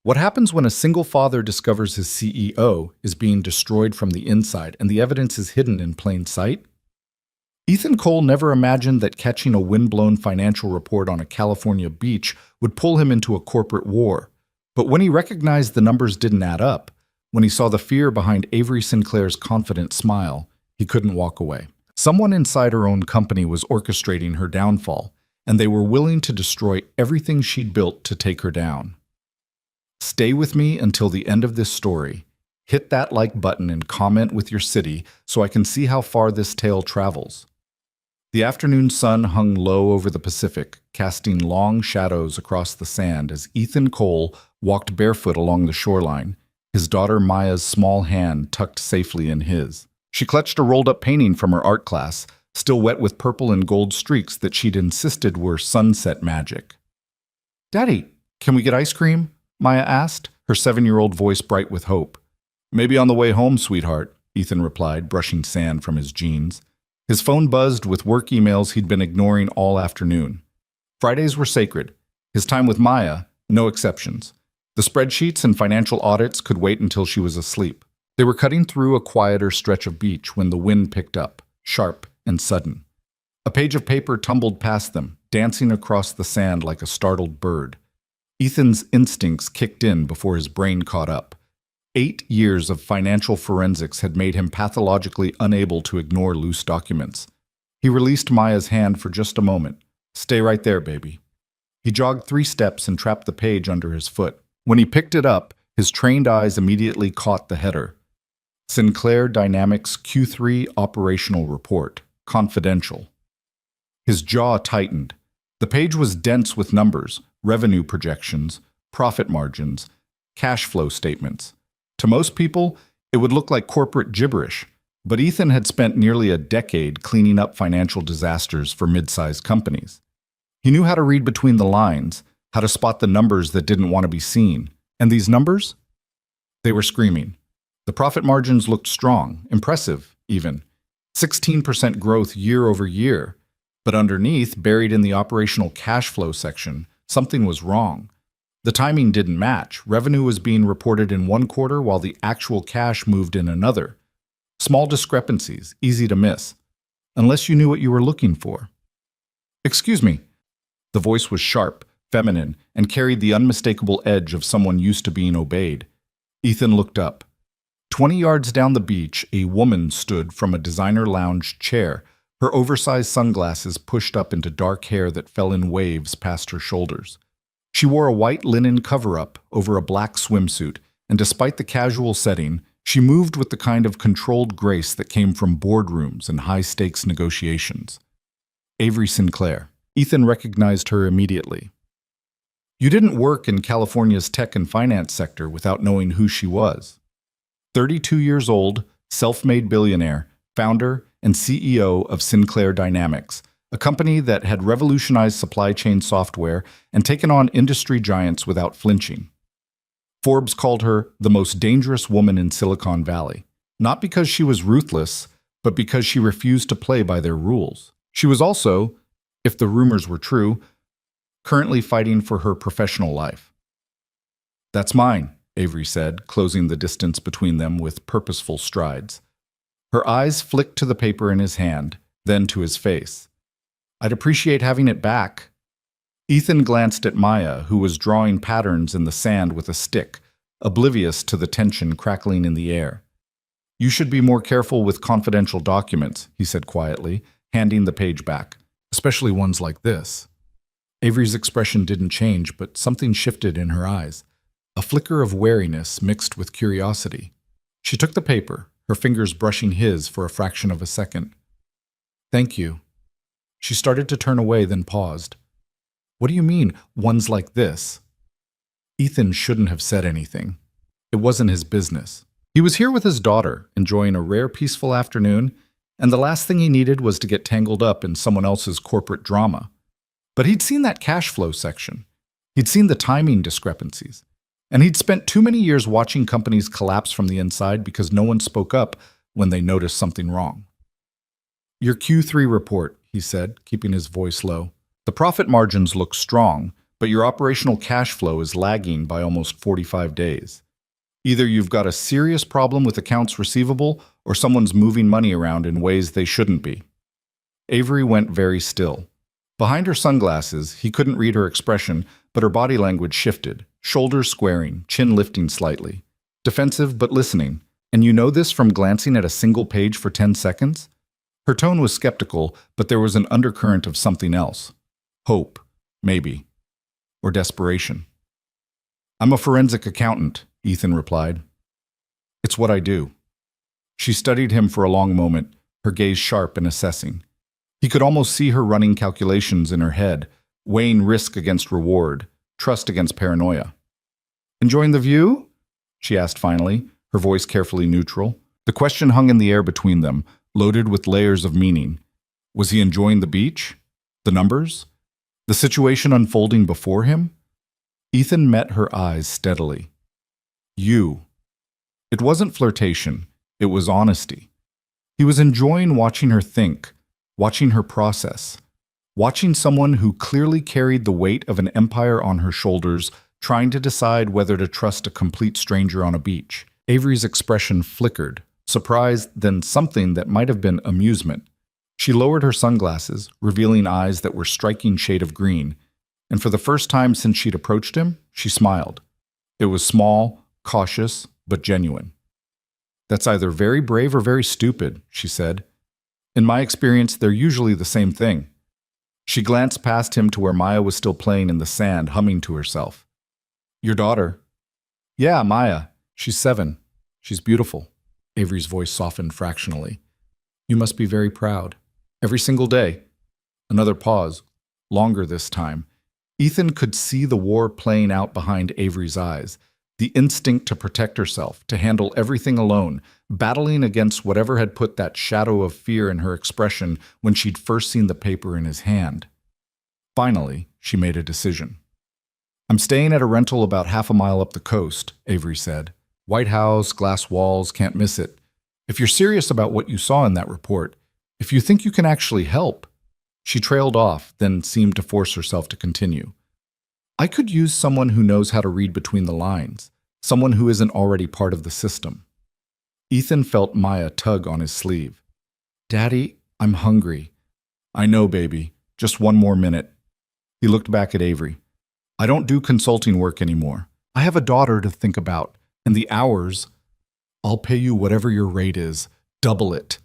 What happens when a single father discovers his CEO is being destroyed from the inside and the evidence is hidden in plain sight? Ethan Cole never imagined that catching a windblown financial report on a California beach would pull him into a corporate war. But when he recognized the numbers didn't add up, when he saw the fear behind Avery Sinclair's confident smile, he couldn't walk away. Someone inside her own company was orchestrating her downfall, and they were willing to destroy everything she'd built to take her down. Stay with me until the end of this story. Hit that like button and comment with your city so I can see how far this tale travels. The afternoon sun hung low over the Pacific, casting long shadows across the sand as Ethan Cole walked barefoot along the shoreline, his daughter Maya's small hand tucked safely in his. She clutched a rolled-up painting from her art class, still wet with purple and gold streaks that she'd insisted were sunset magic. "Daddy, can we get ice cream?" Maya asked, her 7-year-old voice bright with hope. "Maybe on the way home, sweetheart," Ethan replied, brushing sand from his jeans. His phone buzzed with work emails he'd been ignoring all afternoon. Fridays were sacred. His time with Maya, no exceptions. The spreadsheets and financial audits could wait until she was asleep. They were cutting through a quieter stretch of beach when the wind picked up, sharp and sudden. A page of paper tumbled past them, dancing across the sand like a startled bird. Ethan's instincts kicked in before his brain caught up. 8 years of financial forensics had made him pathologically unable to ignore loose documents. He released Maya's hand for just a moment. "Stay right there, baby." He jogged 3 steps and trapped the page under his foot. When he picked it up, his trained eyes immediately caught the header. Sinclair Dynamics Q3 Operational Report, Confidential. His jaw tightened. The page was dense with numbers, revenue projections, profit margins, cash flow statements. To most people, it would look like corporate gibberish, but Ethan had spent nearly a decade cleaning up financial disasters for mid-sized companies. He knew how to read between the lines, how to spot the numbers that didn't want to be seen. And these numbers? They were screaming. The profit margins looked strong, impressive even. 16% growth year over year. But underneath, buried in the operational cash flow section, something was wrong. The timing didn't match. Revenue was being reported in one quarter while the actual cash moved in another. Small discrepancies, easy to miss, unless you knew what you were looking for. "Excuse me." The voice was sharp, feminine, and carried the unmistakable edge of someone used to being obeyed. Ethan looked up. 20 yards down the beach, a woman stood from a designer lounge chair, her oversized sunglasses pushed up into dark hair that fell in waves past her shoulders. She wore a white linen cover-up over a black swimsuit, and despite the casual setting, she moved with the kind of controlled grace that came from boardrooms and high-stakes negotiations. Avery Sinclair. Ethan recognized her immediately. You didn't work in California's tech and finance sector without knowing who she was. 32 years old, self-made billionaire, founder and CEO of Sinclair Dynamics, a company that had revolutionized supply chain software and taken on industry giants without flinching. Forbes called her the most dangerous woman in Silicon Valley, not because she was ruthless, but because she refused to play by their rules. She was also, if the rumors were true, currently fighting for her professional life. "That's mine," Avery said, closing the distance between them with purposeful strides. Her eyes flicked to the paper in his hand, then to his face. "I'd appreciate having it back." Ethan glanced at Maya, who was drawing patterns in the sand with a stick, oblivious to the tension crackling in the air. "You should be more careful with confidential documents," he said quietly, handing the page back, "especially ones like this." Avery's expression didn't change, but something shifted in her eyes, a flicker of wariness mixed with curiosity. She took the paper, her fingers brushing his for a fraction of a second. "Thank you." She started to turn away, then paused. "What do you mean, ones like this?" Ethan shouldn't have said anything. It wasn't his business. He was here with his daughter, enjoying a rare peaceful afternoon, and the last thing he needed was to get tangled up in someone else's corporate drama. But he'd seen that cash flow section. He'd seen the timing discrepancies. And he'd spent too many years watching companies collapse from the inside because no one spoke up when they noticed something wrong. "Your Q3 report," he said, keeping his voice low. "The profit margins look strong, but your operational cash flow is lagging by almost 45 days. Either you've got a serious problem with accounts receivable or someone's moving money around in ways they shouldn't be. Avery went very still. Behind her sunglasses, he couldn't read her expression, but her body language shifted, shoulders squaring, chin lifting slightly. Defensive but listening. And you know this from glancing at a single page for 10 seconds? Her tone was skeptical, but there was an undercurrent of something else. Hope, maybe. Or desperation. I'm a forensic accountant, Ethan replied. It's what I do. She studied him for a long moment, her gaze sharp and assessing. He could almost see her running calculations in her head, weighing risk against reward, trust against paranoia. Enjoying the view? She asked finally, her voice carefully neutral. The question hung in the air between them, loaded with layers of meaning. Was he enjoying the beach? The numbers? The situation unfolding before him? Ethan met her eyes steadily. You. It wasn't flirtation, it was honesty. He was enjoying watching her think, watching her process, watching someone who clearly carried the weight of an empire on her shoulders, trying to decide whether to trust a complete stranger on a beach. Avery's expression flickered, surprise, then something that might have been amusement. She lowered her sunglasses, revealing eyes that were striking shade of green, and for the first time since she'd approached him, she smiled. It was small, cautious, but genuine. That's either very brave or very stupid, she said. In my experience, they're usually the same thing. She glanced past him to where Maya was still playing in the sand, humming to herself. Your daughter? Yeah, Maya. She's 7. She's beautiful. Avery's voice softened fractionally. You must be very proud. Every single day. Another pause, longer this time. Ethan could see the war playing out behind Avery's eyes, the instinct to protect herself, to handle everything alone, battling against whatever had put that shadow of fear in her expression when she'd first seen the paper in his hand. Finally, she made a decision. I'm staying at a rental about half a mile up the coast, Avery said. White house, glass walls, can't miss it. If you're serious about what you saw in that report, if you think you can actually help. She trailed off, then seemed to force herself to continue. I could use someone who knows how to read between the lines, someone who isn't already part of the system. Ethan felt Maya tug on his sleeve. Daddy, I'm hungry. I know, baby. Just one more minute. He looked back at Avery. I don't do consulting work anymore. I have a daughter to think about, and the hours. I'll pay you whatever your rate is. Double it.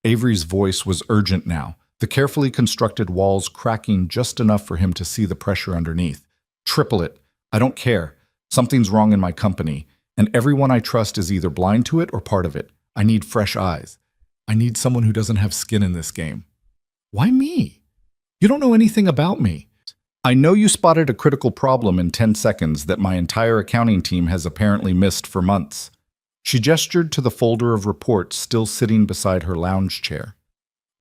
Avery's voice was urgent now, the carefully constructed walls cracking just enough for him to see the pressure underneath. Triple it. I don't care. Something's wrong in my company, and everyone I trust is either blind to it or part of it. I need fresh eyes. I need someone who doesn't have skin in this game. Why me? You don't know anything about me. I know you spotted a critical problem in 10 seconds that my entire accounting team has apparently missed for months. She gestured to the folder of reports still sitting beside her lounge chair.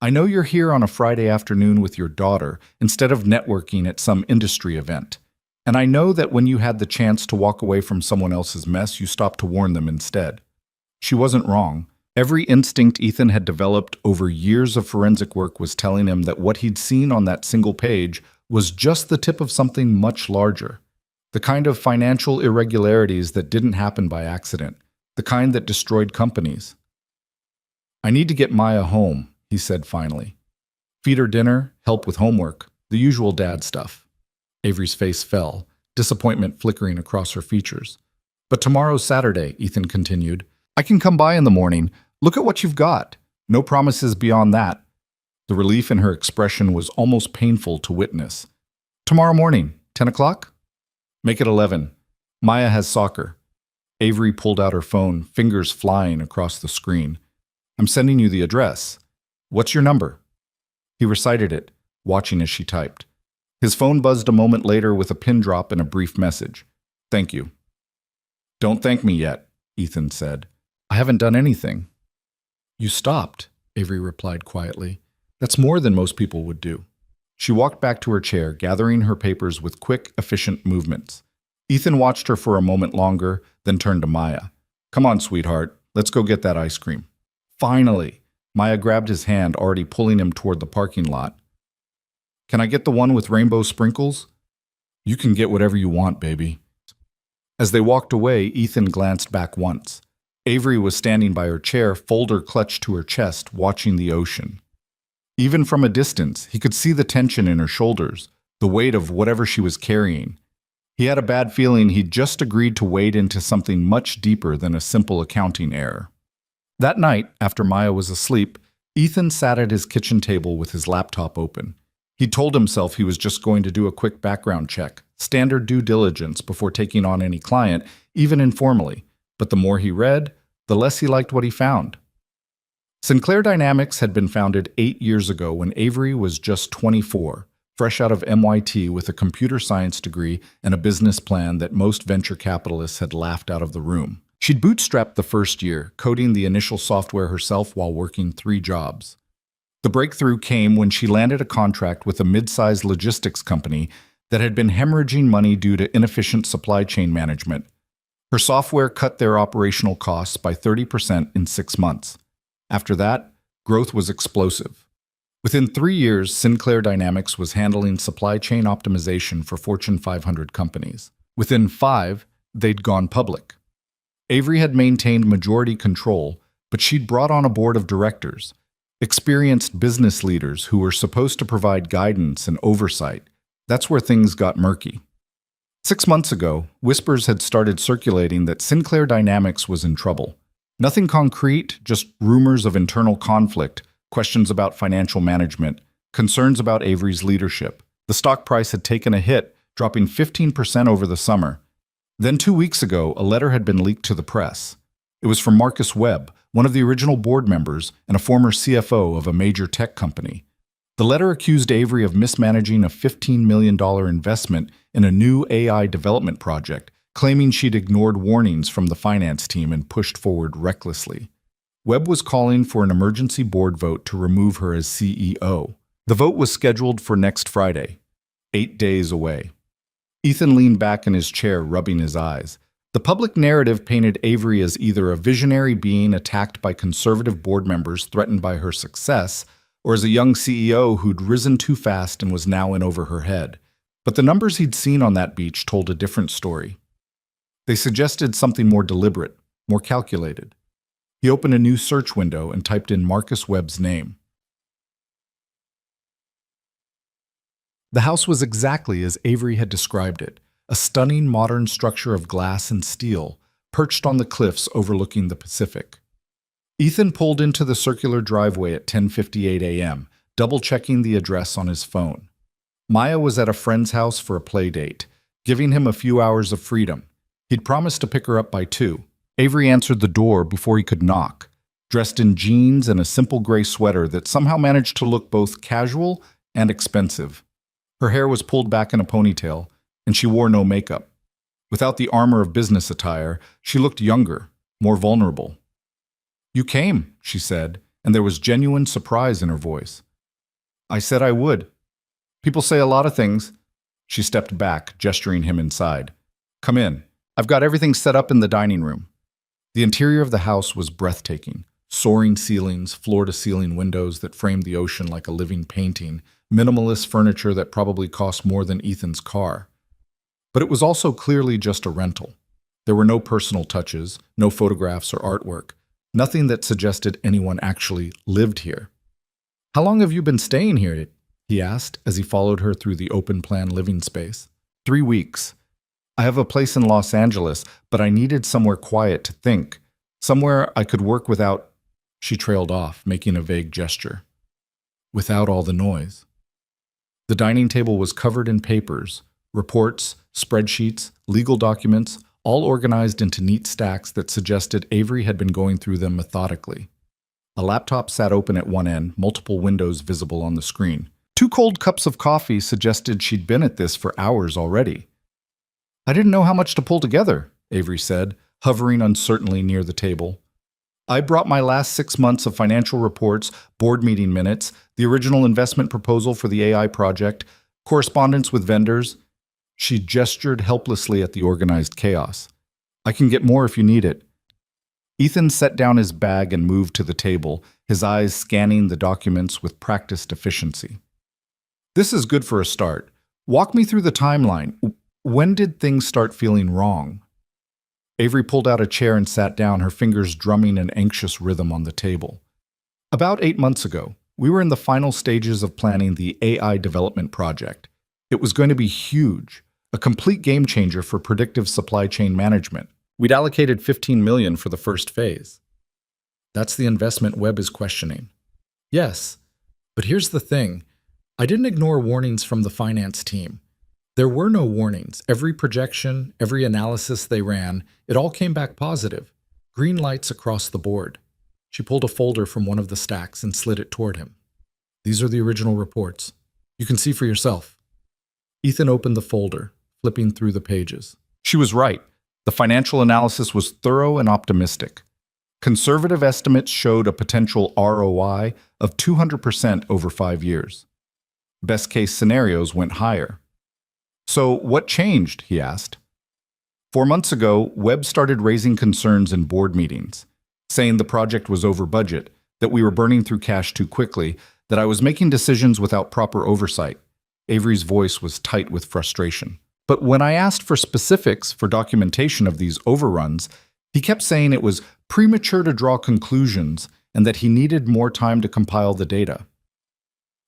I know you're here on a Friday afternoon with your daughter instead of networking at some industry event. And I know that when you had the chance to walk away from someone else's mess, you stopped to warn them instead. She wasn't wrong. Every instinct Ethan had developed over years of forensic work was telling him that what he'd seen on that single page was just the tip of something much larger. The kind of financial irregularities that didn't happen by accident. The kind that destroyed companies. I need to get Maya home, he said finally. Feed her dinner, help with homework, the usual dad stuff. Avery's face fell, disappointment flickering across her features. But tomorrow's Saturday, Ethan continued. I can come by in the morning. Look at what you've got. No promises beyond that. The relief in her expression was almost painful to witness. Tomorrow morning, 10 o'clock? Make it 11. Maya has soccer. Avery pulled out her phone, fingers flying across the screen. I'm sending you the address. What's your number? He recited it, watching as she typed. His phone buzzed a moment later with a pin drop and a brief message. Thank you. Don't thank me yet, Ethan said. I haven't done anything. You stopped, Avery replied quietly. That's more than most people would do. She walked back to her chair, gathering her papers with quick, efficient movements. Ethan watched her for a moment longer, then turned to Maya. Come on, sweetheart. Let's go get that ice cream. Finally, Maya grabbed his hand, already pulling him toward the parking lot. Can I get the one with rainbow sprinkles? You can get whatever you want, baby. As they walked away, Ethan glanced back once. Avery was standing by her chair, folder clutched to her chest, watching the ocean. Even from a distance, he could see the tension in her shoulders, the weight of whatever she was carrying. He had a bad feeling he'd just agreed to wade into something much deeper than a simple accounting error. That night, after Maya was asleep, Ethan sat at his kitchen table with his laptop open. He told himself he was just going to do a quick background check, standard due diligence before taking on any client, even informally. But the more he read, the less he liked what he found. Sinclair Dynamics had been founded 8 years ago when Avery was just 24, fresh out of MIT with a computer science degree and a business plan that most venture capitalists had laughed out of the room. She'd bootstrapped the first year, coding the initial software herself while working 3 jobs. The breakthrough came when she landed a contract with a mid-sized logistics company that had been hemorrhaging money due to inefficient supply chain management. Her software cut their operational costs by 30% in 6 months. After that, growth was explosive. Within 3 years, Sinclair Dynamics was handling supply chain optimization for Fortune 500 companies. Within 5, they'd gone public. Avery had maintained majority control, but she'd brought on a board of directors, experienced business leaders who were supposed to provide guidance and oversight. That's where things got murky. 6 months ago, whispers had started circulating that Sinclair Dynamics was in trouble. Nothing concrete, just rumors of internal conflict, questions about financial management, concerns about Avery's leadership. The stock price had taken a hit, dropping 15% over the summer. Then 2 weeks ago, a letter had been leaked to the press. It was from Marcus Webb, one of the original board members and a former CFO of a major tech company. The letter accused Avery of mismanaging a $15 million investment in a new AI development project, claiming she'd ignored warnings from the finance team and pushed forward recklessly. Webb was calling for an emergency board vote to remove her as CEO. The vote was scheduled for next Friday, 8 days away. Ethan leaned back in his chair, rubbing his eyes. The public narrative painted Avery as either a visionary being attacked by conservative board members threatened by her success, or as a young CEO who'd risen too fast and was now in over her head. But the numbers he'd seen on that beach told a different story. They suggested something more deliberate, more calculated. He opened a new search window and typed in Marcus Webb's name. The house was exactly as Avery had described it, a stunning modern structure of glass and steel, perched on the cliffs overlooking the Pacific. Ethan pulled into the circular driveway at 10:58 a.m., double-checking the address on his phone. Maya was at a friend's house for a play date, giving him a few hours of freedom. He'd promised to pick her up by 2. Avery answered the door before he could knock, dressed in jeans and a simple gray sweater that somehow managed to look both casual and expensive. Her hair was pulled back in a ponytail, and she wore no makeup. Without the armor of business attire, she looked younger, more vulnerable. "You came," she said, and there was genuine surprise in her voice. "I said I would. People say a lot of things." She stepped back, gesturing him inside. "Come in. I've got everything set up in the dining room." The interior of the house was breathtaking. Soaring ceilings, floor-to-ceiling windows that framed the ocean like a living painting, minimalist furniture that probably cost more than Ethan's car. But it was also clearly just a rental. There were no personal touches, no photographs or artwork, nothing that suggested anyone actually lived here. "How long have you been staying here?" he asked as he followed her through the open-plan living space. 3 weeks. "I have a place in Los Angeles, but I needed somewhere quiet to think, somewhere I could work without—" She trailed off, making a vague gesture. "Without all the noise." The dining table was covered in papers, reports, spreadsheets, legal documents, all organized into neat stacks that suggested Avery had been going through them methodically. A laptop sat open at one end, multiple windows visible on the screen. 2 cold cups of coffee suggested she'd been at this for hours already. "I didn't know how much to pull together," Avery said, hovering uncertainly near the table. "I brought my last 6 months of financial reports, board meeting minutes, the original investment proposal for the AI project, correspondence with vendors." She gestured helplessly at the organized chaos. "I can get more if you need it." Ethan set down his bag and moved to the table, his eyes scanning the documents with practiced efficiency. "This is good for a start. Walk me through the timeline. When did things start feeling wrong? Avery pulled out a chair and sat down, her fingers drumming an anxious rhythm on the table. About 8 months ago, we were in the final stages of planning the AI development project. It was going to be huge, a complete game changer for predictive supply chain management. We'd allocated $15 million for the first phase. That's the investment Webb is questioning. Yes, but here's the thing. I didn't ignore warnings from the finance team. There were no warnings. Every projection, every analysis they ran, it all came back positive. Green lights across the board. She pulled a folder from one of the stacks and slid it toward him. These are the original reports. You can see for yourself. Ethan opened the folder, flipping through the pages. She was right. The financial analysis was thorough and optimistic. Conservative estimates showed a potential ROI of 200% over 5 years. Best-case scenarios went higher. So what changed, he asked. 4 months ago, Webb started raising concerns in board meetings, saying the project was over budget, that we were burning through cash too quickly, that I was making decisions without proper oversight. Avery's voice was tight with frustration. But when I asked for specifics for documentation of these overruns, he kept saying it was premature to draw conclusions and that he needed more time to compile the data.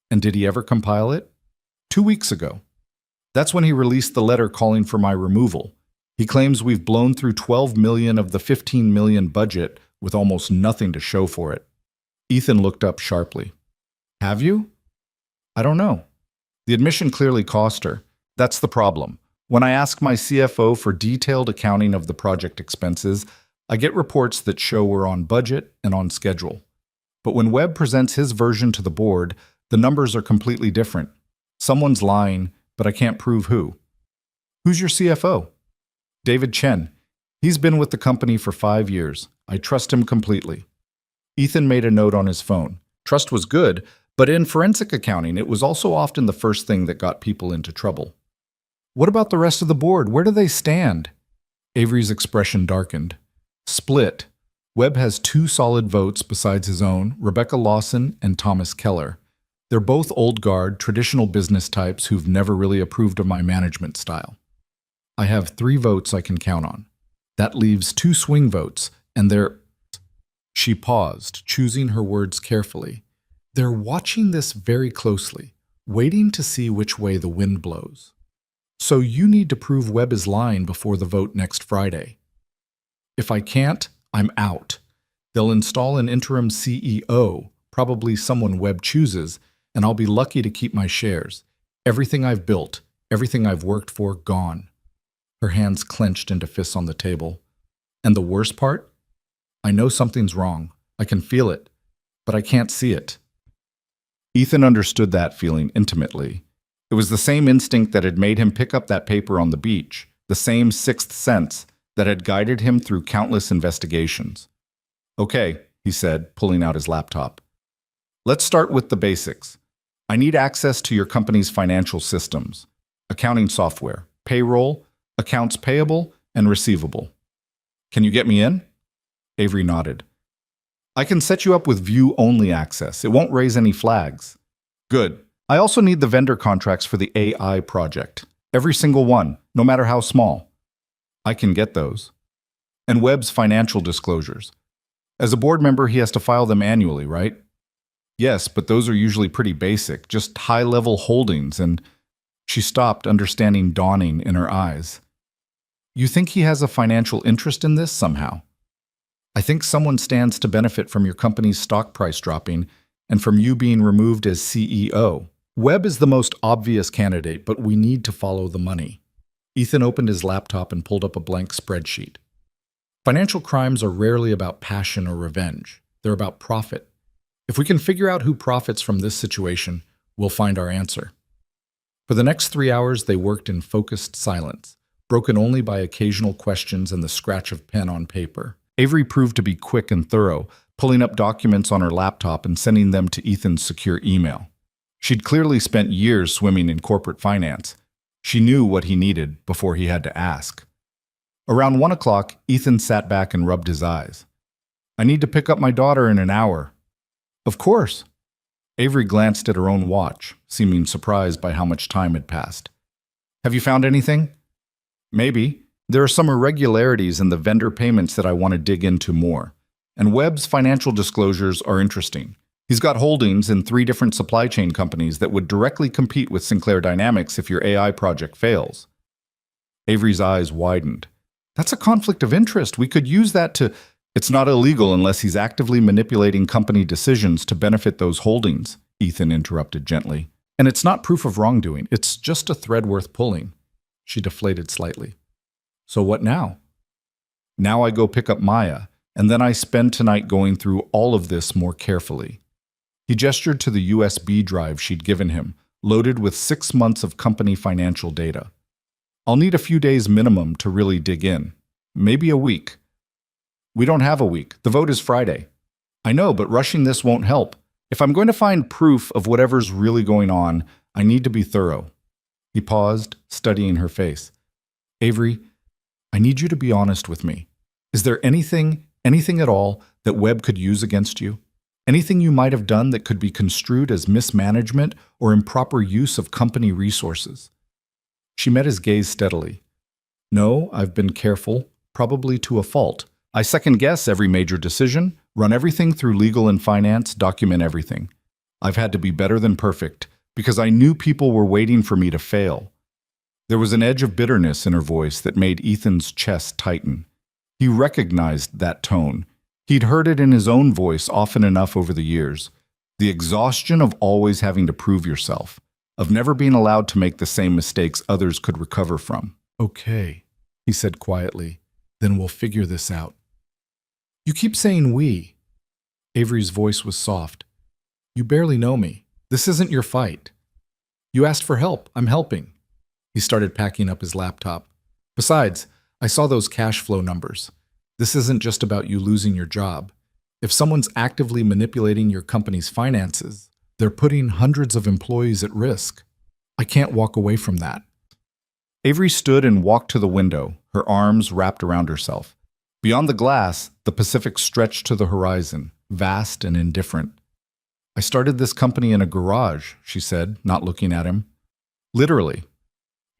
And did he ever compile it? 2 weeks ago. That's when he released the letter calling for my removal. He claims we've blown through $12 million of the $15 million budget with almost nothing to show for it. Ethan looked up sharply. Have you? I don't know. The admission clearly cost her. That's the problem. When I ask my CFO for detailed accounting of the project expenses, I get reports that show we're on budget and on schedule. But when Webb presents his version to the board, the numbers are completely different. Someone's lying, but I can't prove who. Who's your CFO? David Chen. He's been with the company for 5 years. I trust him completely. Ethan made a note on his phone. Trust was good, but in forensic accounting, it was also often the first thing that got people into trouble. What about the rest of the board? Where do they stand? Avery's expression darkened. Split. Webb has 2 solid votes besides his own, Rebecca Lawson and Thomas Keller. They're both old guard, traditional business types who've never really approved of my management style. I have 3 votes I can count on. That leaves 2 swing votes, and they're... She paused, choosing her words carefully. They're watching this very closely, waiting to see which way the wind blows. So you need to prove Webb is lying before the vote next Friday. If I can't, I'm out. They'll install an interim CEO, probably someone Webb chooses, and I'll be lucky to keep my shares. Everything I've built, everything I've worked for, gone. Her hands clenched into fists on the table. And the worst part? I know something's wrong. I can feel it, but I can't see it. Ethan understood that feeling intimately. It was the same instinct that had made him pick up that paper on the beach, the same sixth sense that had guided him through countless investigations. Okay, he said, pulling out his laptop. Let's start with the basics. I need access to your company's financial systems, accounting software, payroll, accounts payable, and receivable. Can you get me in? Avery nodded. I can set you up with view-only access. It won't raise any flags. Good. I also need the vendor contracts for the AI project. Every single one, no matter how small. I can get those. And Webb's financial disclosures. As a board member, he has to file them annually, right? Yes, but those are usually pretty basic, just high-level holdings, and she stopped, understanding dawning in her eyes. You think he has a financial interest in this somehow? I think someone stands to benefit from your company's stock price dropping and from you being removed as CEO. Webb is the most obvious candidate, but we need to follow the money. Ethan opened his laptop and pulled up a blank spreadsheet. Financial crimes are rarely about passion or revenge. They're about profit. If we can figure out who profits from this situation, we'll find our answer. For the next 3 hours, they worked in focused silence, broken only by occasional questions and the scratch of pen on paper. Avery proved to be quick and thorough, pulling up documents on her laptop and sending them to Ethan's secure email. She'd clearly spent years swimming in corporate finance. She knew what he needed before he had to ask. Around 1 o'clock, Ethan sat back and rubbed his eyes. I need to pick up my daughter in an hour. Of course. Avery glanced at her own watch, seeming surprised by how much time had passed. Have you found anything? Maybe. There are some irregularities in the vendor payments that I want to dig into more. And Webb's financial disclosures are interesting. He's got holdings in 3 different supply chain companies that would directly compete with Sinclair Dynamics if your AI project fails. Avery's eyes widened. That's a conflict of interest. We could use that to... It's not illegal unless he's actively manipulating company decisions to benefit those holdings, Ethan interrupted gently. And it's not proof of wrongdoing. It's just a thread worth pulling. She deflated slightly. So what now? Now I go pick up Maya, and then I spend tonight going through all of this more carefully. He gestured to the USB drive she'd given him, loaded with 6 months of company financial data. I'll need a few days minimum to really dig in. Maybe a week. We don't have a week. The vote is Friday. I know, but rushing this won't help. If I'm going to find proof of whatever's really going on, I need to be thorough. He paused, studying her face. Avery, I need you to be honest with me. Is there anything at all that Webb could use against you? Anything you might have done that could be construed as mismanagement or improper use of company resources? She met his gaze steadily. No, I've been careful, probably to a fault. I second-guess every major decision, run everything through legal and finance, document everything. I've had to be better than perfect, because I knew people were waiting for me to fail. There was an edge of bitterness in her voice that made Ethan's chest tighten. He recognized that tone. He'd heard it in his own voice often enough over the years. The exhaustion of always having to prove yourself, of never being allowed to make the same mistakes others could recover from. Okay, he said quietly. Then we'll figure this out. You keep saying we. Avery's voice was soft. You barely know me. This isn't your fight. You asked for help. I'm helping. He started packing up his laptop. Besides, I saw those cash flow numbers. This isn't just about you losing your job. If someone's actively manipulating your company's finances, they're putting hundreds of employees at risk. I can't walk away from that. Avery stood and walked to the window, her arms wrapped around herself. Beyond the glass, the Pacific stretched to the horizon, vast and indifferent. I started this company in a garage, she said, not looking at him. Literally.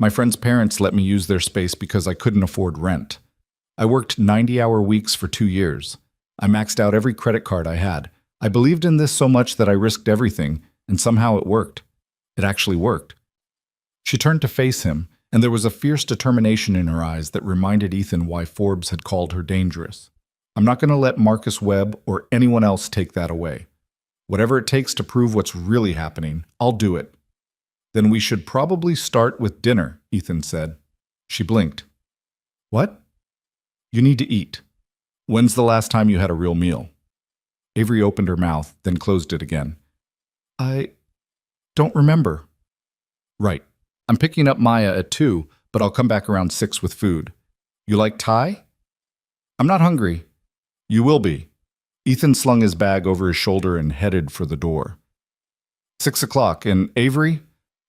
My friend's parents let me use their space because I couldn't afford rent. I worked 90-hour weeks for 2 years. I maxed out every credit card I had. I believed in this so much that I risked everything, and somehow it worked. It actually worked. She turned to face him, and there was a fierce determination in her eyes that reminded Ethan why Forbes had called her dangerous. I'm not going to let Marcus Webb or anyone else take that away. Whatever it takes to prove what's really happening, I'll do it. Then we should probably start with dinner, Ethan said. She blinked. What? You need to eat. When's the last time you had a real meal? Avery opened her mouth, then closed it again. I don't remember. Right. I'm picking up Maya at 2, but I'll come back around 6 with food. You like Thai? I'm not hungry. You will be. Ethan slung his bag over his shoulder and headed for the door. 6 o'clock, and Avery,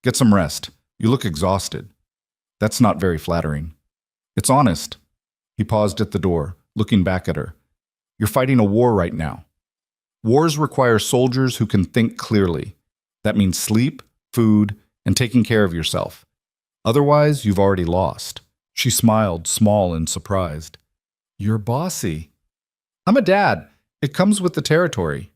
get some rest. You look exhausted. That's not very flattering. It's honest. He paused at the door, looking back at her. You're fighting a war right now. Wars require soldiers who can think clearly. That means sleep, food, and taking care of yourself. Otherwise, you've already lost. She smiled, small and surprised. You're bossy. I'm a dad. It comes with the territory.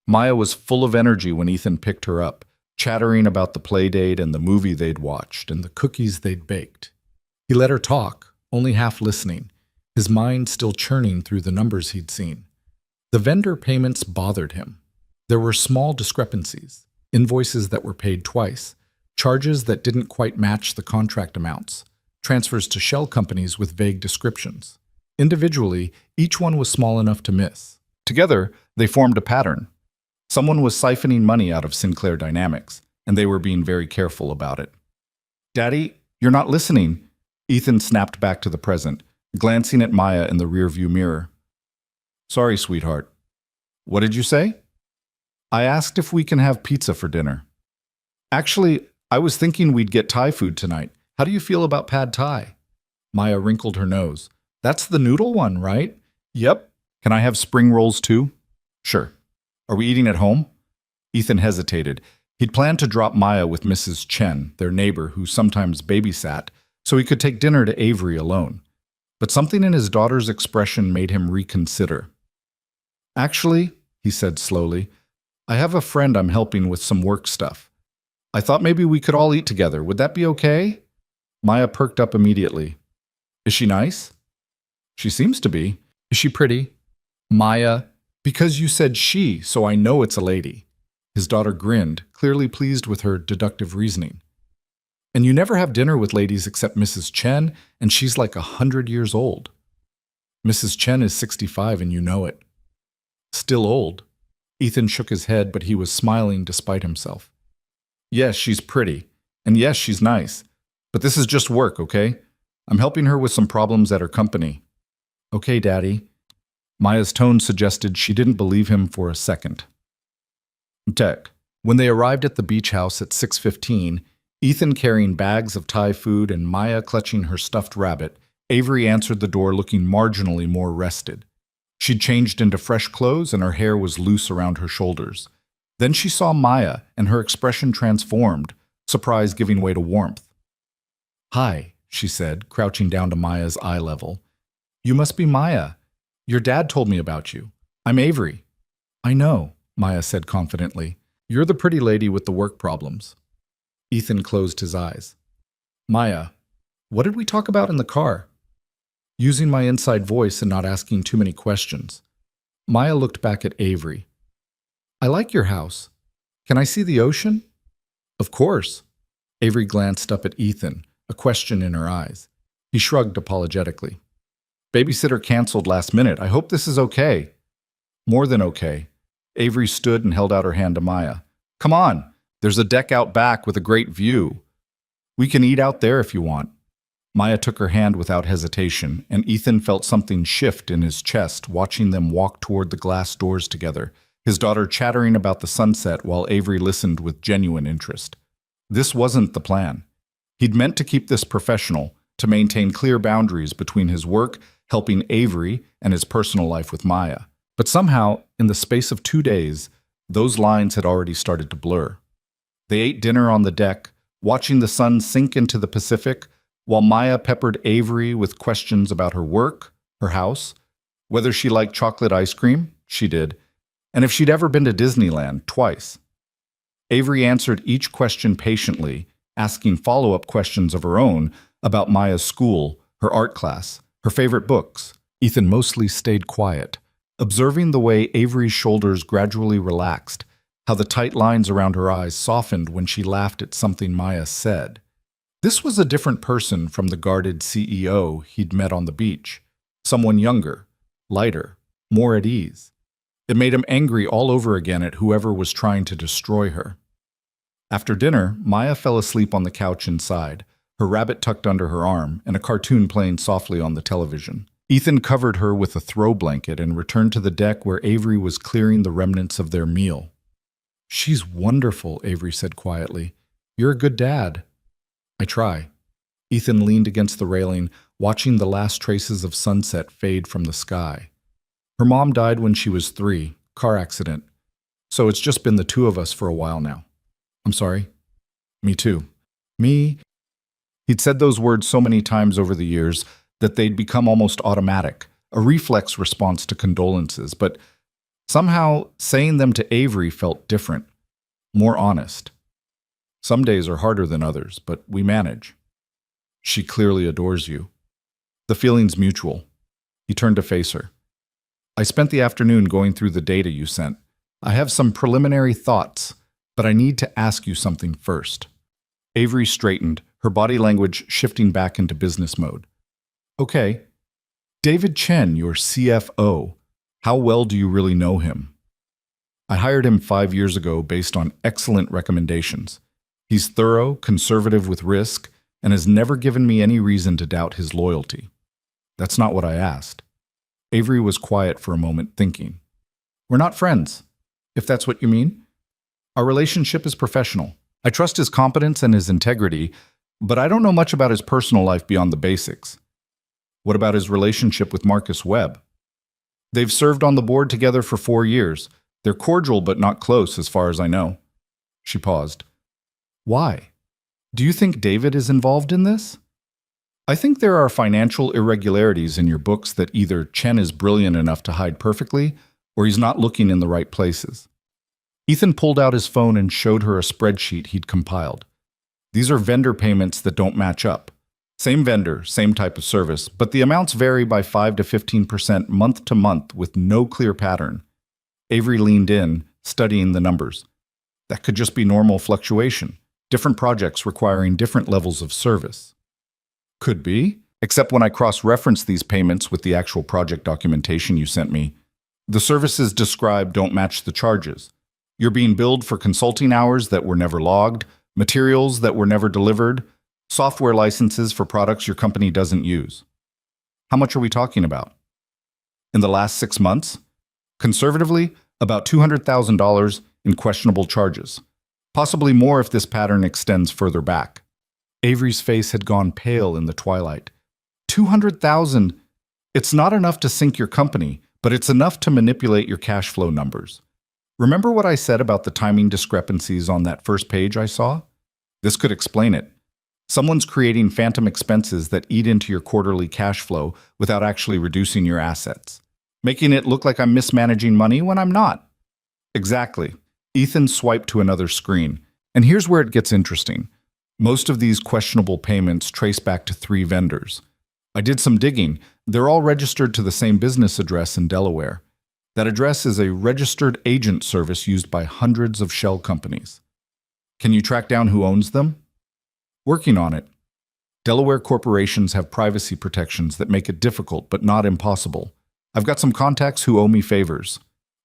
Maya was full of energy when Ethan picked her up, chattering about the play date and the movie they'd watched and the cookies they'd baked. He let her talk, only half listening, his mind still churning through the numbers he'd seen. The vendor payments bothered him. There were small discrepancies, invoices that were paid twice, charges that didn't quite match the contract amounts, transfers to shell companies with vague descriptions. Individually, each one was small enough to miss. Together, they formed a pattern. Someone was siphoning money out of Sinclair Dynamics, and they were being very careful about it. Daddy, you're not listening. Ethan snapped back to the present, glancing at Maya in the rearview mirror. Sorry, sweetheart. What did you say? I asked if we can have pizza for dinner. Actually, I was thinking we'd get Thai food tonight. How do you feel about pad Thai? Maya wrinkled her nose. That's the noodle one, right? Yep. Can I have spring rolls too? Sure. Are we eating at home? Ethan hesitated. He'd planned to drop Maya with Mrs. Chen, their neighbor who sometimes babysat, so he could take dinner to Avery alone. But something in his daughter's expression made him reconsider. "Actually," he said slowly, "I have a friend I'm helping with some work stuff. I thought maybe we could all eat together. Would that be okay?" Maya perked up immediately. "Is she nice?" "She seems to be." "Is she pretty?" "Maya, because you said she, so I know it's a lady." His daughter grinned, clearly pleased with her deductive reasoning. "And you never have dinner with ladies except Mrs. Chen, and she's like 100 years old." "Mrs. Chen is 65 and you know it." "Still old." Ethan shook his head, but he was smiling despite himself. "Yes, she's pretty. And yes, she's nice. But this is just work, okay? I'm helping her with some problems at her company." "Okay, Daddy." Maya's tone suggested she didn't believe him for a second. Tech. When they arrived at the beach house at 6:15, Ethan carrying bags of Thai food and Maya clutching her stuffed rabbit, Avery answered the door looking marginally more rested. She'd changed into fresh clothes and her hair was loose around her shoulders. Then she saw Maya and her expression transformed, surprise giving way to warmth. "Hi," she said, crouching down to Maya's eye level. "You must be Maya. Your dad told me about you. I'm Avery." "I know," Maya said confidently. "You're the pretty lady with the work problems." Ethan closed his eyes. "Maya, what did we talk about in the car?" Using my inside voice and not asking too many questions, Maya looked back at Avery. "I like your house. Can I see the ocean?" "Of course." Avery glanced up at Ethan, a question in her eyes. He shrugged apologetically. "Babysitter canceled last minute. I hope this is okay." "More than okay." Avery stood and held out her hand to Maya. "Come on, there's a deck out back with a great view. We can eat out there if you want." Maya took her hand without hesitation, and Ethan felt something shift in his chest watching them walk toward the glass doors together, his daughter chattering about the sunset while Avery listened with genuine interest. This wasn't the plan. He'd meant to keep this professional, to maintain clear boundaries between his work, helping Avery, and his personal life with Maya. But somehow, in the space of 2 days, those lines had already started to blur. They ate dinner on the deck, watching the sun sink into the Pacific, while Maya peppered Avery with questions about her work, her house, whether she liked chocolate ice cream, she did, and if she'd ever been to Disneyland twice. Avery answered each question patiently, asking follow-up questions of her own about Maya's school, her art class, her favorite books. Ethan mostly stayed quiet, observing the way Avery's shoulders gradually relaxed, how the tight lines around her eyes softened when she laughed at something Maya said. This was a different person from the guarded CEO he'd met on the beach. Someone younger, lighter, more at ease. It made him angry all over again at whoever was trying to destroy her. After dinner, Maya fell asleep on the couch inside, her rabbit tucked under her arm and a cartoon playing softly on the television. Ethan covered her with a throw blanket and returned to the deck where Avery was clearing the remnants of their meal. "She's wonderful," Avery said quietly. "You're a good dad." "I try." Ethan leaned against the railing, watching the last traces of sunset fade from the sky. "Her mom died when she was 3, car accident. So it's just been the two of us for a while now." "I'm sorry." "Me too." "Me?" He'd said those words so many times over the years that they'd become almost automatic, a reflex response to condolences, but somehow saying them to Avery felt different, more honest. "Some days are harder than others, but we manage." "She clearly adores you." "The feeling's mutual." He turned to face her. "I spent the afternoon going through the data you sent. I have some preliminary thoughts, but I need to ask you something first." Avery straightened, her body language shifting back into business mode. "Okay. David Chen, your CFO. How well do you really know him?" "I hired him 5 years ago based on excellent recommendations. He's thorough, conservative with risk, and has never given me any reason to doubt his loyalty." "That's not what I asked." Avery was quiet for a moment, thinking. "We're not friends, if that's what you mean. Our relationship is professional. I trust his competence and his integrity, but I don't know much about his personal life beyond the basics." "What about his relationship with Marcus Webb?" "They've served on the board together for 4 years. They're cordial but not close, as far as I know." She paused. Why? Do you think David is involved in this? I think there are financial irregularities in your books that either Chen is brilliant enough to hide perfectly, or he's not looking in the right places. Ethan pulled out his phone and showed her a spreadsheet he'd compiled. These are vendor payments that don't match up. Same vendor, same type of service, but the amounts vary by 5 to 15% month to month with no clear pattern. Avery leaned in, studying the numbers. That could just be normal fluctuation, different projects requiring different levels of service. Could be, except when I cross-reference these payments with the actual project documentation you sent me, the services described don't match the charges. You're being billed for consulting hours that were never logged, materials that were never delivered, software licenses for products your company doesn't use. How much are we talking about? In the last 6 months? Conservatively, about $200,000 in questionable charges. Possibly more if this pattern extends further back. Avery's face had gone pale in the twilight. 200,000. It's not enough to sink your company, but it's enough to manipulate your cash flow numbers. Remember what I said about the timing discrepancies on that first page I saw? This could explain it. Someone's creating phantom expenses that eat into your quarterly cash flow without actually reducing your assets, making it look like I'm mismanaging money when I'm not. Exactly. Ethan swiped to another screen. And here's where it gets interesting. Most of these questionable payments trace back to 3 vendors. I did some digging. They're all registered to the same business address in Delaware. That address is a registered agent service used by hundreds of shell companies. Can you track down who owns them? Working on it. Delaware corporations have privacy protections that make it difficult but not impossible. I've got some contacts who owe me favors.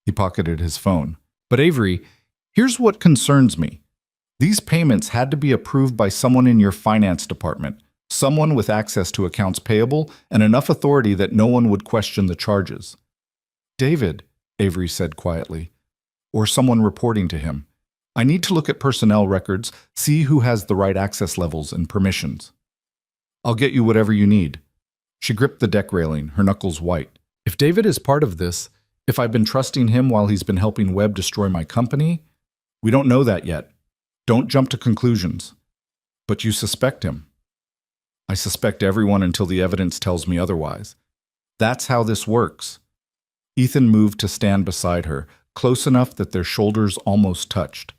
He pocketed his phone. But Avery, here's what concerns me. These payments had to be approved by someone in your finance department, someone with access to accounts payable and enough authority that no one would question the charges. David, Avery said quietly, or someone reporting to him. I need to look at personnel records, see who has the right access levels and permissions. I'll get you whatever you need. She gripped the deck railing, her knuckles white. If David is part of this, if I've been trusting him while he's been helping Webb destroy my company, we don't know that yet. Don't jump to conclusions. But you suspect him. I suspect everyone until the evidence tells me otherwise. That's how this works. Ethan moved to stand beside her, close enough that their shoulders almost touched.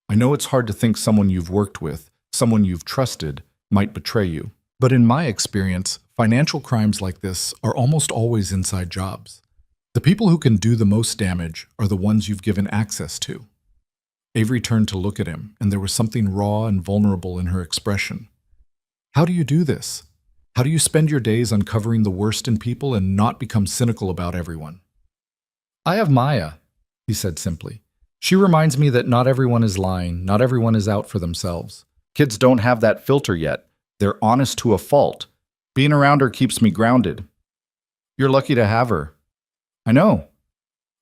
I know it's hard to think someone you've worked with, someone you've trusted, might betray you. But in my experience, financial crimes like this are almost always inside jobs. The people who can do the most damage are the ones you've given access to. Avery turned to look at him, and there was something raw and vulnerable in her expression. How do you do this? How do you spend your days uncovering the worst in people and not become cynical about everyone? I have Maya, he said simply. She reminds me that not everyone is lying, not everyone is out for themselves. Kids don't have that filter yet. They're honest to a fault. Being around her keeps me grounded. You're lucky to have her. I know.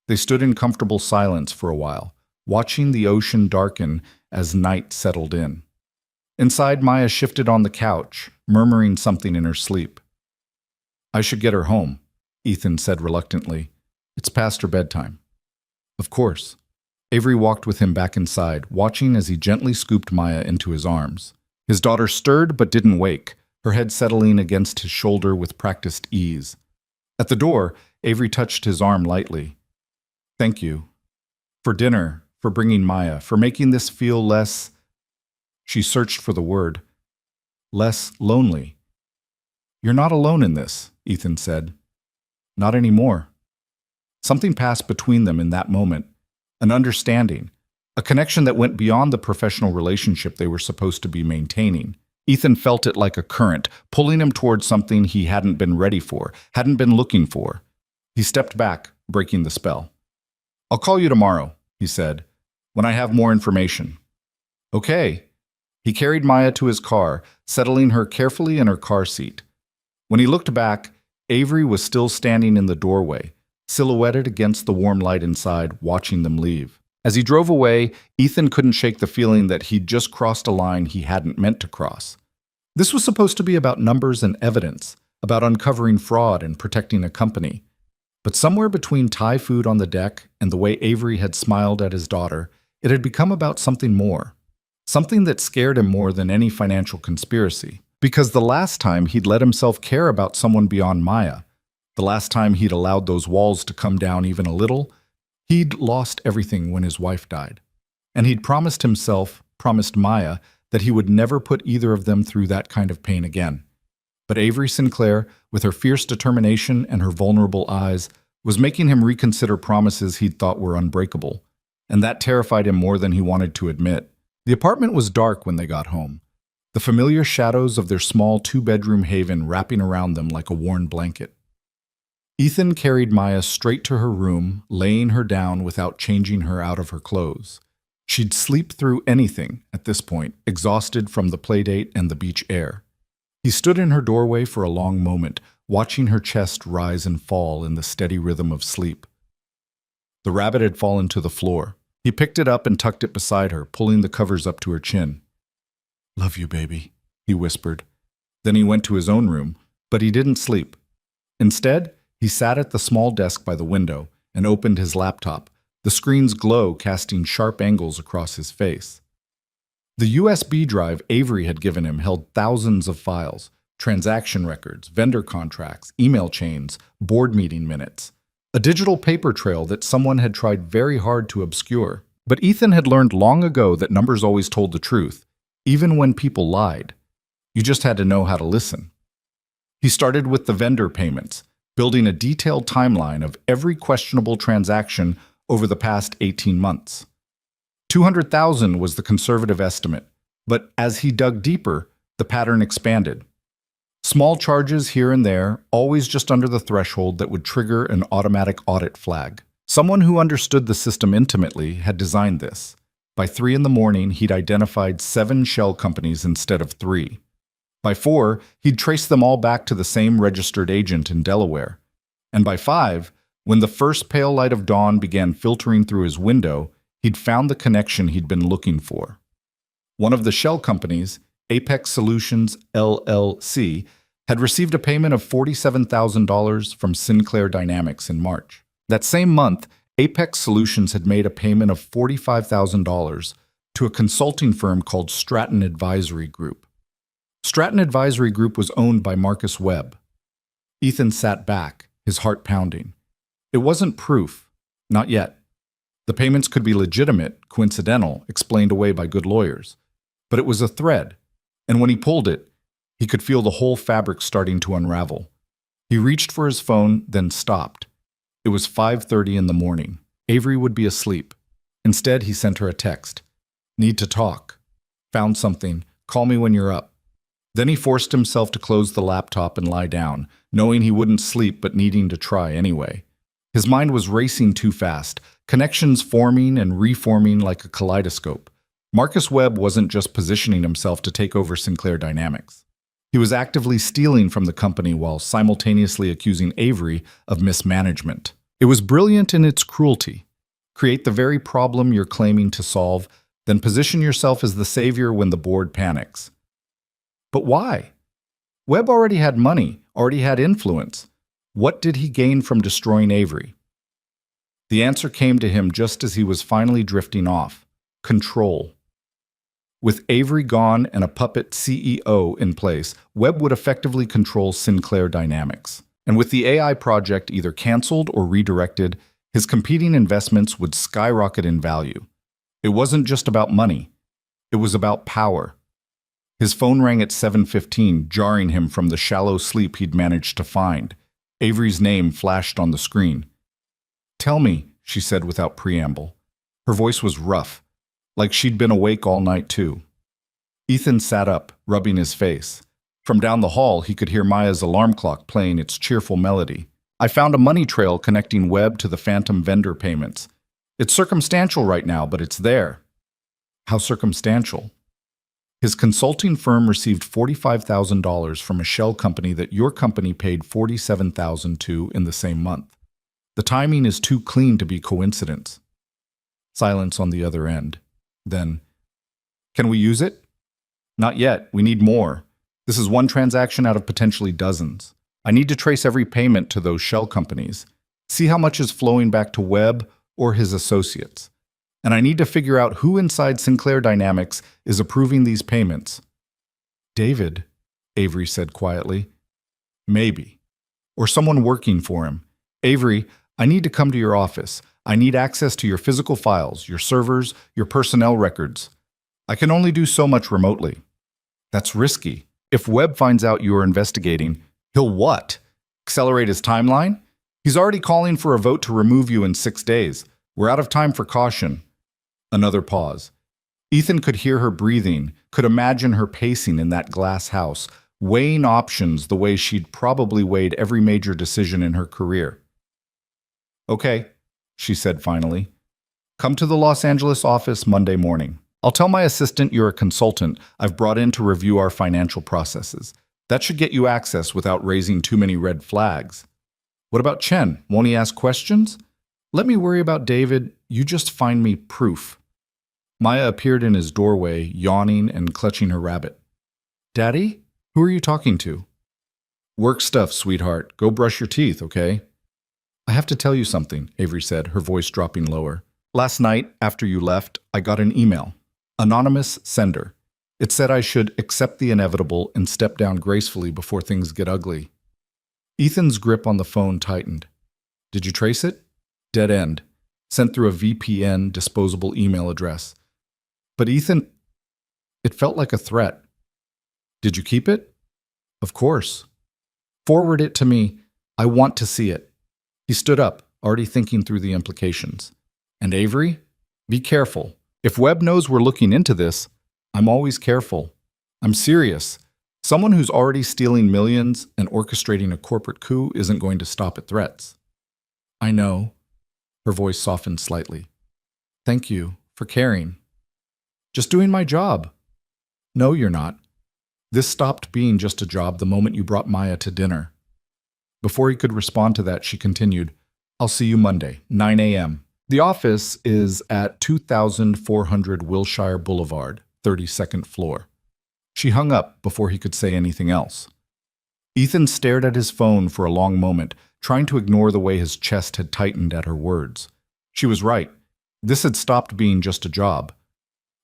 They stood in comfortable silence for a while, watching the ocean darken as night settled in. Inside, Maya shifted on the couch, murmuring something in her sleep. I should get her home, Ethan said reluctantly. It's past her bedtime. Of course. Avery walked with him back inside, watching as he gently scooped Maya into his arms. His daughter stirred but didn't wake, her head settling against his shoulder with practiced ease. At the door, Avery touched his arm lightly. Thank you. For dinner, for bringing Maya, for making this feel less... She searched for the word. Less lonely. You're not alone in this, Ethan said. Not anymore. Something passed between them in that moment. An understanding. A connection that went beyond the professional relationship they were supposed to be maintaining. Ethan felt it like a current, pulling him towards something he hadn't been ready for, hadn't been looking for. He stepped back, breaking the spell. I'll call you tomorrow, he said, when I have more information. Okay. He carried Maya to his car, settling her carefully in her car seat. When he looked back, Avery was still standing in the doorway, silhouetted against the warm light inside, watching them leave. As he drove away, Ethan couldn't shake the feeling that he'd just crossed a line he hadn't meant to cross. This was supposed to be about numbers and evidence, about uncovering fraud and protecting a company. But somewhere between Thai food on the deck and the way Avery had smiled at his daughter, It had become about something more. Something that scared him more than any financial conspiracy. Because the last time he'd let himself care about someone beyond Maya, the last time he'd allowed those walls to come down even a little, he'd lost everything when his wife died. And he'd promised Maya, that he would never put either of them through that kind of pain again. But Avery Sinclair, with her fierce determination and her vulnerable eyes, was making him reconsider promises he'd thought were unbreakable. And that terrified him more than he wanted to admit. The apartment was dark when they got home, the familiar shadows of their small two-bedroom haven wrapping around them like a worn blanket. Ethan carried Maya straight to her room, laying her down without changing her out of her clothes. She'd sleep through anything at this point, exhausted from the playdate and the beach air. He stood in her doorway for a long moment, watching her chest rise and fall in the steady rhythm of sleep. The rabbit had fallen to the floor. He picked it up and tucked it beside her, pulling the covers up to her chin. "Love you, baby," he whispered. Then he went to his own room, but he didn't sleep. Instead, he sat at the small desk by the window and opened his laptop, the screen's glow casting sharp angles across his face. The USB drive Avery had given him held thousands of files, transaction records, vendor contracts, email chains, board meeting minutes. A digital paper trail that someone had tried very hard to obscure. But Ethan had learned long ago that numbers always told the truth, even when people lied. You just had to know how to listen. He started with the vendor payments, building a detailed timeline of every questionable transaction over the past 18 months. $200,000 was the conservative estimate, but as he dug deeper, the pattern expanded. Small charges here and there, always just under the threshold that would trigger an automatic audit flag. Someone who understood the system intimately had designed this. By 3 in the morning, he'd identified 7 shell companies instead of 3. By 4, he'd traced them all back to the same registered agent in Delaware. And by 5, when the first pale light of dawn began filtering through his window, he'd found the connection he'd been looking for. One of the shell companies, Apex Solutions LLC, had received a payment of $47,000 from Sinclair Dynamics in March. That same month, Apex Solutions had made a payment of $45,000 to a consulting firm called Stratton Advisory Group. Stratton Advisory Group was owned by Marcus Webb. Ethan sat back, his heart pounding. It wasn't proof. Not yet. The payments could be legitimate, coincidental, explained away by good lawyers. But it was a thread, and when he pulled it, he could feel the whole fabric starting to unravel. He reached for his phone, then stopped. It was 5:30 in the morning. Avery would be asleep. Instead, he sent her a text. "Need to talk. Found something. Call me when you're up." Then he forced himself to close the laptop and lie down, knowing he wouldn't sleep but needing to try anyway. His mind was racing too fast, connections forming and reforming like a kaleidoscope. Marcus Webb wasn't just positioning himself to take over Sinclair Dynamics. He was actively stealing from the company while simultaneously accusing Avery of mismanagement. It was brilliant in its cruelty. Create the very problem you're claiming to solve, then position yourself as the savior when the board panics. But why? Webb already had money, already had influence. What did he gain from destroying Avery? The answer came to him just as he was finally drifting off. Control. With Avery gone and a puppet CEO in place, Webb would effectively control Sinclair Dynamics. And with the AI project either canceled or redirected, his competing investments would skyrocket in value. It wasn't just about money. It was about power. His phone rang at 7:15, jarring him from the shallow sleep he'd managed to find. Avery's name flashed on the screen. "Tell me," she said without preamble. Her voice was rough, like she'd been awake all night too. Ethan sat up, rubbing his face. From down the hall, he could hear Maya's alarm clock playing its cheerful melody. "I found a money trail connecting Webb to the phantom vendor payments. It's circumstantial right now, but it's there." "How circumstantial?" "His consulting firm received $45,000 from a shell company that your company paid $47,000 to in the same month. The timing is too clean to be coincidence." Silence on the other end. Then, "Can we use it?" "Not yet. We need more. This is one transaction out of potentially dozens. I need to trace every payment to those shell companies. See how much is flowing back to Webb or his associates. and I need to figure out who inside Sinclair Dynamics is approving these payments. David, Avery said quietly. Maybe. Or someone working for him. Avery, I need to come to your office. I need access to your physical files, your servers, your personnel records. I can only do so much remotely. That's risky. If Webb finds out you are investigating, he'll what? Accelerate his timeline? He's already calling for a vote to remove you in 6 days. We're out of time for caution. Another pause. Ethan could hear her breathing, could imagine her pacing in that glass house, weighing options the way she'd probably weighed every major decision in her career. Okay, she said finally. Come to the Los Angeles office Monday morning. I'll tell my assistant you're a consultant I've brought in to review our financial processes. That should get you access without raising too many red flags. What about Chen? Won't he ask questions? Let me worry about David. You just find me proof. Maya appeared in his doorway, yawning and clutching her rabbit. Daddy? Who are you talking to? Work stuff, sweetheart. Go brush your teeth, okay? I have to tell you something, Avery said, her voice dropping lower. Last night, after you left, I got an email. Anonymous sender. It said I should accept the inevitable and step down gracefully before things get ugly. Ethan's grip on the phone tightened. Did you trace it? Dead end. Sent through a VPN disposable email address. But Ethan, it felt like a threat. Did you keep it? Of course. Forward it to me. I want to see it. He stood up, already thinking through the implications. And Avery, be careful. If Webb knows we're looking into this, I'm always careful. I'm serious. Someone who's already stealing millions and orchestrating a corporate coup isn't going to stop at threats. I know. Her voice softened slightly. Thank you for caring. Just doing my job. No, you're not. This stopped being just a job the moment you brought Maya to dinner. Before he could respond to that, she continued, I'll see you Monday, 9 a.m. The office is at 2400 Wilshire Boulevard, 32nd floor. She hung up before he could say anything else. Ethan stared at his phone for a long moment, trying to ignore the way his chest had tightened at her words. She was right. This had stopped being just a job.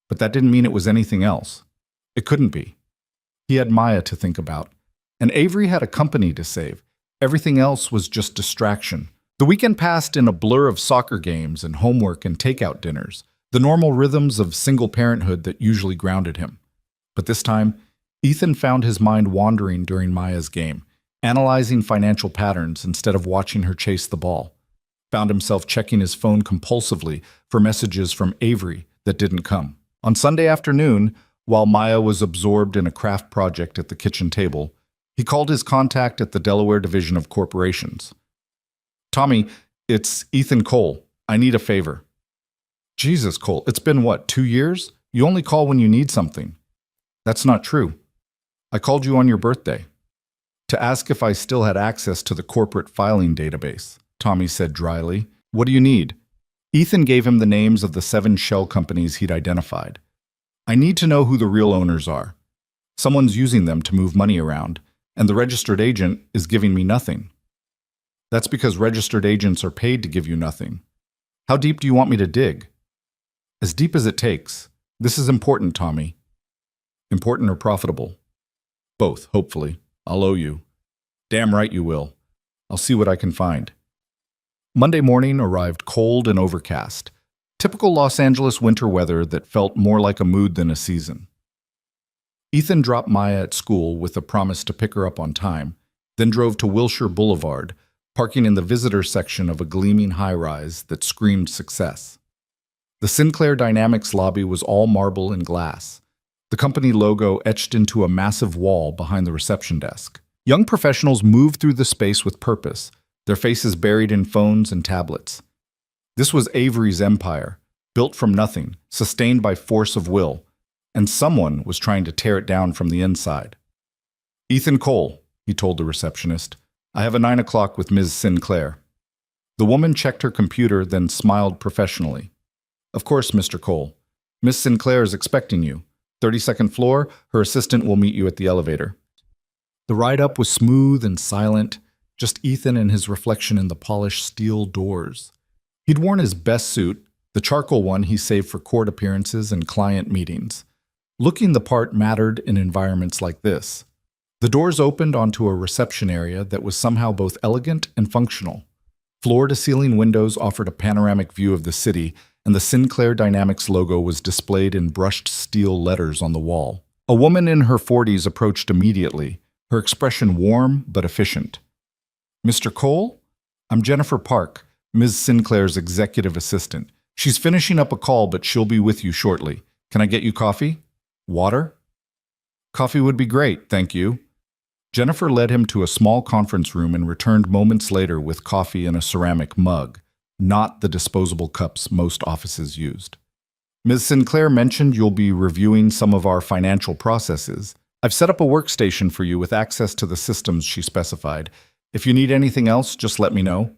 But that didn't mean it was anything else. It couldn't be. He had Maya to think about, and Avery had a company to save. Everything else was just distraction. The weekend passed in a blur of soccer games and homework and takeout dinners, the normal rhythms of single parenthood that usually grounded him. But this time, Ethan found his mind wandering during Maya's game, analyzing financial patterns instead of watching her chase the ball. Found himself checking his phone compulsively for messages from Avery that didn't come. On Sunday afternoon, while Maya was absorbed in a craft project at the kitchen table, he called his contact at the Delaware Division of Corporations. Tommy, it's Ethan Cole. I need a favor. Jesus, Cole, it's been what, 2 years? You only call when you need something. That's not true. I called you on your birthday to ask if I still had access to the corporate filing database, Tommy said dryly. What do you need? Ethan gave him the names of the 7 shell companies he'd identified. I need to know who the real owners are. Someone's using them to move money around, and the registered agent is giving me nothing. That's because registered agents are paid to give you nothing. How deep do you want me to dig? As deep as it takes. This is important, Tommy. Important or profitable? Both, hopefully. I'll owe you. Damn right you will. I'll see what I can find. Monday morning arrived cold and overcast. Typical Los Angeles winter weather that felt more like a mood than a season. Ethan dropped Maya at school with a promise to pick her up on time, then drove to Wilshire Boulevard, parking in the visitor section of a gleaming high-rise that screamed success. The Sinclair Dynamics lobby was all marble and glass, the company logo etched into a massive wall behind the reception desk. Young professionals moved through the space with purpose, their faces buried in phones and tablets. This was Avery's empire, built from nothing, sustained by force of will, and someone was trying to tear it down from the inside. Ethan Cole, he told the receptionist. I have a 9 o'clock with Ms. Sinclair. The woman checked her computer, then smiled professionally. Of course, Mr. Cole. Miss Sinclair is expecting you. 32nd floor, her assistant will meet you at the elevator. The ride up was smooth and silent, just Ethan and his reflection in the polished steel doors. He'd worn his best suit, The charcoal one he saved for court appearances and client meetings. Looking the part mattered in environments like this. The doors opened onto a reception area that was somehow both elegant and functional. Floor-to-ceiling windows offered a panoramic view of the city, and the Sinclair Dynamics logo was displayed in brushed steel letters on the wall. A woman in her 40s approached immediately, her expression warm but efficient. "Mr. Cole? I'm Jennifer Park, Ms. Sinclair's executive assistant. She's finishing up a call, but she'll be with you shortly. Can I get you coffee? Water?" "Coffee would be great, thank you." Jennifer led him to a small conference room and returned moments later with coffee in a ceramic mug, not the disposable cups most offices used. "Ms. Sinclair mentioned you'll be reviewing some of our financial processes. I've set up a workstation for you with access to the systems she specified. If you need anything else, just let me know."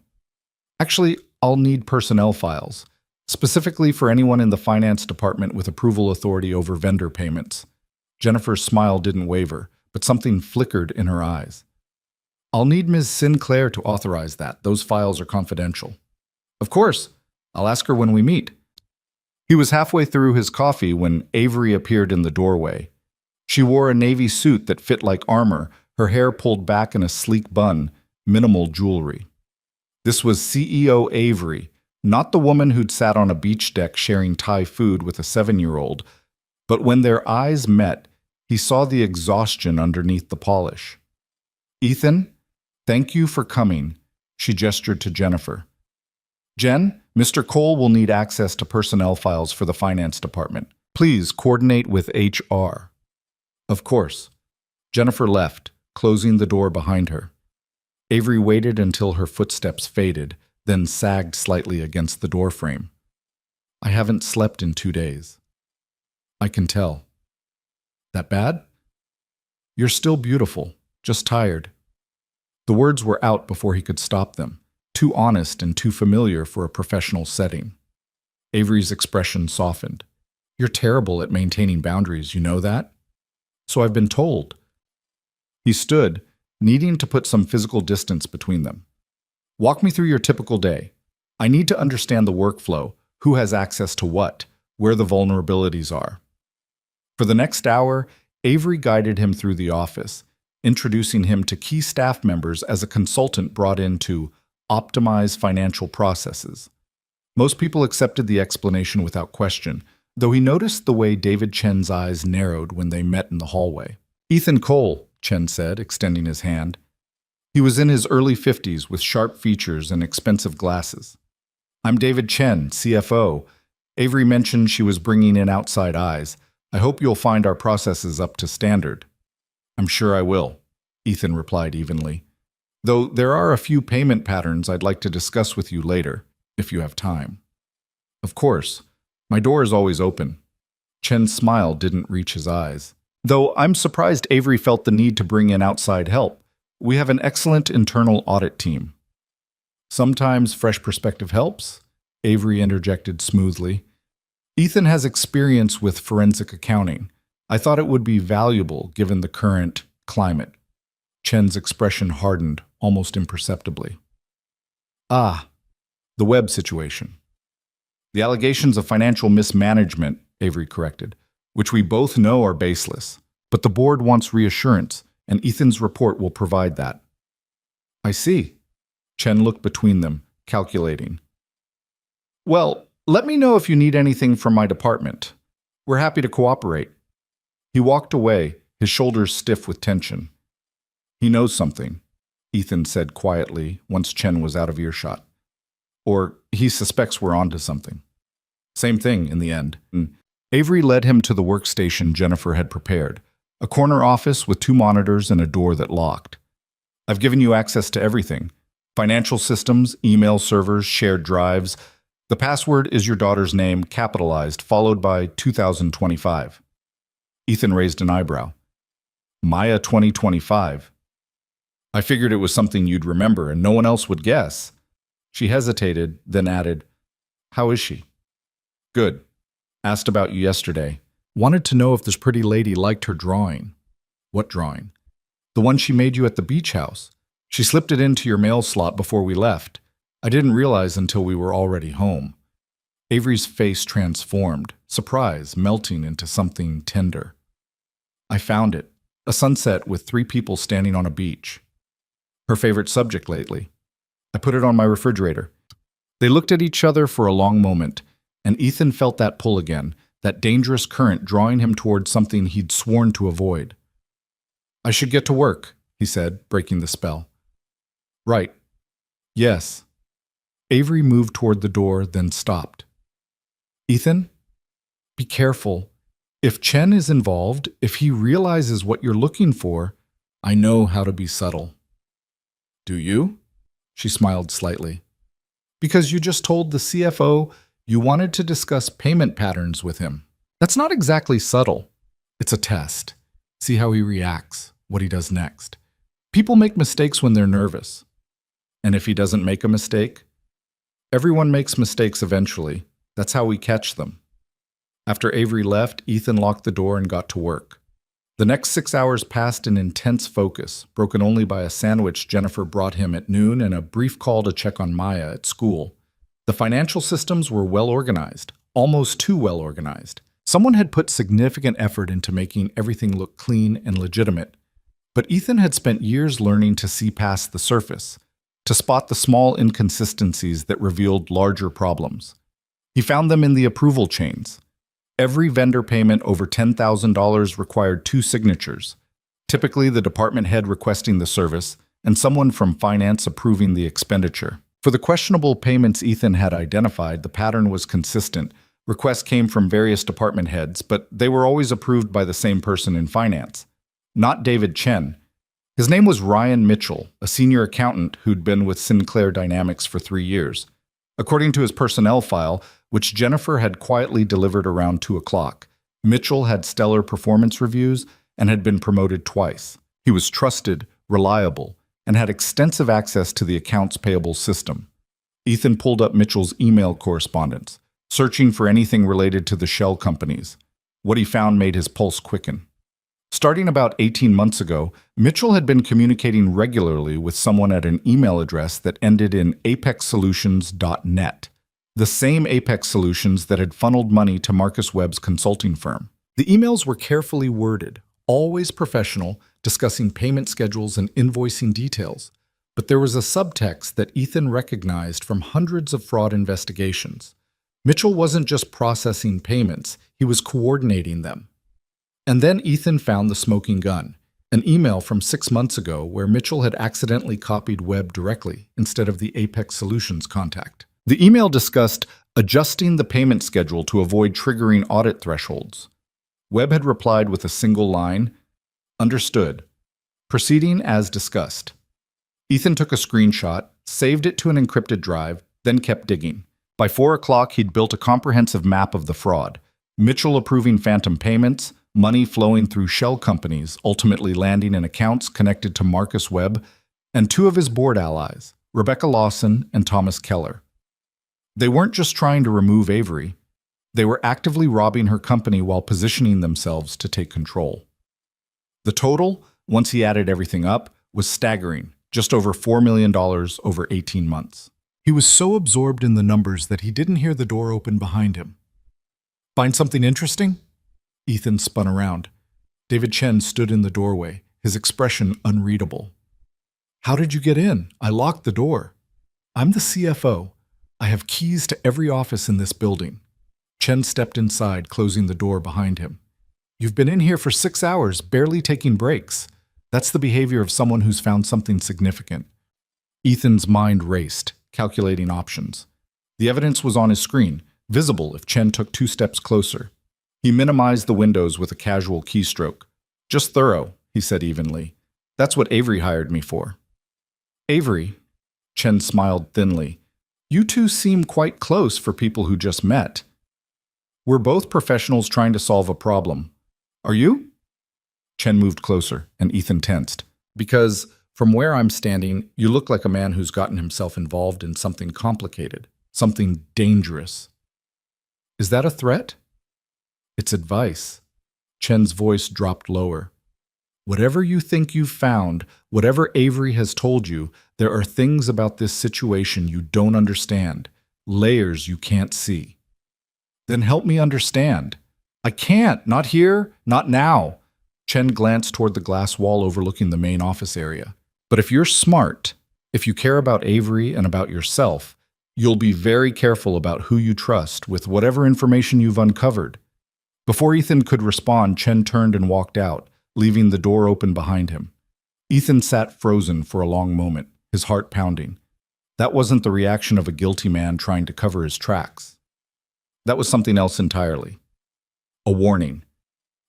"Actually, I'll need personnel files, specifically for anyone in the finance department with approval authority over vendor payments." Jennifer's smile didn't waver, but something flickered in her eyes. "I'll need Ms. Sinclair to authorize that. Those files are confidential." "Of course. I'll ask her when we meet." He was halfway through his coffee when Avery appeared in the doorway. She wore a navy suit that fit like armor, her hair pulled back in a sleek bun, minimal jewelry. This was CEO Avery, not the woman who'd sat on a beach deck sharing Thai food with a 7-year-old, but when their eyes met, he saw the exhaustion underneath the polish. "Ethan, thank you for coming," she gestured to Jennifer. "Jen, Mr. Cole will need access to personnel files for the finance department. Please coordinate with HR." "Of course." Jennifer left, closing the door behind her. Avery waited until her footsteps faded, then sagged slightly against the doorframe. "I haven't slept in 2 days." "I can tell." "That bad?" "You're still beautiful, just tired." The words were out before he could stop them, too honest and too familiar for a professional setting. Avery's expression softened. "You're terrible at maintaining boundaries, you know that?" "So I've been told." He stood, needing to put some physical distance between them. "Walk me through your typical day. I need to understand the workflow, who has access to what, where the vulnerabilities are." For the next hour, Avery guided him through the office, introducing him to key staff members as a consultant brought in to optimize financial processes. Most people accepted the explanation without question, though he noticed the way David Chen's eyes narrowed when they met in the hallway. "Ethan Cole," Chen said, extending his hand. He was in his early 50s with sharp features and expensive glasses. "I'm David Chen, CFO. Avery mentioned she was bringing in outside eyes. I hope you'll find our processes up to standard." "I'm sure I will," Ethan replied evenly. "Though there are a few payment patterns I'd like to discuss with you later, if you have time." "Of course. My door is always open." Chen's smile didn't reach his eyes. "Though I'm surprised Avery felt the need to bring in outside help. We have an excellent internal audit team." "Sometimes fresh perspective helps," Avery interjected smoothly. "Ethan has experience with forensic accounting. I thought it would be valuable given the current climate." Chen's expression hardened, almost imperceptibly. "Ah, the web situation." "The allegations of financial mismanagement," Avery corrected, "which we both know are baseless. But the board wants reassurance, and Ethan's report will provide that." "I see." Chen looked between them, calculating. "Well, let me know if you need anything from my department. We're happy to cooperate." He walked away, his shoulders stiff with tension. "He knows something," Ethan said quietly once Chen was out of earshot. "Or he suspects we're onto something." Same thing in the end. Avery led him to the workstation Jennifer had prepared, a corner office with 2 monitors and a door that locked. "I've given you access to everything. Financial systems, email servers, shared drives. The password is your daughter's name, capitalized, followed by 2025. Ethan raised an eyebrow. "Maya 2025. I figured it was something you'd remember and no one else would guess." She hesitated, then added, "How is she?" "Good. Asked about you yesterday. Wanted to know if this pretty lady liked her drawing." "What drawing?" "The one she made you at the beach house. She slipped it into your mail slot before we left. I didn't realize until we were already home." Avery's face transformed, surprise melting into something tender. I found it. A sunset with 3 people standing on a beach. Her favorite subject lately. I put it on my refrigerator. They looked at each other for a long moment, and Ethan felt that pull again, that dangerous current drawing him towards something he'd sworn to avoid. I should get to work, he said, breaking the spell. Right. Yes. Avery moved toward the door, then stopped. Ethan, be careful. If Chen is involved, if he realizes what you're looking for, I know how to be subtle. Do you? She smiled slightly. Because you just told the CFO you wanted to discuss payment patterns with him. That's not exactly subtle. It's a test. See how he reacts, what he does next. People make mistakes when they're nervous. And if he doesn't make a mistake, everyone makes mistakes eventually. That's how we catch them. After Avery left, Ethan locked the door and got to work. The next 6 hours passed in intense focus, broken only by a sandwich Jennifer brought him at noon and a brief call to check on Maya at school. The financial systems were well organized, almost too well organized. Someone had put significant effort into making everything look clean and legitimate. But Ethan had spent years learning to see past the surface, to spot the small inconsistencies that revealed larger problems. He found them in the approval chains. Every vendor payment over $10,000 required 2 signatures, typically the department head requesting the service and someone from finance approving the expenditure. For the questionable payments Ethan had identified, the pattern was consistent. Requests came from various department heads, but they were always approved by the same person in finance, not David Chen. His name was Ryan Mitchell, a senior accountant who'd been with Sinclair Dynamics for 3 years. According to his personnel file, which Jennifer had quietly delivered around 2 o'clock, Mitchell had stellar performance reviews and had been promoted twice. He was trusted, reliable, and had extensive access to the accounts payable system. Ethan pulled up Mitchell's email correspondence, searching for anything related to the shell companies. What he found made his pulse quicken. Starting about 18 months ago, Mitchell had been communicating regularly with someone at an email address that ended in apexsolutions.net, the same Apex Solutions that had funneled money to Marcus Webb's consulting firm. The emails were carefully worded, always professional, discussing payment schedules and invoicing details. But there was a subtext that Ethan recognized from hundreds of fraud investigations. Mitchell wasn't just processing payments, he was coordinating them. And then Ethan found the smoking gun, an email from 6 months ago where Mitchell had accidentally copied Webb directly instead of the Apex Solutions contact. The email discussed adjusting the payment schedule to avoid triggering audit thresholds. Webb had replied with a single line, "Understood. Proceeding as discussed." Ethan took a screenshot, saved it to an encrypted drive, then kept digging. By 4 o'clock, he'd built a comprehensive map of the fraud. Mitchell approving phantom payments, money flowing through shell companies, ultimately landing in accounts connected to Marcus Webb, and 2 of his board allies, Rebecca Lawson and Thomas Keller. They weren't just trying to remove Avery. They were actively robbing her company while positioning themselves to take control. The total, once he added everything up, was staggering, just over $4 million over 18 months. He was so absorbed in the numbers that he didn't hear the door open behind him. "Find something interesting?" Ethan spun around. David Chen stood in the doorway, his expression unreadable. "How did you get in? I locked the door." "I'm the CFO. I have keys to every office in this building." Chen stepped inside, closing the door behind him. "You've been in here for 6 hours, barely taking breaks. That's the behavior of someone who's found something significant." Ethan's mind raced, calculating options. The evidence was on his screen, visible if Chen took 2 steps closer. He minimized the windows with a casual keystroke. "Just thorough," he said evenly. "That's what Avery hired me for." "Avery?" Chen smiled thinly. "You two seem quite close for people who just met." "We're both professionals trying to solve a problem. Are you?" Chen moved closer, and Ethan tensed. "Because, from where I'm standing, you look like a man who's gotten himself involved in something complicated, something dangerous." "Is that a threat?" "It's advice." Chen's voice dropped lower. "Whatever you think you've found, whatever Avery has told you, there are things about this situation you don't understand, layers you can't see. Then help me understand. I can't. Not here. Not now. Chen glanced toward the glass wall overlooking the main office area. But if you're smart, if you care about Avery and about yourself, you'll be very careful about who you trust with whatever information you've uncovered. Before Ethan could respond, Chen turned and walked out, leaving the door open behind him. Ethan sat frozen for a long moment, his heart pounding. That wasn't the reaction of a guilty man trying to cover his tracks. That was something else entirely. A warning.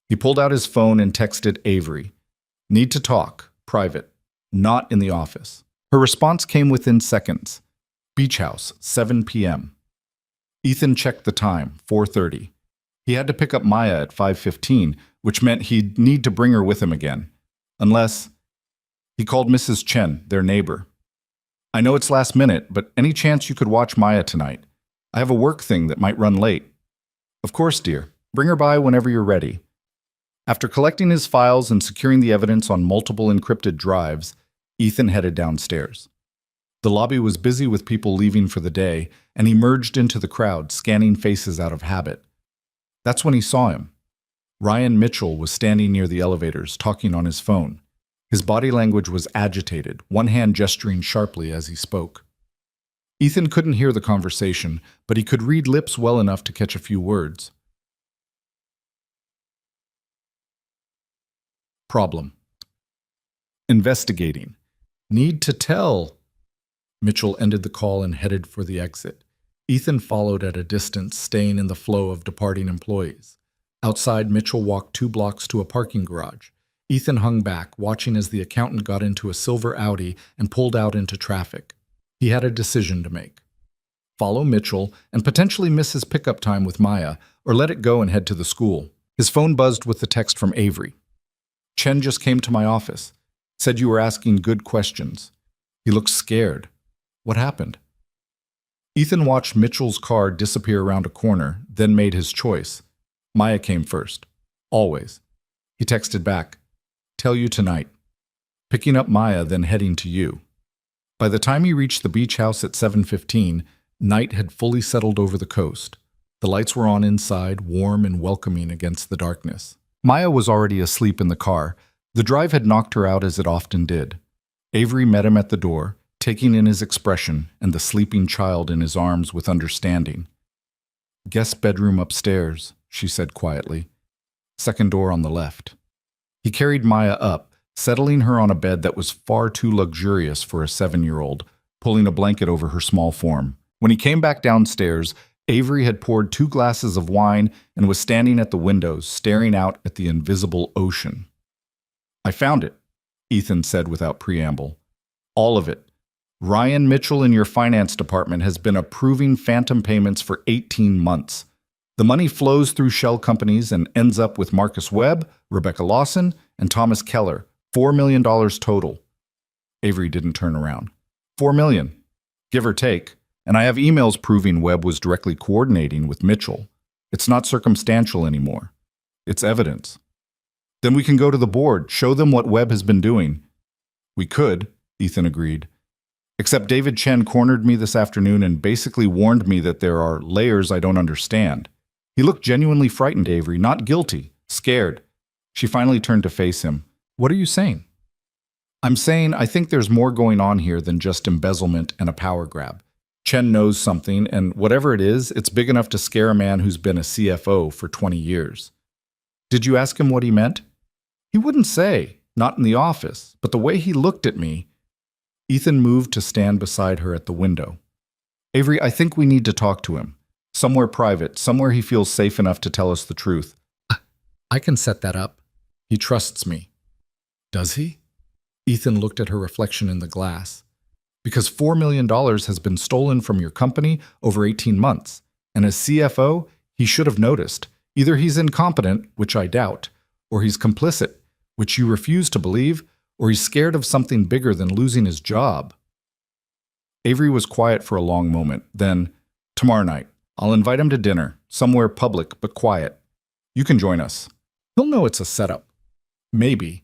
He pulled out his phone and texted Avery. Need to talk. Private. Not in the office. Her response came within seconds. Beach House, 7 p.m. Ethan checked the time, 4:30. He had to pick up Maya at 5:15, which meant he'd need to bring her with him again. Unless... He called Mrs. Chen, their neighbor. I know it's last minute, but any chance you could watch Maya tonight? I have a work thing that might run late. Of course, dear. Bring her by whenever you're ready. After collecting his files and securing the evidence on multiple encrypted drives, Ethan headed downstairs. The lobby was busy with people leaving for the day, and he merged into the crowd, scanning faces out of habit. That's when he saw him. Ryan Mitchell was standing near the elevators, talking on his phone. His body language was agitated, one hand gesturing sharply as he spoke. Ethan couldn't hear the conversation, but he could read lips well enough to catch a few words. Problem. Investigating. Need to tell. Mitchell ended the call and headed for the exit. Ethan followed at a distance, staying in the flow of departing employees. Outside, Mitchell walked 2 blocks to a parking garage. Ethan hung back, watching as the accountant got into a silver Audi and pulled out into traffic. He had a decision to make. Follow Mitchell and potentially miss his pickup time with Maya, or let it go and head to the school. His phone buzzed with the text from Avery. Chen just came to my office. Said you were asking good questions. He looked scared. What happened? Ethan watched Mitchell's car disappear around a corner, then made his choice. Maya came first. Always. He texted back. Tell you tonight. Picking up Maya, then heading to you. By the time he reached the beach house at 7:15, night had fully settled over the coast. The lights were on inside, warm and welcoming against the darkness. Maya was already asleep in the car. The drive had knocked her out as it often did. Avery met him at the door, taking in his expression and the sleeping child in his arms with understanding. Guest bedroom upstairs, she said quietly. Second door on the left. He carried Maya up, settling her on a bed that was far too luxurious for a 7-year-old, pulling a blanket over her small form. When he came back downstairs, Avery had poured 2 glasses of wine and was standing at the windows, staring out at the invisible ocean. I found it, Ethan said without preamble. All of it. Ryan Mitchell in your finance department has been approving phantom payments for 18 months. The money flows through shell companies and ends up with Marcus Webb, Rebecca Lawson, and Thomas Keller. $4 million total. Avery didn't turn around. $4 million, give or take. And I have emails proving Webb was directly coordinating with Mitchell. It's not circumstantial anymore. It's evidence. Then we can go to the board, show them what Webb has been doing. We could, Ethan agreed. Except David Chen cornered me this afternoon and basically warned me that there are layers I don't understand. He looked genuinely frightened, Avery, not guilty, scared. She finally turned to face him. What are you saying? I'm saying I think there's more going on here than just embezzlement and a power grab. Chen knows something, and whatever it is, it's big enough to scare a man who's been a CFO for 20 years. Did you ask him what he meant? He wouldn't say, not in the office, but the way he looked at me. Ethan moved to stand beside her at the window. Avery, I think we need to talk to him. Somewhere private, somewhere he feels safe enough to tell us the truth. I can set that up. He trusts me. Does he? Ethan looked at her reflection in the glass. Because $4 million has been stolen from your company over 18 months, and as CFO, he should have noticed. Either he's incompetent, which I doubt, or he's complicit, which you refuse to believe, or he's scared of something bigger than losing his job. Avery was quiet for a long moment. Then, tomorrow night, I'll invite him to dinner, somewhere public but quiet. You can join us. He'll know it's a setup. Maybe.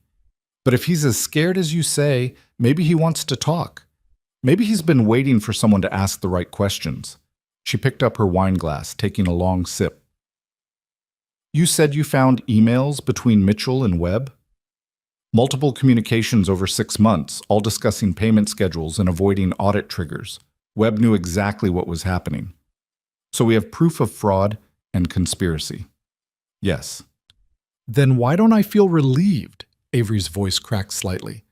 But if he's as scared as you say, maybe he wants to talk. Maybe he's been waiting for someone to ask the right questions. She picked up her wine glass, taking a long sip. You said you found emails between Mitchell and Webb? Multiple communications over 6 months, all discussing payment schedules and avoiding audit triggers. Webb knew exactly what was happening. So we have proof of fraud and conspiracy. Yes. Then why don't I feel relieved? Avery's voice cracked slightly.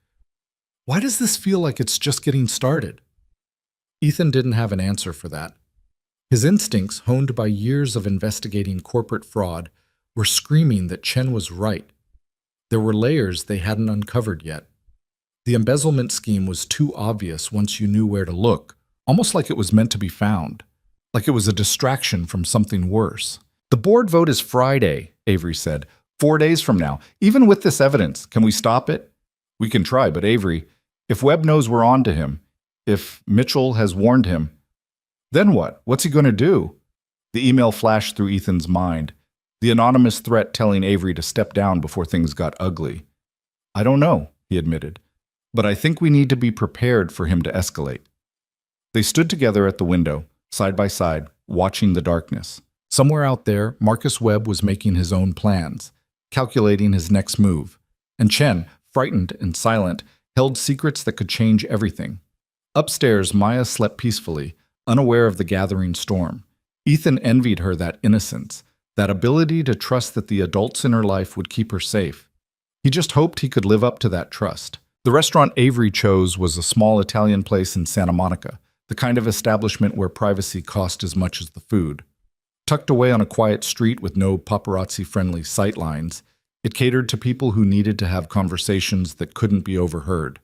Why does this feel like it's just getting started? Ethan didn't have an answer for that. His instincts, honed by years of investigating corporate fraud, were screaming that Chen was right. There were layers they hadn't uncovered yet. The embezzlement scheme was too obvious once you knew where to look, almost like it was meant to be found, like it was a distraction from something worse. The board vote is Friday, Avery said. 4 days from now. Even with this evidence, can we stop it? We can try, but Avery, if Webb knows we're on to him, if Mitchell has warned him, then what? What's he going to do? The email flashed through Ethan's mind, the anonymous threat telling Avery to step down before things got ugly. I don't know, he admitted, but I think we need to be prepared for him to escalate. They stood together at the window, side by side, watching the darkness. Somewhere out there, Marcus Webb was making his own plans, calculating his next move, and Chen, frightened and silent, held secrets that could change everything. Upstairs, Maya slept peacefully, unaware of the gathering storm. Ethan envied her that innocence, that ability to trust that the adults in her life would keep her safe. He just hoped he could live up to that trust. The restaurant Avery chose was a small Italian place in Santa Monica, the kind of establishment where privacy cost as much as the food. Tucked away on a quiet street with no paparazzi-friendly sightlines, it catered to people who needed to have conversations that couldn't be overheard.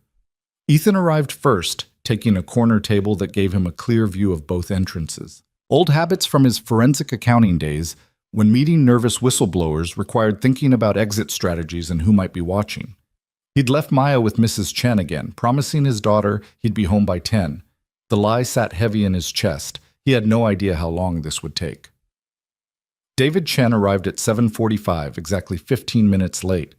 Ethan arrived first, taking a corner table that gave him a clear view of both entrances. Old habits from his forensic accounting days, when meeting nervous whistleblowers required thinking about exit strategies and who might be watching. He'd left Maya with Mrs. Chen again, promising his daughter he'd be home by 10. The lie sat heavy in his chest. He had no idea how long this would take. David Chen arrived at 7:45, exactly 15 minutes late.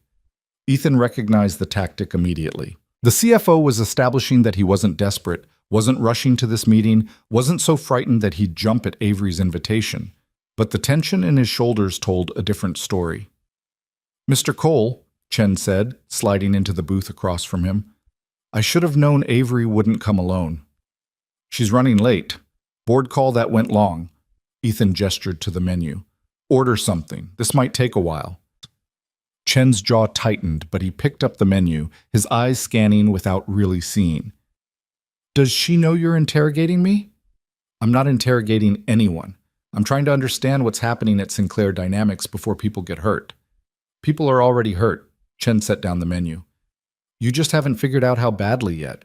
Ethan recognized the tactic immediately. The CFO was establishing that he wasn't desperate, wasn't rushing to this meeting, wasn't so frightened that he'd jump at Avery's invitation. But the tension in his shoulders told a different story. Mr. Cole, Chen said, sliding into the booth across from him, I should have known Avery wouldn't come alone. She's running late. Board call that went long. Ethan gestured to the menu. Order something. This might take a while. Chen's jaw tightened, but he picked up the menu, his eyes scanning without really seeing. Does she know you're interrogating me? I'm not interrogating anyone. I'm trying to understand what's happening at Sinclair Dynamics before people get hurt. People are already hurt. Chen set down the menu. You just haven't figured out how badly yet.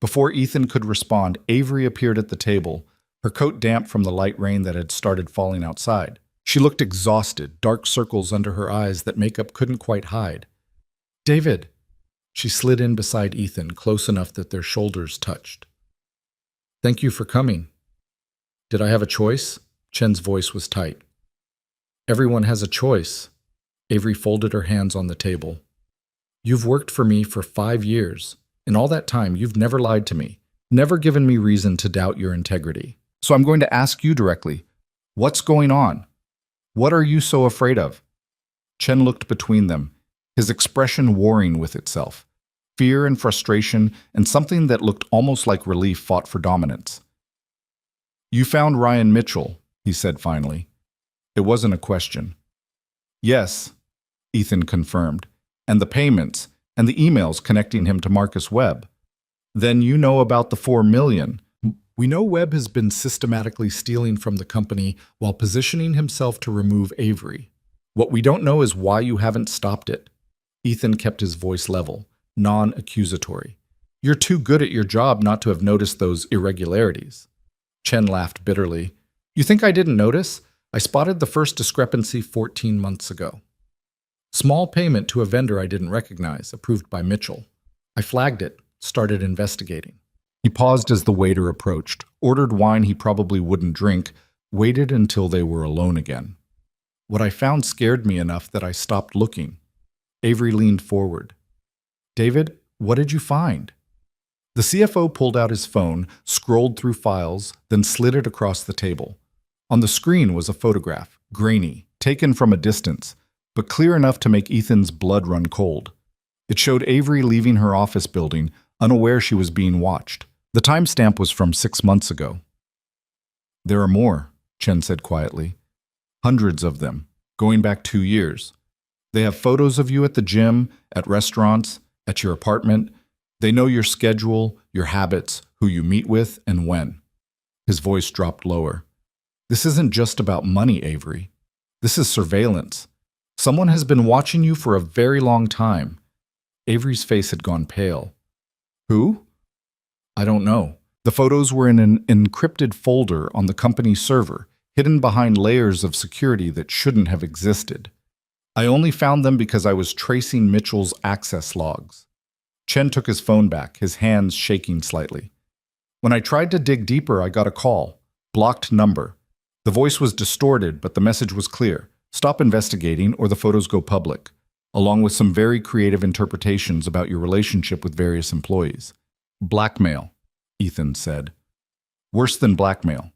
Before Ethan could respond, Avery appeared at the table, her coat damp from the light rain that had started falling outside. She looked exhausted, dark circles under her eyes that makeup couldn't quite hide. David. She slid in beside Ethan, close enough that their shoulders touched. Thank you for coming. Did I have a choice? Chen's voice was tight. Everyone has a choice. Avery folded her hands on the table. You've worked for me for 5 years. In all that time, you've never lied to me, never given me reason to doubt your integrity. So I'm going to ask you directly, what's going on? What are you so afraid of? Chen looked between them, his expression warring with itself. Fear and frustration and something that looked almost like relief fought for dominance. You found Ryan Mitchell, he said finally. It wasn't a question. Yes, Ethan confirmed, and the payments, and the emails connecting him to Marcus Webb. Then you know about the $4 million. We know Webb has been systematically stealing from the company while positioning himself to remove Avery. What we don't know is why you haven't stopped it. Ethan kept his voice level, non-accusatory. You're too good at your job not to have noticed those irregularities. Chen laughed bitterly. You think I didn't notice? I spotted the first discrepancy 14 months ago. Small payment to a vendor I didn't recognize, approved by Mitchell. I flagged it, started investigating. He paused as the waiter approached, ordered wine he probably wouldn't drink, waited until they were alone again. What I found scared me enough that I stopped looking. Avery leaned forward. David, what did you find? The CFO pulled out his phone, scrolled through files, then slid it across the table. On the screen was a photograph, grainy, taken from a distance, but clear enough to make Ethan's blood run cold. It showed Avery leaving her office building, unaware she was being watched. The timestamp was from 6 months ago. "There are more," Chen said quietly. "Hundreds of them, going back 2 years. They have photos of you at the gym, at restaurants, at your apartment. They know your schedule, your habits, who you meet with, and when." His voice dropped lower. "This isn't just about money, Avery. This is surveillance. Someone has been watching you for a very long time." Avery's face had gone pale. "Who?" "I don't know. The photos were in an encrypted folder on the company server, hidden behind layers of security that shouldn't have existed. I only found them because I was tracing Mitchell's access logs." Chen took his phone back, his hands shaking slightly. "When I tried to dig deeper, I got a call. Blocked number. The voice was distorted, but the message was clear. Stop investigating or the photos go public, along with some very creative interpretations about your relationship with various employees." "Blackmail," Ethan said. "Worse than blackmail.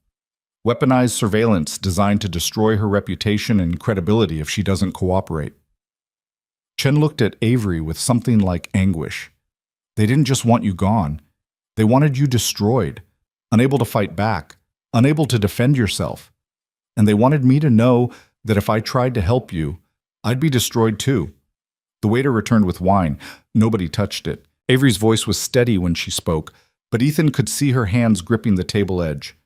Weaponized surveillance designed to destroy her reputation and credibility if she doesn't cooperate." Chen looked at Avery with something like anguish. "They didn't just want you gone. They wanted you destroyed, unable to fight back, unable to defend yourself. And they wanted me to know that if I tried to help you, I'd be destroyed too." The waiter returned with wine. Nobody touched it. Avery's voice was steady when she spoke, but Ethan could see her hands gripping the table edge.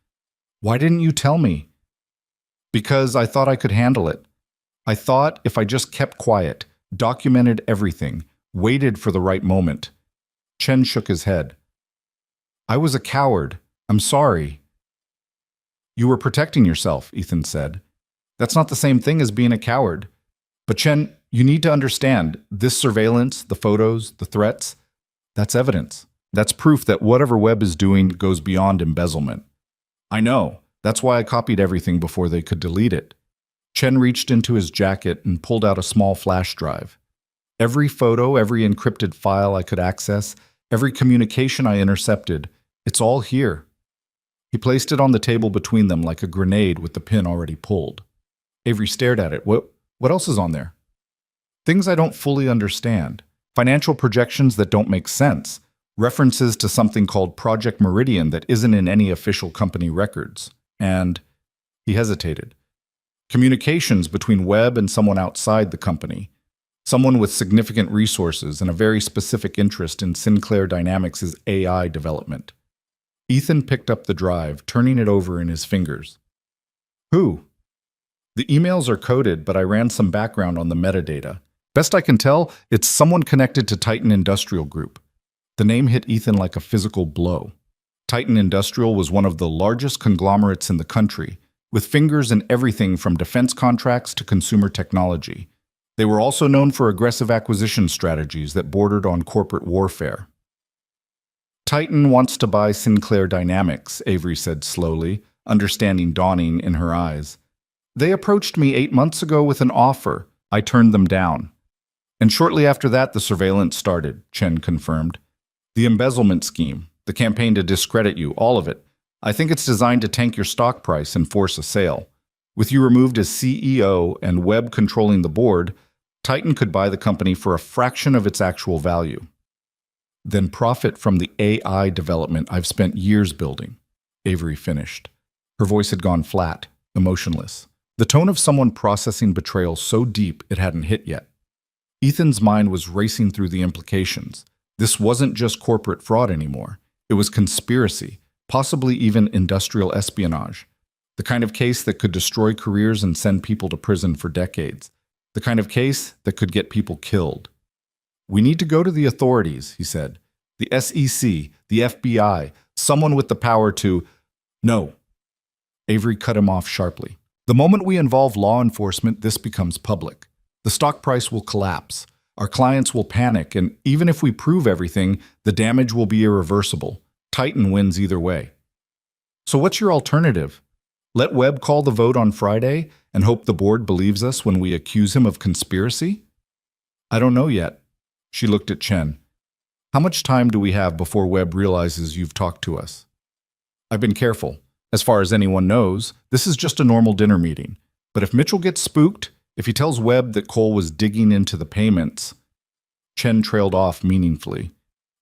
"Why didn't you tell me?" "Because I thought I could handle it. I thought if I just kept quiet, documented everything, waited for the right moment." Chen shook his head. "I was a coward. I'm sorry." "You were protecting yourself," Ethan said. "That's not the same thing as being a coward. But Chen, you need to understand, this surveillance, the photos, the threats, that's evidence. That's proof that whatever Webb is doing goes beyond embezzlement. I know. That's why I copied everything before they could delete it." Chen reached into his jacket and pulled out a small flash drive. "Every photo, every encrypted file I could access, every communication I intercepted, it's all here." He placed it on the table between them like a grenade with the pin already pulled. Avery stared at it. What else is on there?" "Things I don't fully understand. Financial projections that don't make sense. References to something called Project Meridian that isn't in any official company records. And," he hesitated, "communications between Webb and someone outside the company. Someone with significant resources and a very specific interest in Sinclair Dynamics' AI development." Ethan picked up the drive, turning it over in his fingers. "Who?" "The emails are coded, but I ran some background on the metadata. Best I can tell, it's someone connected to Titan Industrial Group." The name hit Ethan like a physical blow. Titan Industrial was one of the largest conglomerates in the country, with fingers in everything from defense contracts to consumer technology. They were also known for aggressive acquisition strategies that bordered on corporate warfare. "Titan wants to buy Sinclair Dynamics," Avery said slowly, understanding dawning in her eyes. "They approached me 8 months ago with an offer. I turned them down. And shortly after that, the surveillance started," Chen confirmed. "The embezzlement scheme, the campaign to discredit you, all of it. I think it's designed to tank your stock price and force a sale. With you removed as CEO and Webb controlling the board, Titan could buy the company for a fraction of its actual value. Then profit from the AI development I've spent years building," Avery finished. Her voice had gone flat, emotionless. The tone of someone processing betrayal so deep it hadn't hit yet. Ethan's mind was racing through the implications. This wasn't just corporate fraud anymore. It was conspiracy, possibly even industrial espionage. The kind of case that could destroy careers and send people to prison for decades. The kind of case that could get people killed. "We need to go to the authorities," he said. "The SEC, the FBI, someone with the power to—" "No." Avery cut him off sharply. "The moment we involve law enforcement, this becomes public. The stock price will collapse. Our clients will panic, and even if we prove everything, the damage will be irreversible. Titan wins either way." "So what's your alternative? Let Webb call the vote on Friday and hope the board believes us when we accuse him of conspiracy?" "I don't know yet." She looked at Chen. "How much time do we have before Webb realizes you've talked to us?" "I've been careful. As far as anyone knows, this is just a normal dinner meeting. But if Mitchell gets spooked, if he tells Webb that Cole was digging into the payments, Chen trailed off meaningfully.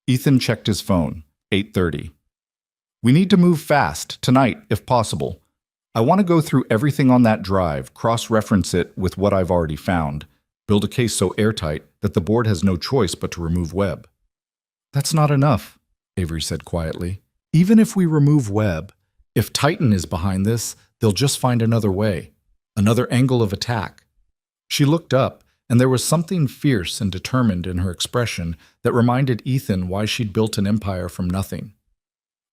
Ethan checked his phone. 8:30. We need to move fast, tonight, if possible. I want to go through everything on that drive, cross-reference it with what I've already found, build a case so airtight that the board has no choice but to remove Webb. That's not enough, Avery said quietly. Even if we remove Webb, if Titan is behind this, they'll just find another way, another angle of attack. She looked up, and there was something fierce and determined in her expression that reminded Ethan why she'd built an empire from nothing.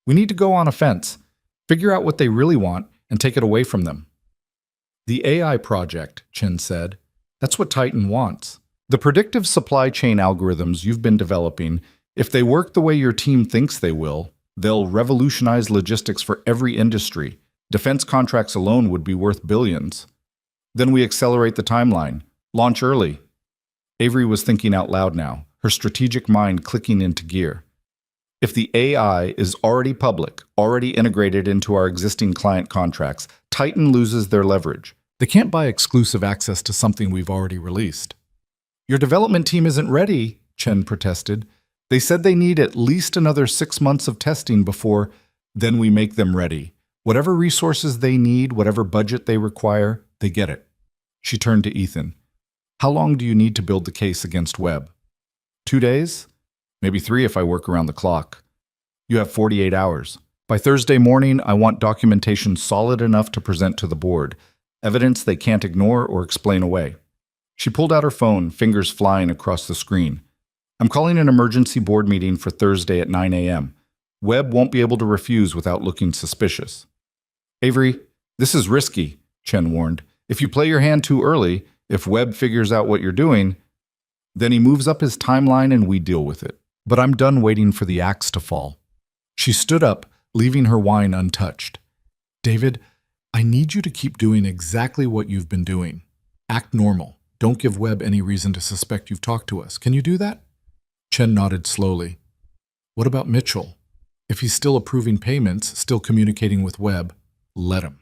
We need to go on offense, figure out what they really want, and take it away from them. The AI project, Chen said. That's what Titan wants. The predictive supply chain algorithms you've been developing, if they work the way your team thinks they will, they'll revolutionize logistics for every industry. Defense contracts alone would be worth billions. Then we accelerate the timeline. Launch early. Avery was thinking out loud now, her strategic mind clicking into gear. If the AI is already public, already integrated into our existing client contracts, Titan loses their leverage. They can't buy exclusive access to something we've already released. Your development team isn't ready, Chen protested. They said they need at least another 6 months of testing before, then we make them ready. Whatever resources they need, whatever budget they require, they get it. She turned to Ethan. How long do you need to build the case against Webb? 2 days? Maybe 3 if I work around the clock. You have 48 hours. By Thursday morning, I want documentation solid enough to present to the board, evidence they can't ignore or explain away. She pulled out her phone, fingers flying across the screen. I'm calling an emergency board meeting for Thursday at 9 a.m. Webb won't be able to refuse without looking suspicious. Avery, this is risky, Chen warned. If you play your hand too early, if Webb figures out what you're doing, then he moves up his timeline and we deal with it. But I'm done waiting for the axe to fall. She stood up, leaving her wine untouched. David, I need you to keep doing exactly what you've been doing. Act normal. Don't give Webb any reason to suspect you've talked to us. Can you do that? Chen nodded slowly. What about Mitchell? If he's still approving payments, still communicating with Webb, let him.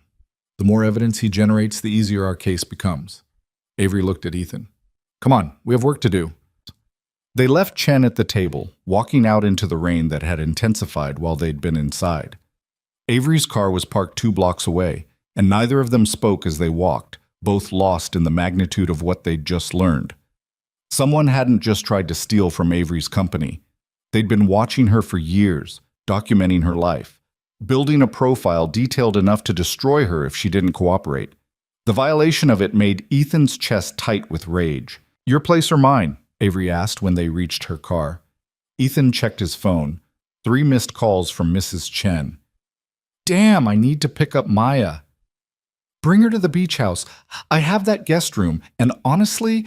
The more evidence he generates, the easier our case becomes. Avery looked at Ethan. Come on, we have work to do. They left Chen at the table, walking out into the rain that had intensified while they'd been inside. Avery's car was parked 2 blocks away, and neither of them spoke as they walked, both lost in the magnitude of what they'd just learned. Someone hadn't just tried to steal from Avery's company. They'd been watching her for years, documenting her life, building a profile detailed enough to destroy her if she didn't cooperate. The violation of it made Ethan's chest tight with rage. Your place or mine? Avery asked when they reached her car. Ethan checked his phone. 3 missed calls from Mrs. Chen. Damn, I need to pick up Maya. Bring her to the beach house. I have that guest room, and honestly,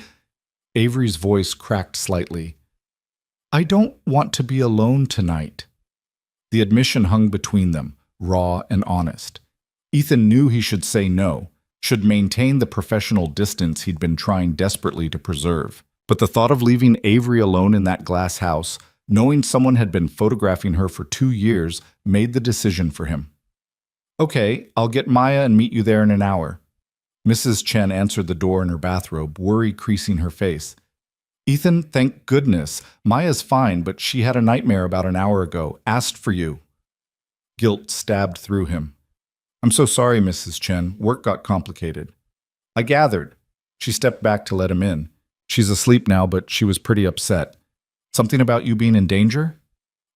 Avery's voice cracked slightly. I don't want to be alone tonight. The admission hung between them, raw and honest. Ethan knew he should say no, should maintain the professional distance he'd been trying desperately to preserve. But the thought of leaving Avery alone in that glass house, knowing someone had been photographing her for 2 years, made the decision for him. Okay, I'll get Maya and meet you there in an hour. Mrs. Chen answered the door in her bathrobe, worry creasing her face. Ethan, thank goodness. Maya's fine, but she had a nightmare about an hour ago. Asked for you. Guilt stabbed through him. I'm so sorry, Mrs. Chen. Work got complicated. I gathered. She stepped back to let him in. She's asleep now, but she was pretty upset. Something about you being in danger?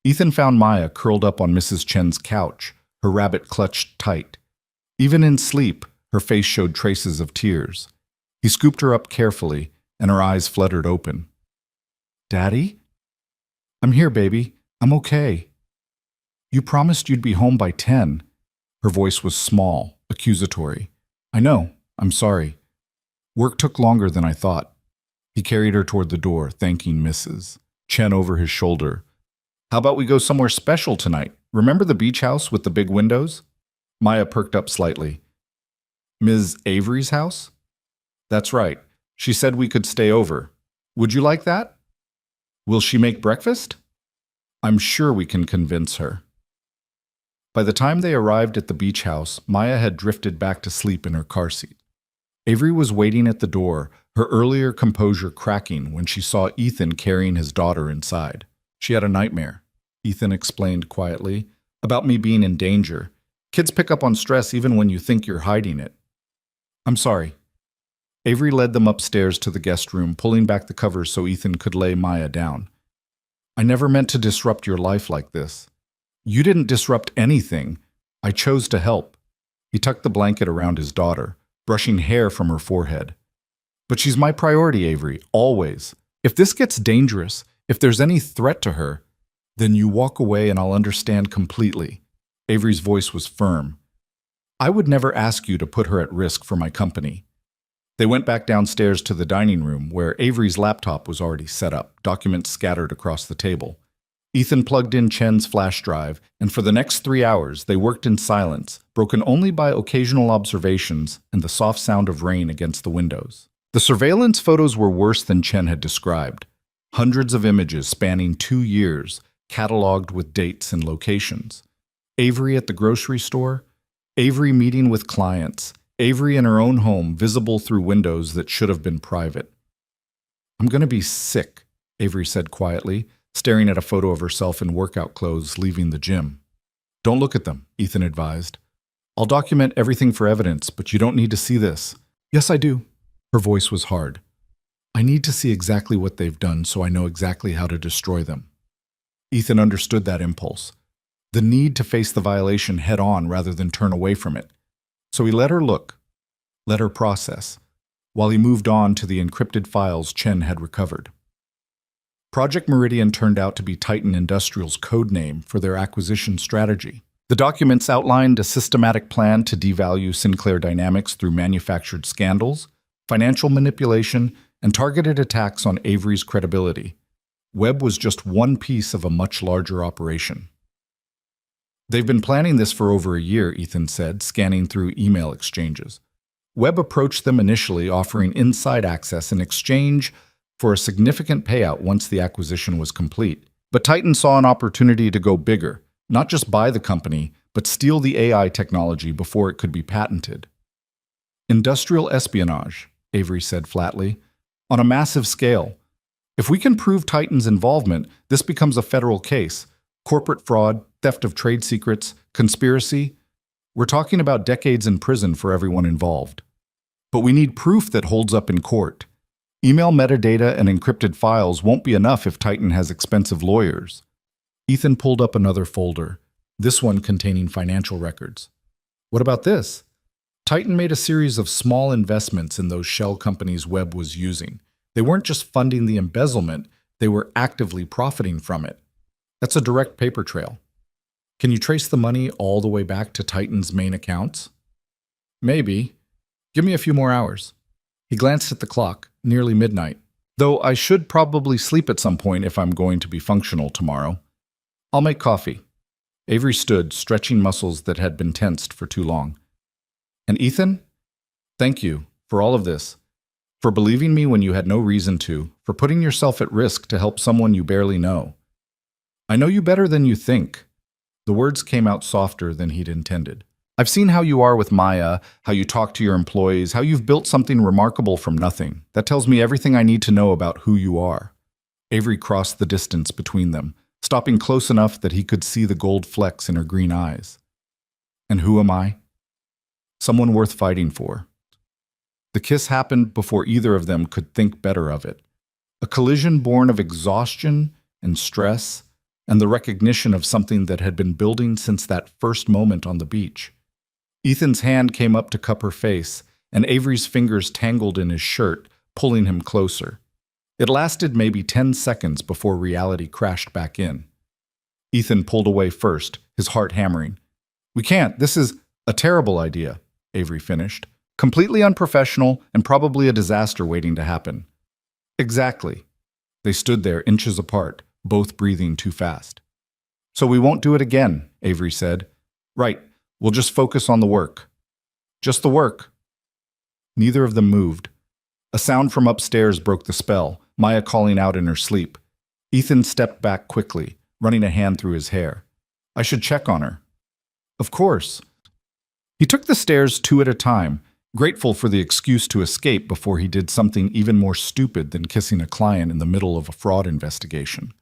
Ethan found Maya curled up on Mrs. Chen's couch, her rabbit clutched tight. Even in sleep, her face showed traces of tears. He scooped her up carefully, and her eyes fluttered open. Daddy? I'm here, baby. I'm okay. You promised you'd be home by 10. Her voice was small, accusatory. I know. I'm sorry. Work took longer than I thought. He carried her toward the door, thanking Mrs. Chen over his shoulder. How about we go somewhere special tonight? Remember the beach house with the big windows? Maya perked up slightly. Ms. Avery's house? That's right. She said we could stay over. Would you like that? Will she make breakfast? I'm sure we can convince her. By the time they arrived at the beach house, Maya had drifted back to sleep in her car seat. Avery was waiting at the door, her earlier composure cracking when she saw Ethan carrying his daughter inside. She had a nightmare, Ethan explained quietly, about me being in danger. Kids pick up on stress even when you think you're hiding it. I'm sorry. Avery led them upstairs to the guest room, pulling back the covers so Ethan could lay Maya down. I never meant to disrupt your life like this. You didn't disrupt anything. I chose to help. He tucked the blanket around his daughter, brushing hair from her forehead. But she's my priority, Avery, always. If this gets dangerous, if there's any threat to her, then you walk away and I'll understand completely. Avery's voice was firm. I would never ask you to put her at risk for my company. They went back downstairs to the dining room, where Avery's laptop was already set up, documents scattered across the table. Ethan plugged in Chen's flash drive, and for the next 3 hours they worked in silence, broken only by occasional observations and the soft sound of rain against the windows. The surveillance photos were worse than Chen had described. Hundreds of images spanning 2 years, cataloged with dates and locations. Avery at the grocery store, Avery meeting with clients, Avery in her own home, visible through windows that should have been private. I'm going to be sick, Avery said quietly, staring at a photo of herself in workout clothes leaving the gym. Don't look at them, Ethan advised. I'll document everything for evidence, but you don't need to see this. Yes, I do. Her voice was hard. I need to see exactly what they've done so I know exactly how to destroy them. Ethan understood that impulse, the need to face the violation head on rather than turn away from it. So he let her look, let her process, while he moved on to the encrypted files Chen had recovered. Project Meridian turned out to be Titan Industrial's code name for their acquisition strategy. The documents outlined a systematic plan to devalue Sinclair Dynamics through manufactured scandals, financial manipulation, and targeted attacks on Avery's credibility. Webb was just one piece of a much larger operation. They've been planning this for over a year, Ethan said, scanning through email exchanges. Webb approached them initially, offering inside access in exchange for a significant payout once the acquisition was complete. But Titan saw an opportunity to go bigger, not just buy the company, but steal the AI technology before it could be patented. Industrial espionage, Avery said flatly, on a massive scale. If we can prove Titan's involvement, this becomes a federal case. Corporate fraud, theft of trade secrets, conspiracy. We're talking about decades in prison for everyone involved. But we need proof that holds up in court. Email metadata and encrypted files won't be enough if Titan has expensive lawyers. Ethan pulled up another folder, this one containing financial records. What about this? Titan made a series of small investments in those shell companies Webb was using. They weren't just funding the embezzlement, they were actively profiting from it. That's a direct paper trail. Can you trace the money all the way back to Titan's main accounts? Maybe. Give me a few more hours. He glanced at the clock, nearly midnight. Though I should probably sleep at some point if I'm going to be functional tomorrow. I'll make coffee. Avery stood, stretching muscles that had been tensed for too long. And Ethan? Thank you for all of this. For believing me when you had no reason to, for putting yourself at risk to help someone you barely know. I know you better than you think. The words came out softer than he'd intended. I've seen how you are with Maya, how you talk to your employees, how you've built something remarkable from nothing. That tells me everything I need to know about who you are. Avery crossed the distance between them, stopping close enough that he could see the gold flecks in her green eyes. And who am I? Someone worth fighting for. The kiss happened before either of them could think better of it. A collision born of exhaustion and stress, and the recognition of something that had been building since that first moment on the beach. Ethan's hand came up to cup her face, and Avery's fingers tangled in his shirt, pulling him closer. It lasted maybe 10 seconds before reality crashed back in. Ethan pulled away first, his heart hammering. We can't. This is a terrible idea, Avery finished. Completely unprofessional and probably a disaster waiting to happen. Exactly. They stood there inches apart, both breathing too fast. So we won't do it again, Avery said. Right, we'll just focus on the work. Just the work. Neither of them moved. A sound from upstairs broke the spell, Maya calling out in her sleep. Ethan stepped back quickly, running a hand through his hair. I should check on her. Of course. He took the stairs 2 at a time, grateful for the excuse to escape before he did something even more stupid than kissing a client in the middle of a fraud investigation.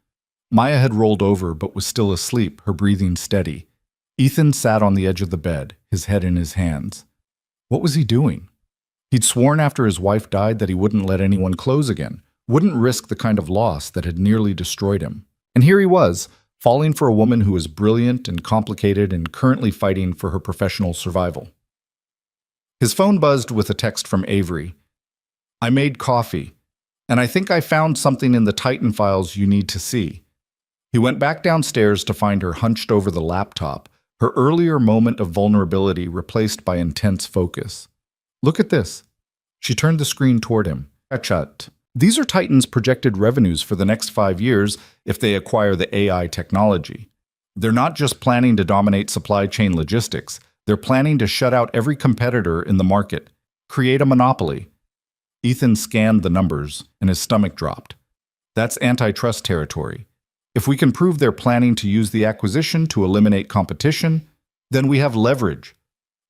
Maya had rolled over but was still asleep, her breathing steady. Ethan sat on the edge of the bed, his head in his hands. What was he doing? He'd sworn after his wife died that he wouldn't let anyone close again, wouldn't risk the kind of loss that had nearly destroyed him. And here he was, falling for a woman who was brilliant and complicated and currently fighting for her professional survival. His phone buzzed with a text from Avery. I made coffee, and I think I found something in the Titan files you need to see. He went back downstairs to find her hunched over the laptop, her earlier moment of vulnerability replaced by intense focus. Look at this. She turned the screen toward him. Chut. These are Titan's projected revenues for the next 5 years if they acquire the AI technology. They're not just planning to dominate supply chain logistics. They're planning to shut out every competitor in the market, create a monopoly. Ethan scanned the numbers, and his stomach dropped. That's antitrust territory. If we can prove they're planning to use the acquisition to eliminate competition, then we have leverage,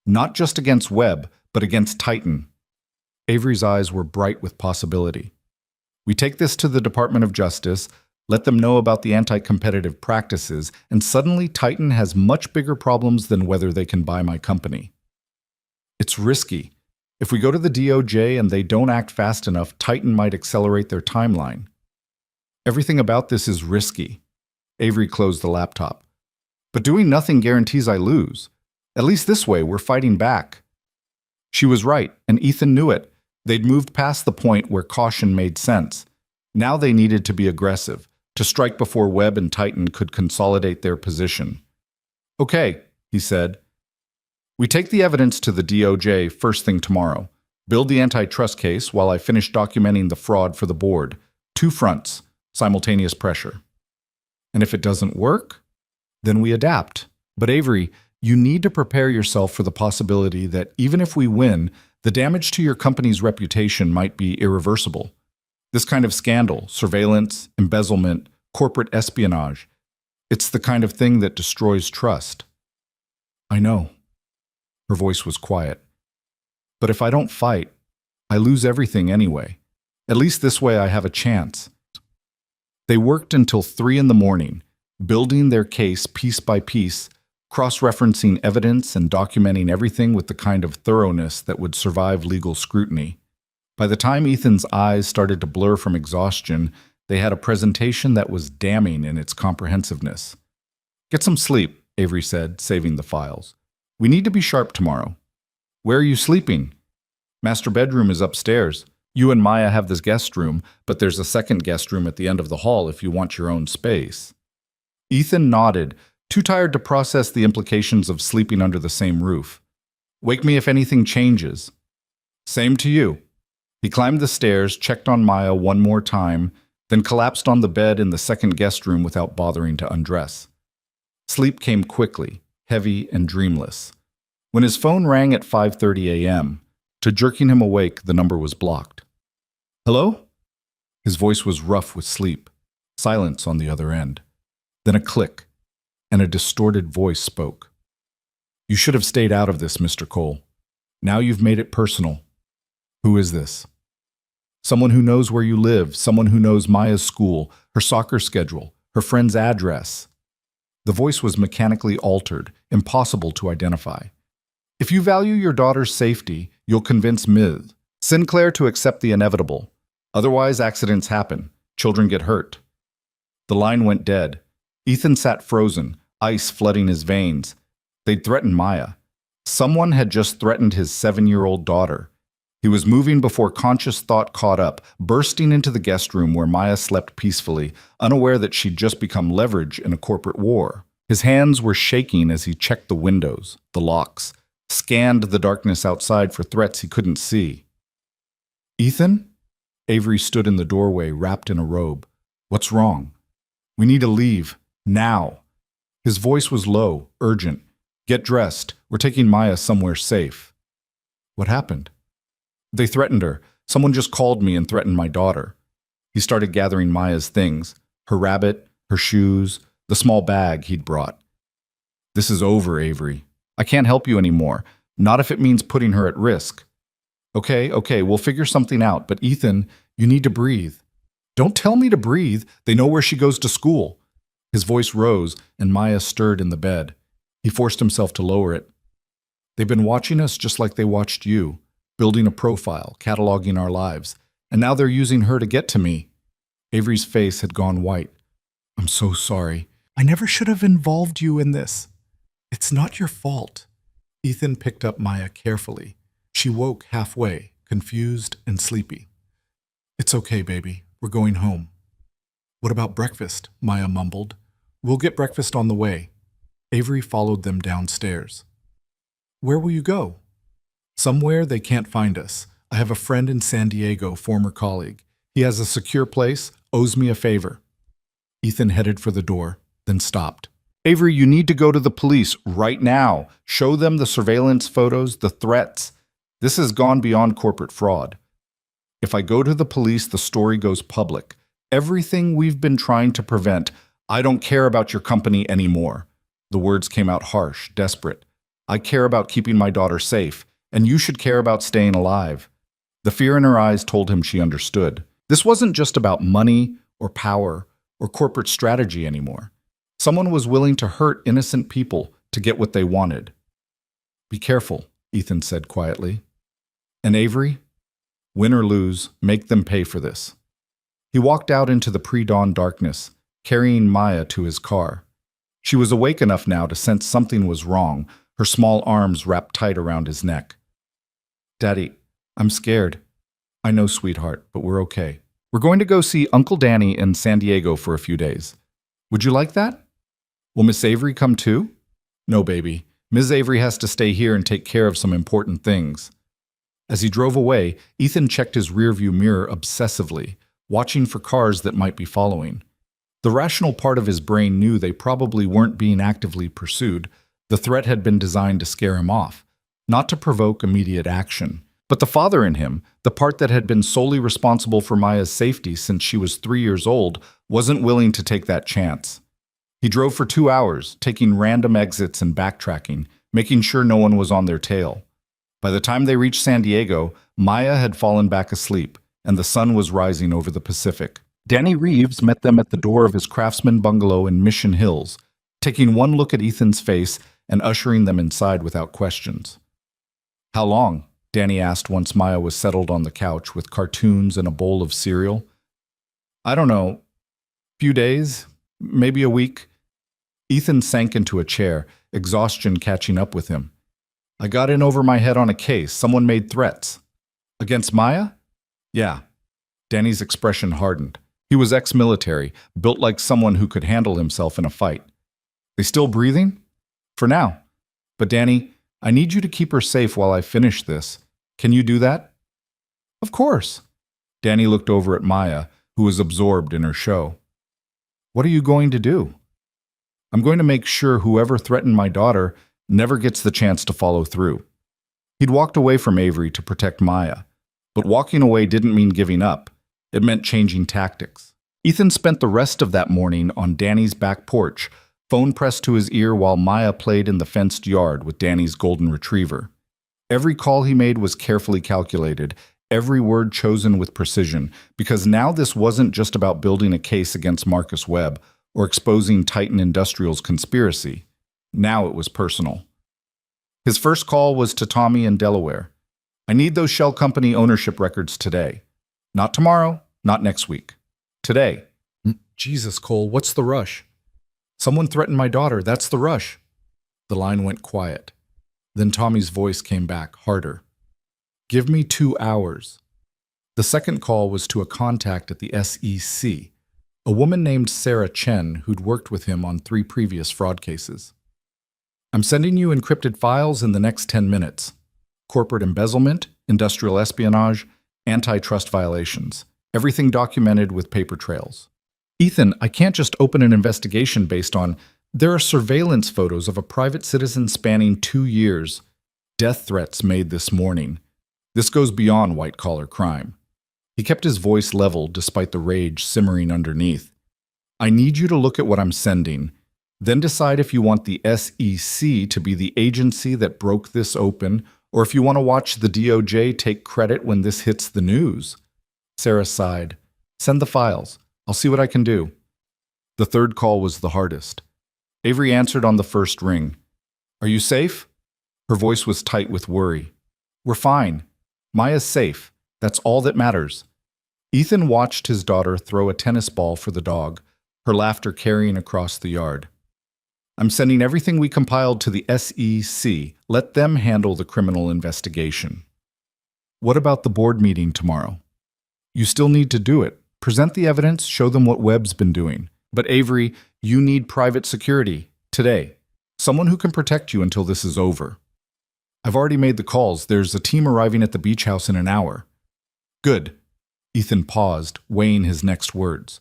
not just against Webb, but against Titan. Avery's eyes were bright with possibility. We take this to the Department of Justice, let them know about the anti-competitive practices, and suddenly Titan has much bigger problems than whether they can buy my company. It's risky. If we go to the DOJ and they don't act fast enough, Titan might accelerate their timeline. Everything about this is risky. Avery closed the laptop. But doing nothing guarantees I lose. At least this way, we're fighting back. She was right, and Ethan knew it. They'd moved past the point where caution made sense. Now they needed to be aggressive, to strike before Webb and Titan could consolidate their position. Okay, he said. We take the evidence to the DOJ first thing tomorrow. Build the antitrust case while I finish documenting the fraud for the board. 2 fronts, simultaneous pressure. And if it doesn't work, then we adapt. But Avery, you need to prepare yourself for the possibility that even if we win, the damage to your company's reputation might be irreversible. This kind of scandal, surveillance, embezzlement, corporate espionage, it's the kind of thing that destroys trust. I know. Her voice was quiet. But if I don't fight, I lose everything anyway. At least this way I have a chance. They worked until 3 in the morning, building their case piece by piece, cross-referencing evidence and documenting everything with the kind of thoroughness that would survive legal scrutiny. By the time Ethan's eyes started to blur from exhaustion, they had a presentation that was damning in its comprehensiveness. Get some sleep, Avery said, saving the files. We need to be sharp tomorrow. Where are you sleeping? Master bedroom is upstairs. You and Maya have this guest room, but there's a second guest room at the end of the hall if you want your own space. Ethan nodded, too tired to process the implications of sleeping under the same roof. Wake me if anything changes. Same to you. He climbed the stairs, checked on Maya one more time, then collapsed on the bed in the second guest room without bothering to undress. Sleep came quickly, heavy and dreamless. When his phone rang at 5:30 a.m., to jerking him awake, the number was blocked. Hello? His voice was rough with sleep. Silence on the other end. Then a click, and a distorted voice spoke. You should have stayed out of this, Mr. Cole. Now you've made it personal. Who is this? Someone who knows where you live, someone who knows Maya's school, her soccer schedule, her friend's address. The voice was mechanically altered, impossible to identify. If you value your daughter's safety, you'll convince Ms. Sinclair to accept the inevitable. Otherwise, accidents happen. Children get hurt. The line went dead. Ethan sat frozen, ice flooding his veins. They'd threatened Maya. Someone had just threatened his 7-year-old daughter. He was moving before conscious thought caught up, bursting into the guest room where Maya slept peacefully, unaware that she'd just become leverage in a corporate war. His hands were shaking as he checked the windows, the locks, scanned the darkness outside for threats he couldn't see. Ethan? Avery stood in the doorway, wrapped in a robe. What's wrong? We need to leave. Now. His voice was low, urgent. Get dressed. We're taking Maya somewhere safe. What happened? They threatened her. Someone just called me and threatened my daughter. He started gathering Maya's things, her rabbit, her shoes, the small bag he'd brought. This is over, Avery. I can't help you anymore, not if it means putting her at risk. Okay, we'll figure something out, but Ethan, you need to breathe. Don't tell me to breathe. They know where she goes to school. His voice rose, and Maya stirred in the bed. He forced himself to lower it. They've been watching us just like they watched you, building a profile, cataloging our lives, and now they're using her to get to me. Avery's face had gone white. I'm so sorry. I never should have involved you in this. It's not your fault. Ethan picked up Maya carefully. She woke halfway, confused and sleepy. It's okay, baby. We're going home. What about breakfast? Maya mumbled. We'll get breakfast on the way. Avery followed them downstairs. Where will you go? Somewhere they can't find us. I have a friend in San Diego, former colleague. He has a secure place, owes me a favor. Ethan headed for the door, then stopped. Avery, you need to go to the police right now. Show them the surveillance photos, the threats. This has gone beyond corporate fraud. If I go to the police, the story goes public. Everything we've been trying to prevent. I don't care about your company anymore. The words came out harsh, desperate. I care about keeping my daughter safe, and you should care about staying alive. The fear in her eyes told him she understood. This wasn't just about money or power or corporate strategy anymore. Someone was willing to hurt innocent people to get what they wanted. Be careful, Ethan said quietly. And Avery, win or lose, make them pay for this. He walked out into the pre-dawn darkness, carrying Maya to his car. She was awake enough now to sense something was wrong, her small arms wrapped tight around his neck. Daddy, I'm scared. I know, sweetheart, but we're okay. We're going to go see Uncle Danny in San Diego for a few days. Would you like that? Will Miss Avery come too? No, baby. Ms. Avery has to stay here and take care of some important things. As he drove away, Ethan checked his rearview mirror obsessively, watching for cars that might be following. The rational part of his brain knew they probably weren't being actively pursued. The threat had been designed to scare him off, not to provoke immediate action. But the father in him, the part that had been solely responsible for Maya's safety since she was 3 years old, wasn't willing to take that chance. He drove for 2 hours, taking random exits and backtracking, making sure no one was on their tail. By the time they reached San Diego, Maya had fallen back asleep, and the sun was rising over the Pacific. Danny Reeves met them at the door of his craftsman bungalow in Mission Hills, taking one look at Ethan's face and ushering them inside without questions. How long? Danny asked once Maya was settled on the couch with cartoons and a bowl of cereal. I don't know. Few days? Maybe a week? Ethan sank into a chair, exhaustion catching up with him. I got in over my head on a case. Someone made threats. Against Maya? Yeah. Danny's expression hardened. He was ex-military, built like someone who could handle himself in a fight. They still breathing? For now. But Danny, I need you to keep her safe while I finish this. Can you do that? Of course. Danny looked over at Maya, who was absorbed in her show. What are you going to do? I'm going to make sure whoever threatened my daughter never gets the chance to follow through. He'd walked away from Avery to protect Maya, but walking away didn't mean giving up. It meant changing tactics. Ethan spent the rest of that morning on Danny's back porch, phone pressed to his ear while Maya played in the fenced yard with Danny's golden retriever. Every call he made was carefully calculated, every word chosen with precision, because now this wasn't just about building a case against Marcus Webb or exposing Titan Industrial's conspiracy. Now it was personal. His first call was to Tommy in Delaware. I need those shell company ownership records today. Not tomorrow, not next week. Today. Jesus, Cole, what's the rush? Someone threatened my daughter, that's the rush. The line went quiet. Then Tommy's voice came back, harder. Give me 2 hours. The second call was to a contact at the SEC, a woman named Sarah Chen who'd worked with him on 3 previous fraud cases. I'm sending you encrypted files in the next 10 minutes. Corporate embezzlement, industrial espionage, antitrust violations. Everything documented with paper trails. Ethan, I can't just open an investigation based on... There are surveillance photos of a private citizen spanning 2 years. Death threats made this morning. This goes beyond white-collar crime. He kept his voice level despite the rage simmering underneath. I need you to look at what I'm sending. Then decide if you want the SEC to be the agency that broke this open Or if you want to watch the DOJ take credit when this hits the news. Sarah sighed. Send the files. I'll see what I can do. The third call was the hardest. Avery answered on the first ring. Are you safe? Her voice was tight with worry. We're fine. Maya's safe. That's all that matters. Ethan watched his daughter throw a tennis ball for the dog, her laughter carrying across the yard. I'm sending everything we compiled to the SEC. Let them handle the criminal investigation. What about the board meeting tomorrow? You still need to do it. Present the evidence, show them what Webb's been doing. But Avery, you need private security. Today. Someone who can protect you until this is over. I've already made the calls. There's a team arriving at the beach house in an hour. Good. Ethan paused, weighing his next words.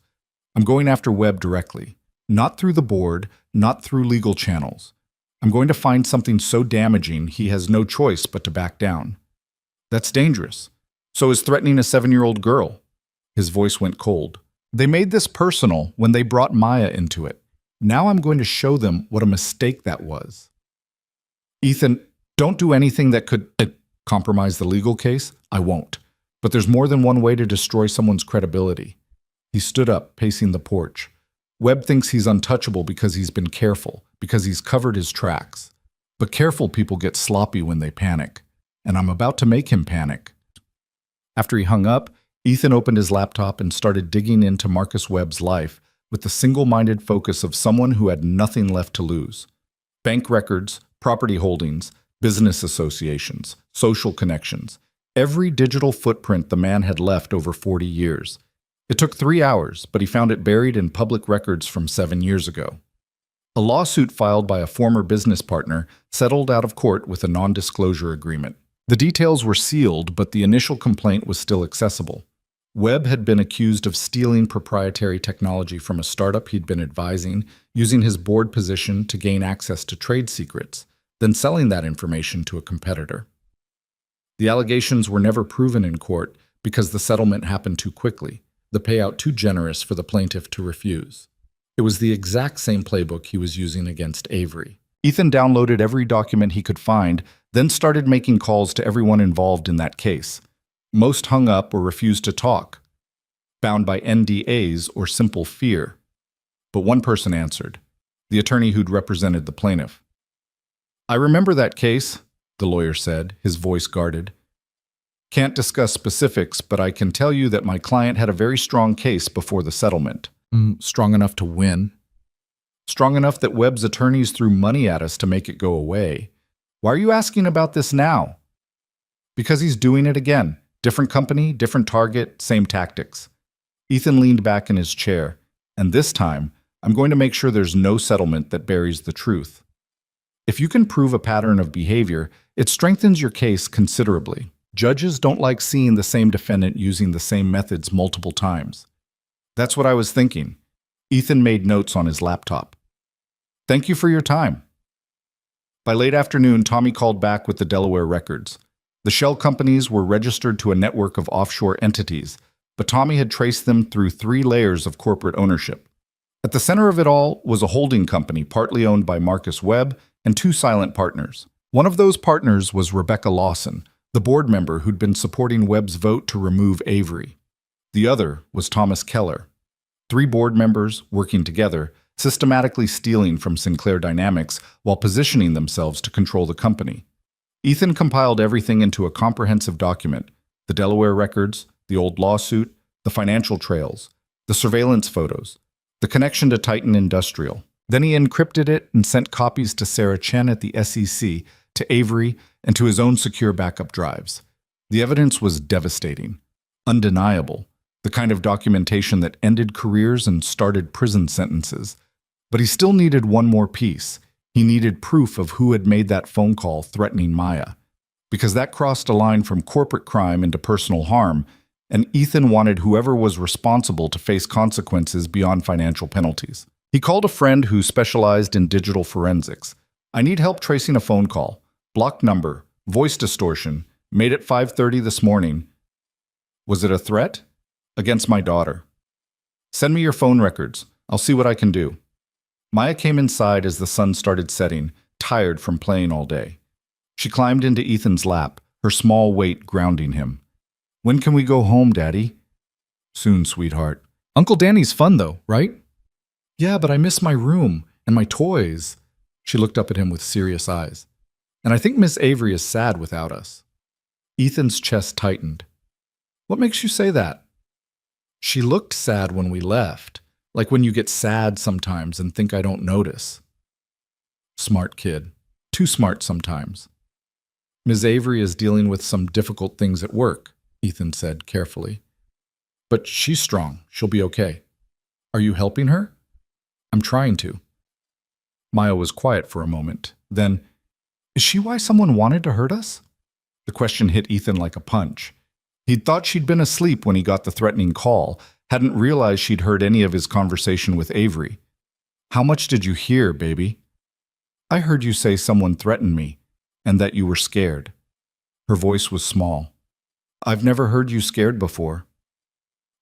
I'm going after Webb directly. Not through the board, not through legal channels. I'm going to find something so damaging he has no choice but to back down. That's dangerous. So is threatening a 7-year-old girl. His voice went cold. They made this personal when they brought Maya into it. Now I'm going to show them what a mistake that was. Ethan, don't do anything that could compromise the legal case. I won't. But there's more than one way to destroy someone's credibility. He stood up, pacing the porch. Webb thinks he's untouchable because he's been careful, because he's covered his tracks. But careful people get sloppy when they panic. And I'm about to make him panic. After he hung up, Ethan opened his laptop and started digging into Marcus Webb's life with the single-minded focus of someone who had nothing left to lose. Bank records, property holdings, business associations, social connections, every digital footprint the man had left over 40 years. It took 3 hours, but he found it buried in public records from 7 years ago. A lawsuit filed by a former business partner settled out of court with a non-disclosure agreement. The details were sealed, but the initial complaint was still accessible. Webb had been accused of stealing proprietary technology from a startup he'd been advising, using his board position to gain access to trade secrets, then selling that information to a competitor. The allegations were never proven in court because the settlement happened too quickly, the payout too generous for the plaintiff to refuse. It was the exact same playbook he was using against Avery. Ethan downloaded every document he could find, then started making calls to everyone involved in that case. Most hung up or refused to talk, bound by NDAs or simple fear. But one person answered, the attorney who'd represented the plaintiff. I remember that case, the lawyer said, his voice guarded. Can't discuss specifics, but I can tell you that my client had a very strong case before the settlement. Strong enough to win? Strong enough that Webb's attorneys threw money at us to make it go away. Why are you asking about this now? Because he's doing it again. Different company, different target, same tactics. Ethan leaned back in his chair, and this time, I'm going to make sure there's no settlement that buries the truth. If you can prove a pattern of behavior, it strengthens your case considerably. Judges don't like seeing the same defendant using the same methods multiple times. That's what I was thinking. Ethan made notes on his laptop. Thank you for your time. By late afternoon, Tommy called back with the Delaware records. The shell companies were registered to a network of offshore entities, but Tommy had traced them through 3 layers of corporate ownership. At the center of it all was a holding company partly owned by Marcus Webb and 2 silent partners. One of those partners was Rebecca Lawson, the board member who'd been supporting Webb's vote to remove Avery. The other was Thomas Keller. 3 board members, working together, systematically stealing from Sinclair Dynamics while positioning themselves to control the company. Ethan compiled everything into a comprehensive document: the Delaware records, the old lawsuit, the financial trails, the surveillance photos, the connection to Titan Industrial. Then he encrypted it and sent copies to Sarah Chen at the SEC, to Avery, and to his own secure backup drives. The evidence was devastating, undeniable, the kind of documentation that ended careers and started prison sentences. But he still needed one more piece. He needed proof of who had made that phone call threatening Maya, because that crossed a line from corporate crime into personal harm, and Ethan wanted whoever was responsible to face consequences beyond financial penalties. He called a friend who specialized in digital forensics. I need help tracing a phone call. Blocked number, voice distortion, made at 5:30 this morning. Was it a threat? Against my daughter. Send me your phone records. I'll see what I can do. Maya came inside as the sun started setting, tired from playing all day. She climbed into Ethan's lap, her small weight grounding him. When can we go home, Daddy? Soon, sweetheart. Uncle Danny's fun, though, right? Yeah, but I miss my room and my toys. She looked up at him with serious eyes. And I think Miss Avery is sad without us. Ethan's chest tightened. What makes you say that? She looked sad when we left, like when you get sad sometimes and think I don't notice. Smart kid. Too smart sometimes. Ms. Avery is dealing with some difficult things at work, Ethan said carefully. But she's strong. She'll be okay. Are you helping her? I'm trying to. Maya was quiet for a moment. Then, is she why someone wanted to hurt us? The question hit Ethan like a punch. He'd thought she'd been asleep when he got the threatening call, hadn't realized she'd heard any of his conversation with Avery. How much did you hear, baby? I heard you say someone threatened me, and that you were scared. Her voice was small. I've never heard you scared before.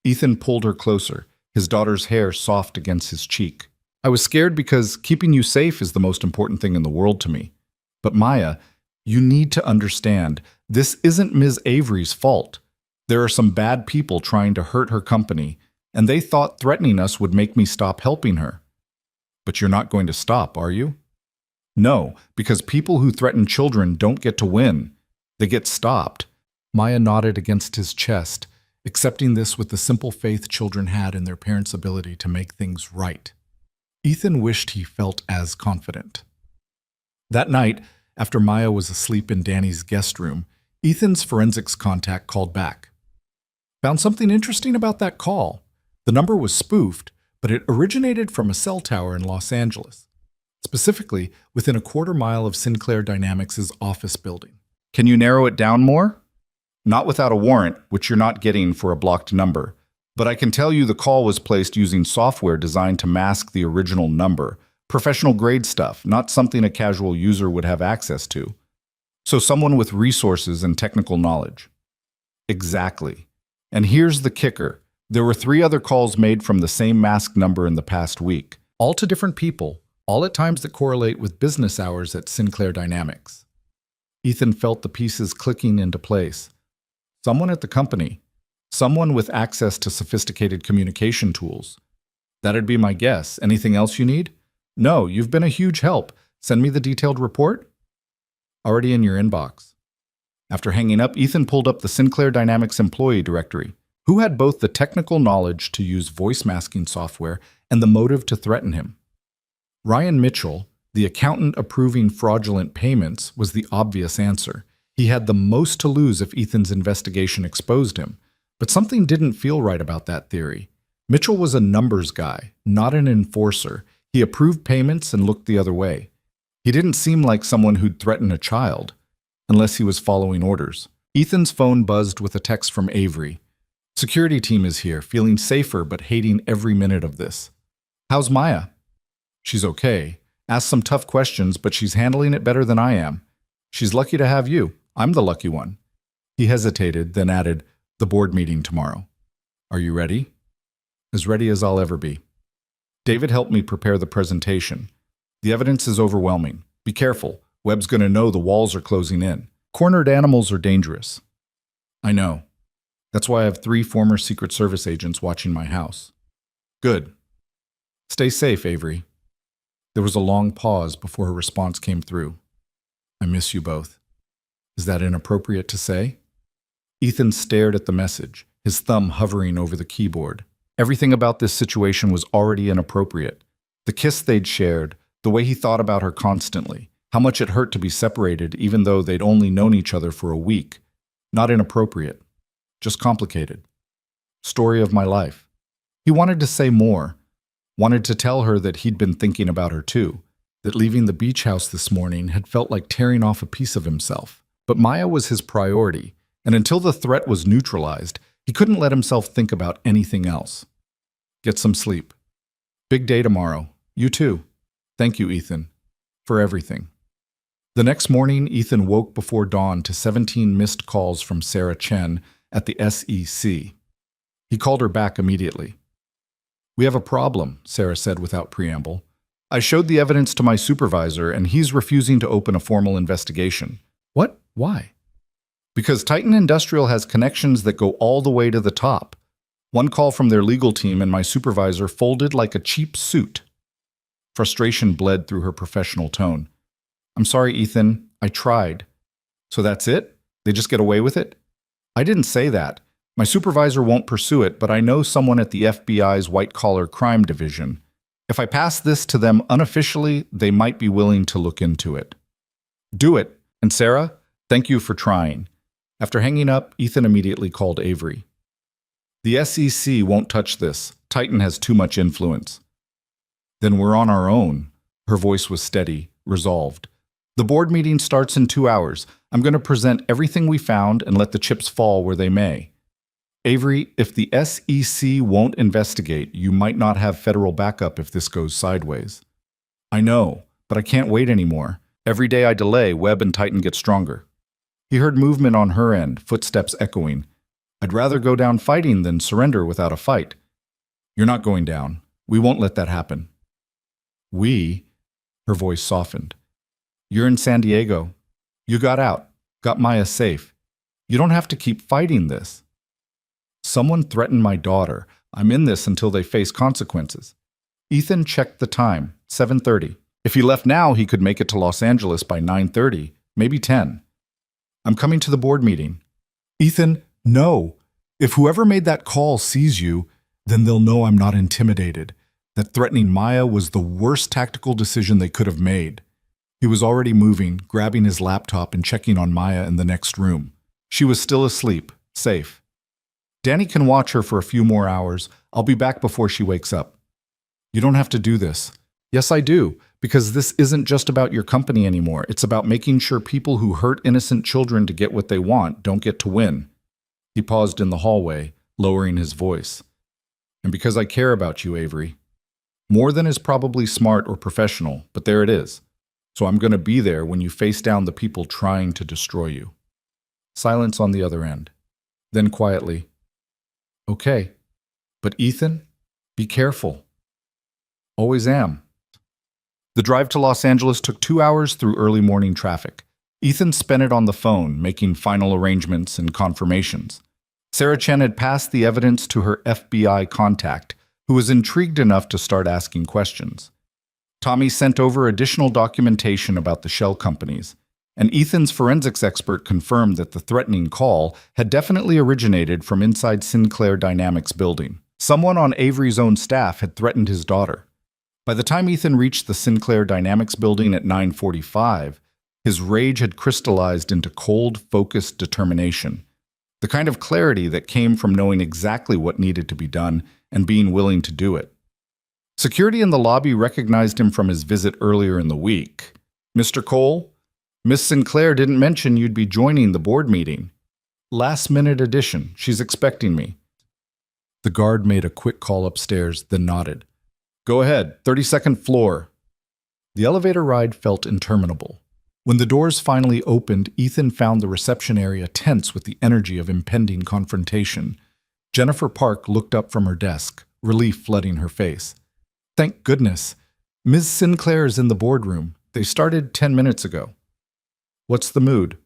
Ethan pulled her closer, his daughter's hair soft against his cheek. I was scared because keeping you safe is the most important thing in the world to me. But Maya, you need to understand, this isn't Ms. Avery's fault. There are some bad people trying to hurt her company, and they thought threatening us would make me stop helping her. But you're not going to stop, are you? No, because people who threaten children don't get to win. They get stopped. Maya nodded against his chest, accepting this with the simple faith children had in their parents' ability to make things right. Ethan wished he felt as confident. That night, after Maya was asleep in Danny's guest room, Ethan's forensics contact called back. Found something interesting about that call. The number was spoofed, but it originated from a cell tower in Los Angeles, specifically within a quarter-mile of Sinclair Dynamics' office building. Can you narrow it down more? Not without a warrant, which you're not getting for a blocked number, but I can tell you the call was placed using software designed to mask the original number. Professional-grade stuff, not something a casual user would have access to. So someone with resources and technical knowledge. Exactly. And here's the kicker. There were 3 other calls made from the same masked number in the past week, all to different people, all at times that correlate with business hours at Sinclair Dynamics. Ethan felt the pieces clicking into place. Someone at the company. Someone with access to sophisticated communication tools. That'd be my guess. Anything else you need? No, you've been a huge help. Send me the detailed report? Already in your inbox. After hanging up, Ethan pulled up the Sinclair Dynamics employee directory. Who had both the technical knowledge to use voice masking software and the motive to threaten him? Ryan Mitchell, the accountant approving fraudulent payments, was the obvious answer. He had the most to lose if Ethan's investigation exposed him. But something didn't feel right about that theory. Mitchell was a numbers guy, not an enforcer. He approved payments and looked the other way. He didn't seem like someone who'd threaten a child, unless he was following orders. Ethan's phone buzzed with a text from Avery. Security team is here, feeling safer but hating every minute of this. How's Maya? She's okay. Asked some tough questions, but she's handling it better than I am. She's lucky to have you. I'm the lucky one. He hesitated, then added, the board meeting tomorrow. Are you ready? As ready as I'll ever be. David helped me prepare the presentation. The evidence is overwhelming. Be careful. Webb's going to know the walls are closing in. Cornered animals are dangerous. I know. That's why I have 3 former Secret Service agents watching my house. Good. Stay safe, Avery. There was a long pause before her response came through. I miss you both. Is that inappropriate to say? Ethan stared at the message, his thumb hovering over the keyboard. Everything about this situation was already inappropriate. The kiss they'd shared, the way he thought about her constantly, how much it hurt to be separated even though they'd only known each other for a week. Not inappropriate, just complicated. Story of my life. He wanted to say more, wanted to tell her that he'd been thinking about her too, that leaving the beach house this morning had felt like tearing off a piece of himself. But Maya was his priority, and until the threat was neutralized, he couldn't let himself think about anything else. Get some sleep. Big day tomorrow. You too. Thank you, Ethan, for everything. The next morning, Ethan woke before dawn to 17 missed calls from Sarah Chen at the SEC. He called her back immediately. We have a problem, Sarah said without preamble. I showed the evidence to my supervisor, and he's refusing to open a formal investigation. Why? Because Titan Industrial has connections that go all the way to the top. One call from their legal team and my supervisor folded like a cheap suit. Frustration bled through her professional tone. I'm sorry, Ethan. I tried. So that's it? They just get away with it? I didn't say that. My supervisor won't pursue it, but I know someone at the FBI's white-collar crime division. If I pass this to them unofficially, they might be willing to look into it. Do it. And Sarah, thank you for trying. After hanging up, Ethan immediately called Avery. The SEC won't touch this. Titan has too much influence. Then we're on our own. Her voice was steady, resolved. The board meeting starts in 2 hours. I'm going to present everything we found and let the chips fall where they may. Avery, if the SEC won't investigate, you might not have federal backup if this goes sideways. I know, but I can't wait anymore. Every day I delay, Webb and Titan get stronger. He heard movement on her end, footsteps echoing. I'd rather go down fighting than surrender without a fight. You're not going down. We won't let that happen. We? Her voice softened. You're in San Diego. You got out, got Maya safe. You don't have to keep fighting this. Someone threatened my daughter. I'm in this until they face consequences. Ethan checked the time, 7:30. If he left now, he could make it to Los Angeles by 9:30, maybe 10. I'm coming to the board meeting. Ethan, no. If whoever made that call sees you, then they'll know I'm not intimidated, that threatening Maya was the worst tactical decision they could have made. He was already moving, grabbing his laptop and checking on Maya in the next room. She was still asleep, safe. Danny can watch her for a few more hours. I'll be back before she wakes up. You don't have to do this. Yes, I do, because this isn't just about your company anymore. It's about making sure people who hurt innocent children to get what they want don't get to win. He paused in the hallway, lowering his voice. And because I care about you, Avery. More than is probably smart or professional, but there it is. So I'm going to be there when you face down the people trying to destroy you. Silence on the other end. Then quietly, okay, but Ethan, be careful. Always am. The drive to Los Angeles took 2 hours through early morning traffic. Ethan spent it on the phone, making final arrangements and confirmations. Sarah Chen had passed the evidence to her FBI contact, who was intrigued enough to start asking questions. Tommy sent over additional documentation about the shell companies, and Ethan's forensics expert confirmed that the threatening call had definitely originated from inside Sinclair Dynamics building. Someone on Avery's own staff had threatened his daughter. By the time Ethan reached the Sinclair Dynamics building at 9:45, his rage had crystallized into cold, focused determination. The kind of clarity that came from knowing exactly what needed to be done and being willing to do it. Security in the lobby recognized him from his visit earlier in the week. Mr. Cole, Miss Sinclair didn't mention you'd be joining the board meeting. Last-minute addition. She's expecting me. The guard made a quick call upstairs, then nodded. Go ahead, 32nd floor. The elevator ride felt interminable. When the doors finally opened, Ethan found the reception area tense with the energy of impending confrontation. Jennifer Park looked up from her desk, relief flooding her face. Thank goodness. Ms. Sinclair is in the boardroom. They started 10 minutes ago. What's the mood?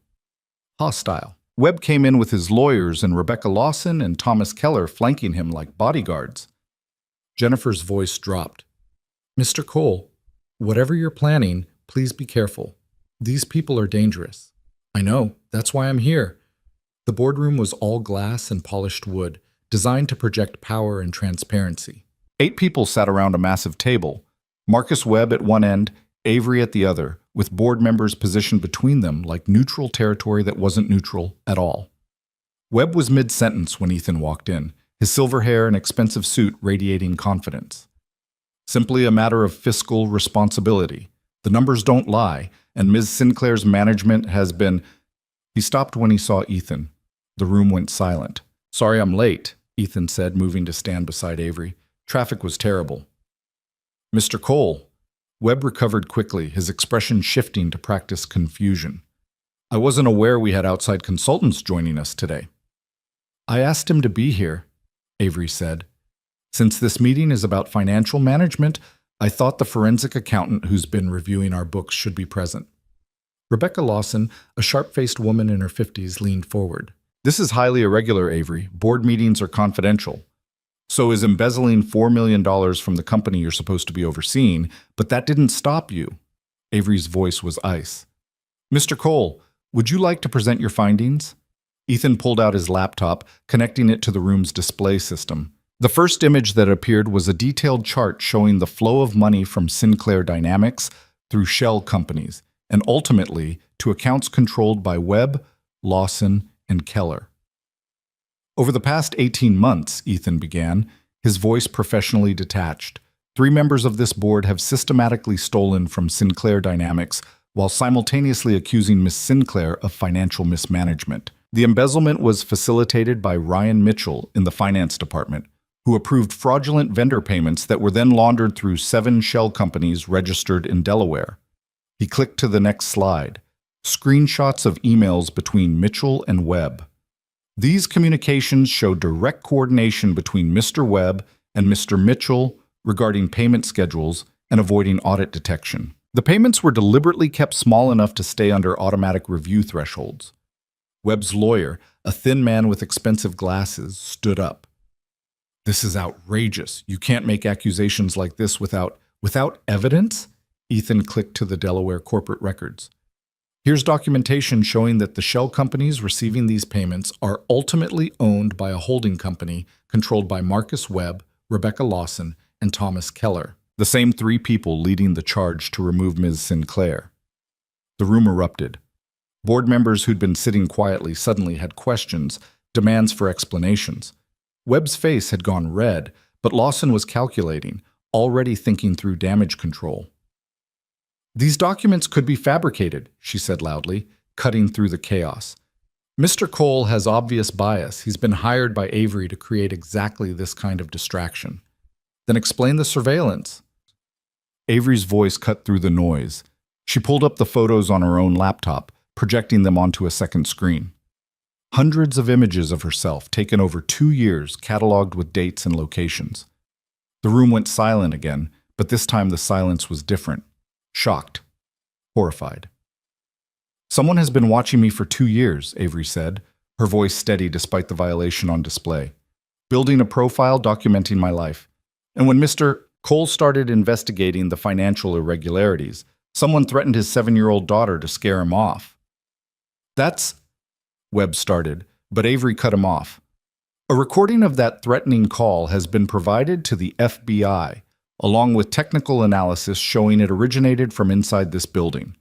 Hostile. Webb came in with his lawyers and Rebecca Lawson and Thomas Keller flanking him like bodyguards. Jennifer's voice dropped. Mr. Cole, whatever you're planning, please be careful. These people are dangerous. I know, that's why I'm here. The boardroom was all glass and polished wood, designed to project power and transparency. 8 people sat around a massive table, Marcus Webb at one end, Avery at the other, with board members positioned between them like neutral territory that wasn't neutral at all. Webb was mid-sentence when Ethan walked in, his silver hair and expensive suit radiating confidence. Simply a matter of fiscal responsibility. The numbers don't lie, and Ms. Sinclair's management has been... He stopped when he saw Ethan. The room went silent. Sorry I'm late, Ethan said, moving to stand beside Avery. Traffic was terrible. Mr. Cole. Webb recovered quickly, his expression shifting to practice confusion. I wasn't aware we had outside consultants joining us today. I asked him to be here, Avery said. Since this meeting is about financial management, I thought the forensic accountant who's been reviewing our books should be present. Rebecca Lawson, a sharp-faced woman in her 50s, leaned forward. This is highly irregular, Avery. Board meetings are confidential. So is embezzling $4 million from the company you're supposed to be overseeing, but that didn't stop you. Avery's voice was ice. Mr. Cole, would you like to present your findings? Ethan pulled out his laptop, connecting it to the room's display system. The first image that appeared was a detailed chart showing the flow of money from Sinclair Dynamics through shell companies, and ultimately to accounts controlled by Webb, Lawson, and Keller. Over the past 18 months, Ethan began, his voice professionally detached. 3 members of this board have systematically stolen from Sinclair Dynamics while simultaneously accusing Miss Sinclair of financial mismanagement. The embezzlement was facilitated by Ryan Mitchell in the finance department, who approved fraudulent vendor payments that were then laundered through 7 shell companies registered in Delaware. He clicked to the next slide. Screenshots of emails between Mitchell and Webb. These communications show direct coordination between Mr. Webb and Mr. Mitchell regarding payment schedules and avoiding audit detection. The payments were deliberately kept small enough to stay under automatic review thresholds. Webb's lawyer, a thin man with expensive glasses, stood up. This is outrageous. You can't make accusations like this without evidence? Ethan clicked to the Delaware corporate records. Here's documentation showing that the shell companies receiving these payments are ultimately owned by a holding company controlled by Marcus Webb, Rebecca Lawson, and Thomas Keller, the same 3 people leading the charge to remove Ms. Sinclair. The room erupted. Board members who'd been sitting quietly suddenly had questions, demands for explanations. Webb's face had gone red, but Lawson was calculating, already thinking through damage control. These documents could be fabricated, she said loudly, cutting through the chaos. Mr. Cole has obvious bias. He's been hired by Avery to create exactly this kind of distraction. Then explain the surveillance. Avery's voice cut through the noise. She pulled up the photos on her own laptop, projecting them onto a second screen. Hundreds of images of herself, taken over 2 years, cataloged with dates and locations. The room went silent again, but this time the silence was different. Shocked. Horrified. Someone has been watching me for 2 years, Avery said, her voice steady despite the violation on display. Building a profile documenting my life. And when Mr. Cole started investigating the financial irregularities, someone threatened his 7-year-old daughter to scare him off. That's... Webb started, but Avery cut him off. A recording of that threatening call has been provided to the FBI, along with technical analysis showing it originated from inside this building.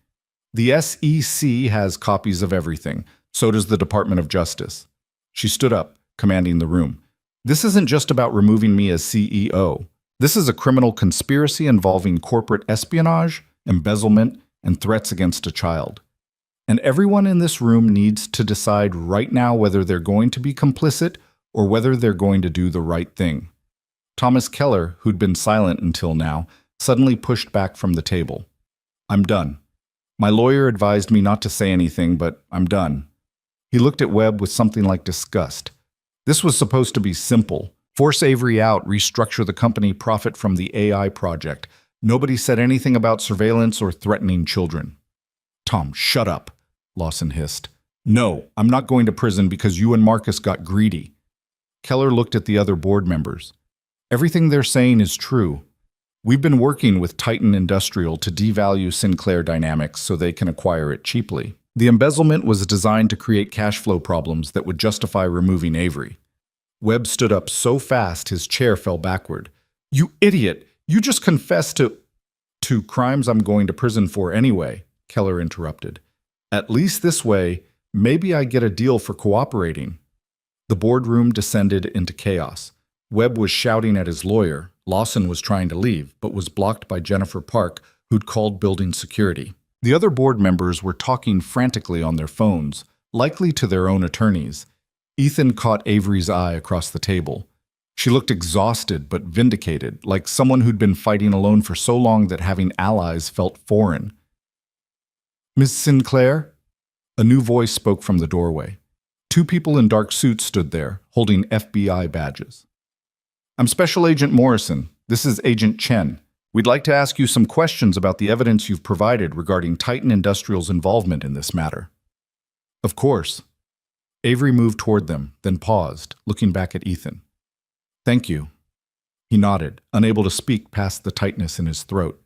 The SEC has copies of everything, so does the Department of Justice. She stood up, commanding the room. This isn't just about removing me as CEO. This is a criminal conspiracy involving corporate espionage, embezzlement, and threats against a child. And everyone in this room needs to decide right now whether they're going to be complicit or whether they're going to do the right thing. Thomas Keller, who'd been silent until now, suddenly pushed back from the table. I'm done. My lawyer advised me not to say anything, but I'm done. He looked at Webb with something like disgust. This was supposed to be simple. Force Avery out, restructure the company, profit from the AI project. Nobody said anything about surveillance or threatening children. Tom, shut up, Lawson hissed. No, I'm not going to prison because you and Marcus got greedy. Keller looked at the other board members. Everything they're saying is true. We've been working with Titan Industrial to devalue Sinclair Dynamics so they can acquire it cheaply. The embezzlement was designed to create cash flow problems that would justify removing Avery. Webb stood up so fast his chair fell backward. You idiot! You just confessed to crimes I'm going to prison for anyway, Keller interrupted. At least this way, maybe I get a deal for cooperating. The boardroom descended into chaos. Webb was shouting at his lawyer. Lawson was trying to leave, but was blocked by Jennifer Park, who'd called building security. The other board members were talking frantically on their phones, likely to their own attorneys. Ethan caught Avery's eye across the table. She looked exhausted but vindicated, like someone who'd been fighting alone for so long that having allies felt foreign. Miss Sinclair? A new voice spoke from the doorway. 2 people in dark suits stood there, holding FBI badges. I'm Special Agent Morrison. This is Agent Chen. We'd like to ask you some questions about the evidence you've provided regarding Titan Industrial's involvement in this matter. Of course. Avery moved toward them, then paused, looking back at Ethan. Thank you. He nodded, unable to speak past the tightness in his throat.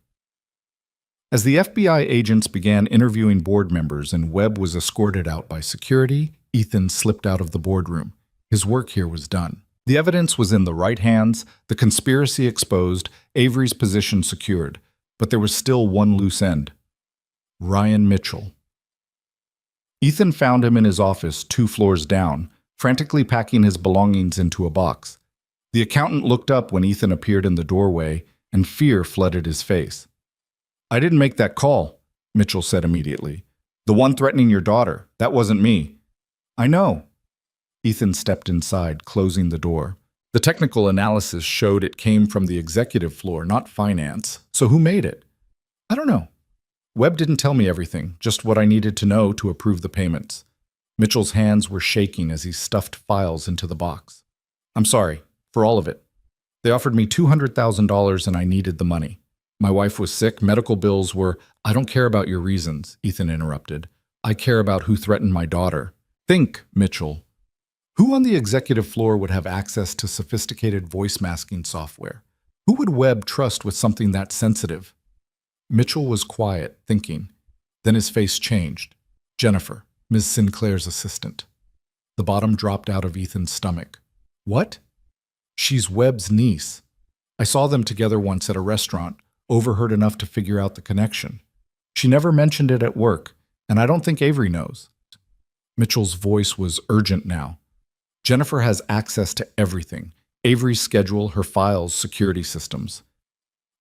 As the FBI agents began interviewing board members and Webb was escorted out by security, Ethan slipped out of the boardroom. His work here was done. The evidence was in the right hands, the conspiracy exposed, Avery's position secured, but there was still one loose end. Ryan Mitchell. Ethan found him in his office 2 floors down, frantically packing his belongings into a box. The accountant looked up when Ethan appeared in the doorway, and fear flooded his face. I didn't make that call, Mitchell said immediately. The one threatening your daughter, that wasn't me. I know. Ethan stepped inside, closing the door. The technical analysis showed it came from the executive floor, not finance. So who made it? I don't know. Webb didn't tell me everything, just what I needed to know to approve the payments. Mitchell's hands were shaking as he stuffed files into the box. I'm sorry, for all of it. They offered me $200,000 and I needed the money. My wife was sick, medical bills were— I don't care about your reasons, Ethan interrupted. I care about who threatened my daughter. Think, Mitchell. Who on the executive floor would have access to sophisticated voice masking software? Who would Webb trust with something that sensitive? Mitchell was quiet, thinking. Then his face changed. Jennifer, Ms. Sinclair's assistant. The bottom dropped out of Ethan's stomach. What? She's Webb's niece. I saw them together once at a restaurant, overheard enough to figure out the connection. She never mentioned it at work, and I don't think Avery knows. Mitchell's voice was urgent now. Jennifer has access to everything. Avery's schedule, her files, security systems.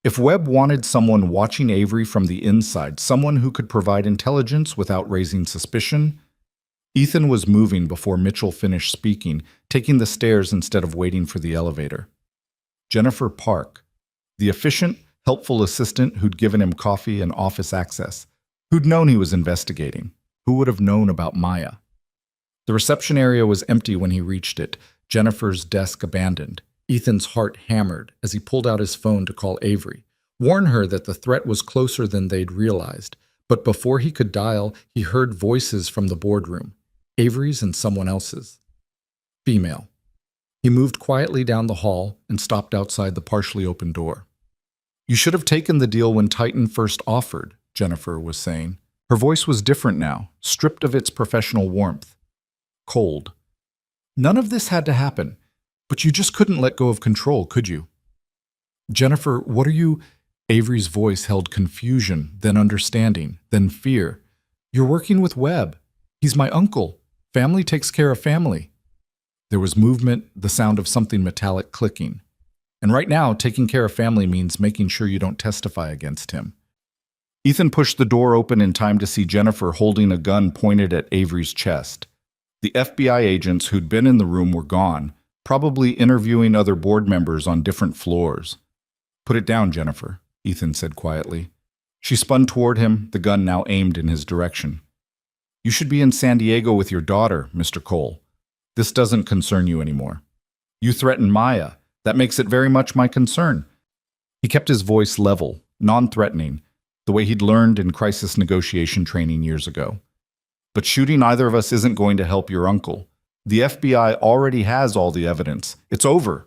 If Webb wanted someone watching Avery from the inside, someone who could provide intelligence without raising suspicion— Ethan was moving before Mitchell finished speaking, taking the stairs instead of waiting for the elevator. Jennifer Park, the efficient, helpful assistant who'd given him coffee and office access, who'd known he was investigating, who would have known about Maya. The reception area was empty when he reached it, Jennifer's desk abandoned. Ethan's heart hammered as he pulled out his phone to call Avery, warn her that the threat was closer than they'd realized. But before he could dial, he heard voices from the boardroom, Avery's and someone else's. Female. He moved quietly down the hall and stopped outside the partially open door. You should have taken the deal when Titan first offered, Jennifer was saying. Her voice was different now, stripped of its professional warmth. Cold. None of this had to happen, but you just couldn't let go of control, could you? Jennifer, what are you— Avery's voice held confusion, then understanding, then fear. You're working with Webb. He's my uncle. Family takes care of family. There was movement, the sound of something metallic clicking. And right now, taking care of family means making sure you don't testify against him. Ethan pushed the door open in time to see Jennifer holding a gun pointed at Avery's chest. The FBI agents who'd been in the room were gone, probably interviewing other board members on different floors. Put it down, Jennifer, Ethan said quietly. She spun toward him, the gun now aimed in his direction. You should be in San Diego with your daughter, Mr. Cole. This doesn't concern you anymore. You threatened Maya. That makes it very much my concern. He kept his voice level, non-threatening, the way he'd learned in crisis negotiation training years ago. But shooting either of us isn't going to help your uncle. The FBI already has all the evidence. It's over.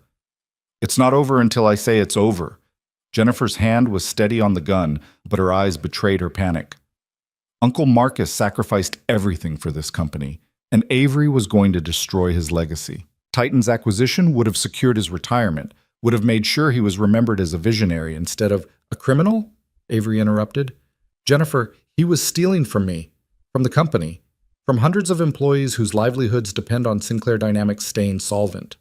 It's not over until I say it's over. Jennifer's hand was steady on the gun, but her eyes betrayed her panic. Uncle Marcus sacrificed everything for this company, and Avery was going to destroy his legacy. Titan's acquisition would have secured his retirement, would have made sure he was remembered as a visionary instead of— A criminal? Avery interrupted. Jennifer, he was stealing from me, from the company, from hundreds of employees whose livelihoods depend on Sinclair Dynamics staying solvent.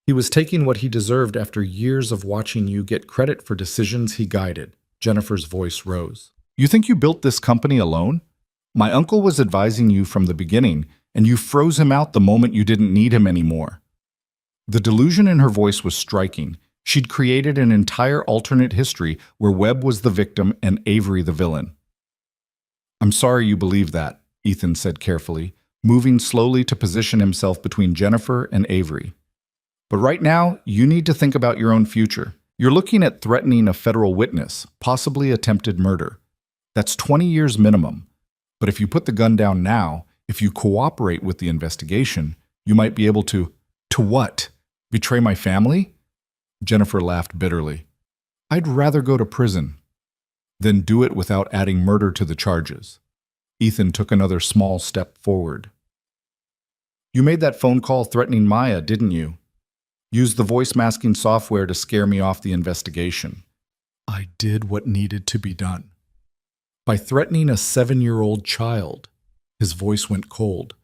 He was taking what he deserved after years of watching you get credit for decisions he guided. Jennifer's voice rose. You think you built this company alone? My uncle was advising you from the beginning, and you froze him out the moment you didn't need him anymore. The delusion in her voice was striking. She'd created an entire alternate history where Webb was the victim and Avery the villain. I'm sorry you believe that, Ethan said carefully, moving slowly to position himself between Jennifer and Avery. But right now, you need to think about your own future. You're looking at threatening a federal witness, possibly attempted murder. That's 20 years minimum. But if you put the gun down now, if you cooperate with the investigation, you might be able to— To what? Betray my family? Jennifer laughed bitterly. I'd rather go to prison. Then do it without adding murder to the charges. Ethan took another small step forward. You made that phone call threatening Maya, didn't you? Used the voice masking software to scare me off the investigation. I did what needed to be done. By threatening a 7-year-old child. His voice went cold.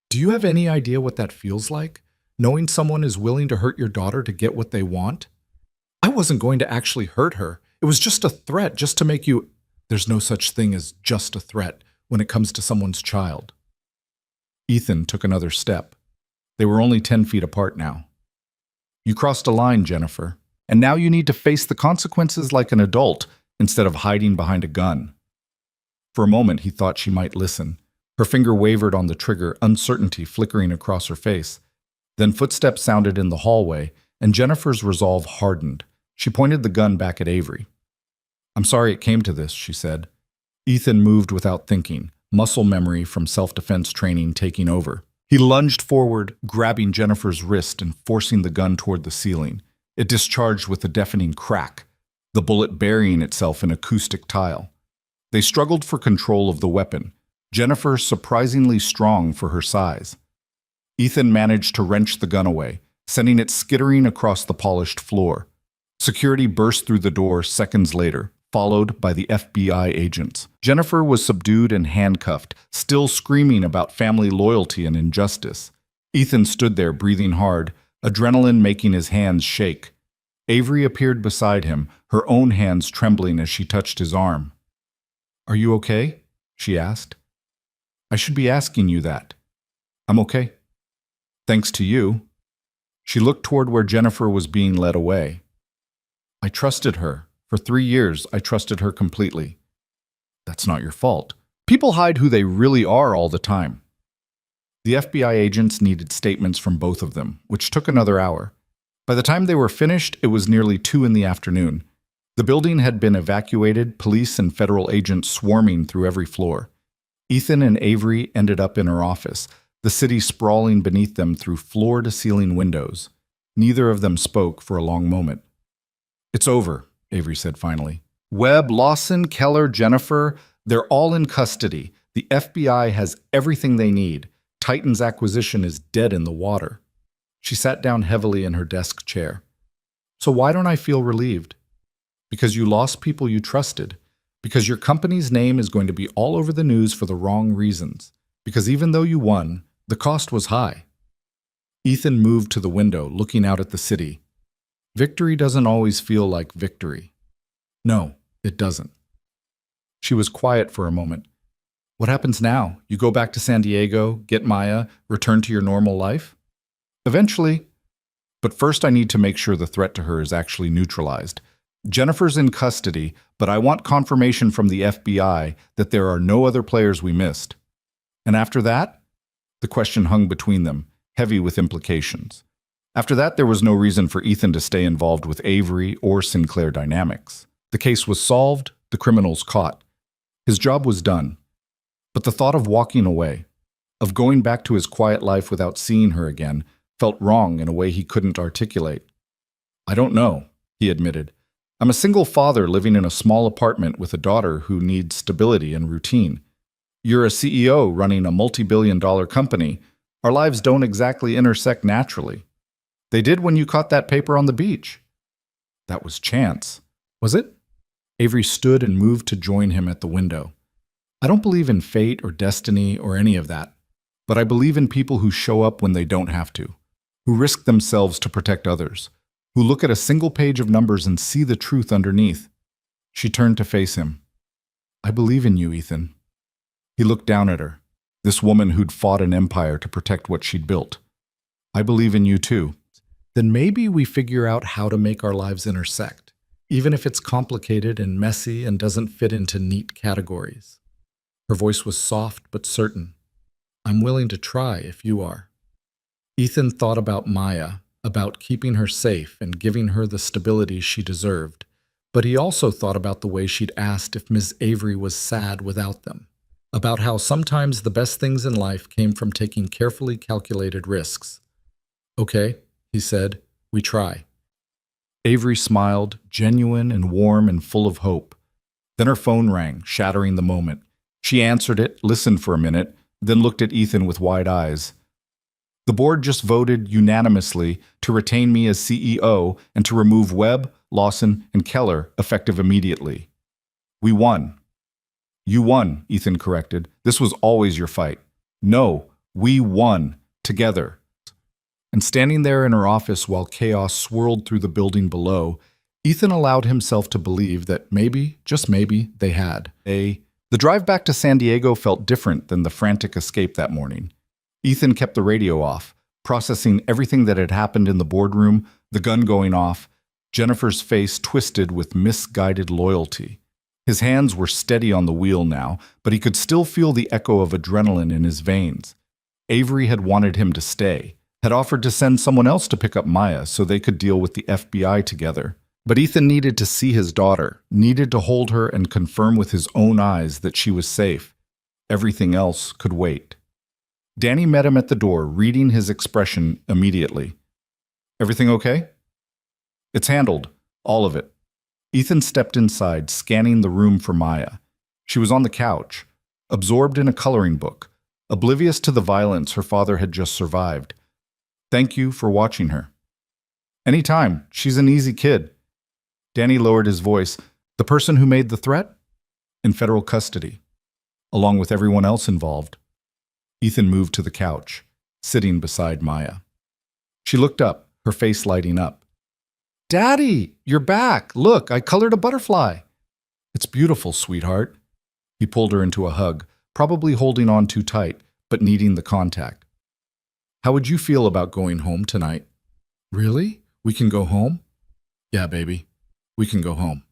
Do you have any idea what that feels like? Knowing someone is willing to hurt your daughter to get what they want? I wasn't going to actually hurt her. It was just a threat, just to make you— There's no such thing as just a threat when it comes to someone's child. Ethan took another step. They were only 10 feet apart now. You crossed a line, Jennifer, and now you need to face the consequences like an adult instead of hiding behind a gun. For a moment, he thought she might listen. Her finger wavered on the trigger, uncertainty flickering across her face. Then footsteps sounded in the hallway, and Jennifer's resolve hardened. She pointed the gun back at Avery. I'm sorry it came to this, she said. Ethan moved without thinking, muscle memory from self-defense training taking over. He lunged forward, grabbing Jennifer's wrist and forcing the gun toward the ceiling. It discharged with a deafening crack, the bullet burying itself in acoustic tile. They struggled for control of the weapon, Jennifer surprisingly strong for her size. Ethan managed to wrench the gun away, sending it skittering across the polished floor. Security burst through the door seconds later, followed by the FBI agents. Jennifer was subdued and handcuffed, still screaming about family loyalty and injustice. Ethan stood there breathing hard, adrenaline making his hands shake. Avery appeared beside him, her own hands trembling as she touched his arm. Are you okay? She asked. I should be asking you that. I'm okay. Thanks to you. She looked toward where Jennifer was being led away. I trusted her. For 3 years, I trusted her completely. That's not your fault. People hide who they really are all the time. The FBI agents needed statements from both of them, which took another hour. By the time they were finished, it was nearly 2 in the afternoon. The building had been evacuated, police and federal agents swarming through every floor. Ethan and Avery ended up in her office, the city sprawling beneath them through floor-to-ceiling windows. Neither of them spoke for a long moment. It's over, Avery said finally. Webb, Lawson, Keller, Jennifer, they're all in custody. The FBI has everything they need. Titan's acquisition is dead in the water. She sat down heavily in her desk chair. So why don't I feel relieved? Because you lost people you trusted. Because your company's name is going to be all over the news for the wrong reasons. Because even though you won, the cost was high. Ethan moved to the window, looking out at the city. Victory doesn't always feel like victory. No, it doesn't. She was quiet for a moment. What happens now? You go back to San Diego, get Maya, return to your normal life? Eventually. But first I need to make sure the threat to her is actually neutralized. Jennifer's in custody, but I want confirmation from the FBI that there are no other players we missed. And after that? The question hung between them, heavy with implications. After that, there was no reason for Ethan to stay involved with Avery or Sinclair Dynamics. The case was solved, the criminals caught. His job was done. But the thought of walking away, of going back to his quiet life without seeing her again, felt wrong in a way he couldn't articulate. I don't know, he admitted. I'm a single father living in a small apartment with a daughter who needs stability and routine. You're a CEO running a multi-billion-dollar company. Our lives don't exactly intersect naturally. They did when you caught that paper on the beach. That was chance. Was it? Avery stood and moved to join him at the window. I don't believe in fate or destiny or any of that, but I believe in people who show up when they don't have to, who risk themselves to protect others, who look at a single page of numbers and see the truth underneath. She turned to face him. I believe in you, Ethan. He looked down at her, this woman who'd fought an empire to protect what she'd built. I believe in you too. Then maybe we figure out how to make our lives intersect, even if it's complicated and messy and doesn't fit into neat categories. Her voice was soft but certain. I'm willing to try if you are. Ethan thought about Maya, about keeping her safe and giving her the stability she deserved. But he also thought about the way she'd asked if Miss Avery was sad without them, about how sometimes the best things in life came from taking carefully calculated risks. "Okay," he said, "we try." Avery smiled, genuine and warm and full of hope. Then her phone rang, shattering the moment. She answered it, listened for a minute, then looked at Ethan with wide eyes. "The board just voted unanimously to retain me as CEO and to remove Webb, Lawson, and Keller effective immediately. We won." "You won," Ethan corrected. "This was always your fight." "No, we won, together." And standing there in her office while chaos swirled through the building below, Ethan allowed himself to believe that maybe, just maybe, they had. The drive back to San Diego felt different than the frantic escape that morning. Ethan kept the radio off, processing everything that had happened in the boardroom, the gun going off, Jennifer's face twisted with misguided loyalty. His hands were steady on the wheel now, but he could still feel the echo of adrenaline in his veins. Avery had wanted him to stay, had offered to send someone else to pick up Maya so they could deal with the FBI together. But Ethan needed to see his daughter, needed to hold her and confirm with his own eyes that she was safe. Everything else could wait. Danny met him at the door, reading his expression immediately. "Everything okay?" "It's handled, all of it." Ethan stepped inside, scanning the room for Maya. She was on the couch, absorbed in a coloring book, oblivious to the violence her father had just survived. "Thank you for watching her." "Anytime. She's an easy kid." Danny lowered his voice. "The person who made the threat? In federal custody, along with everyone else involved." Ethan moved to the couch, sitting beside Maya. She looked up, her face lighting up. "Daddy, you're back. Look, I colored a butterfly." "It's beautiful, sweetheart." He pulled her into a hug, probably holding on too tight, but needing the contact. "How would you feel about going home tonight?" "Really? We can go home?" "Yeah, baby. We can go home."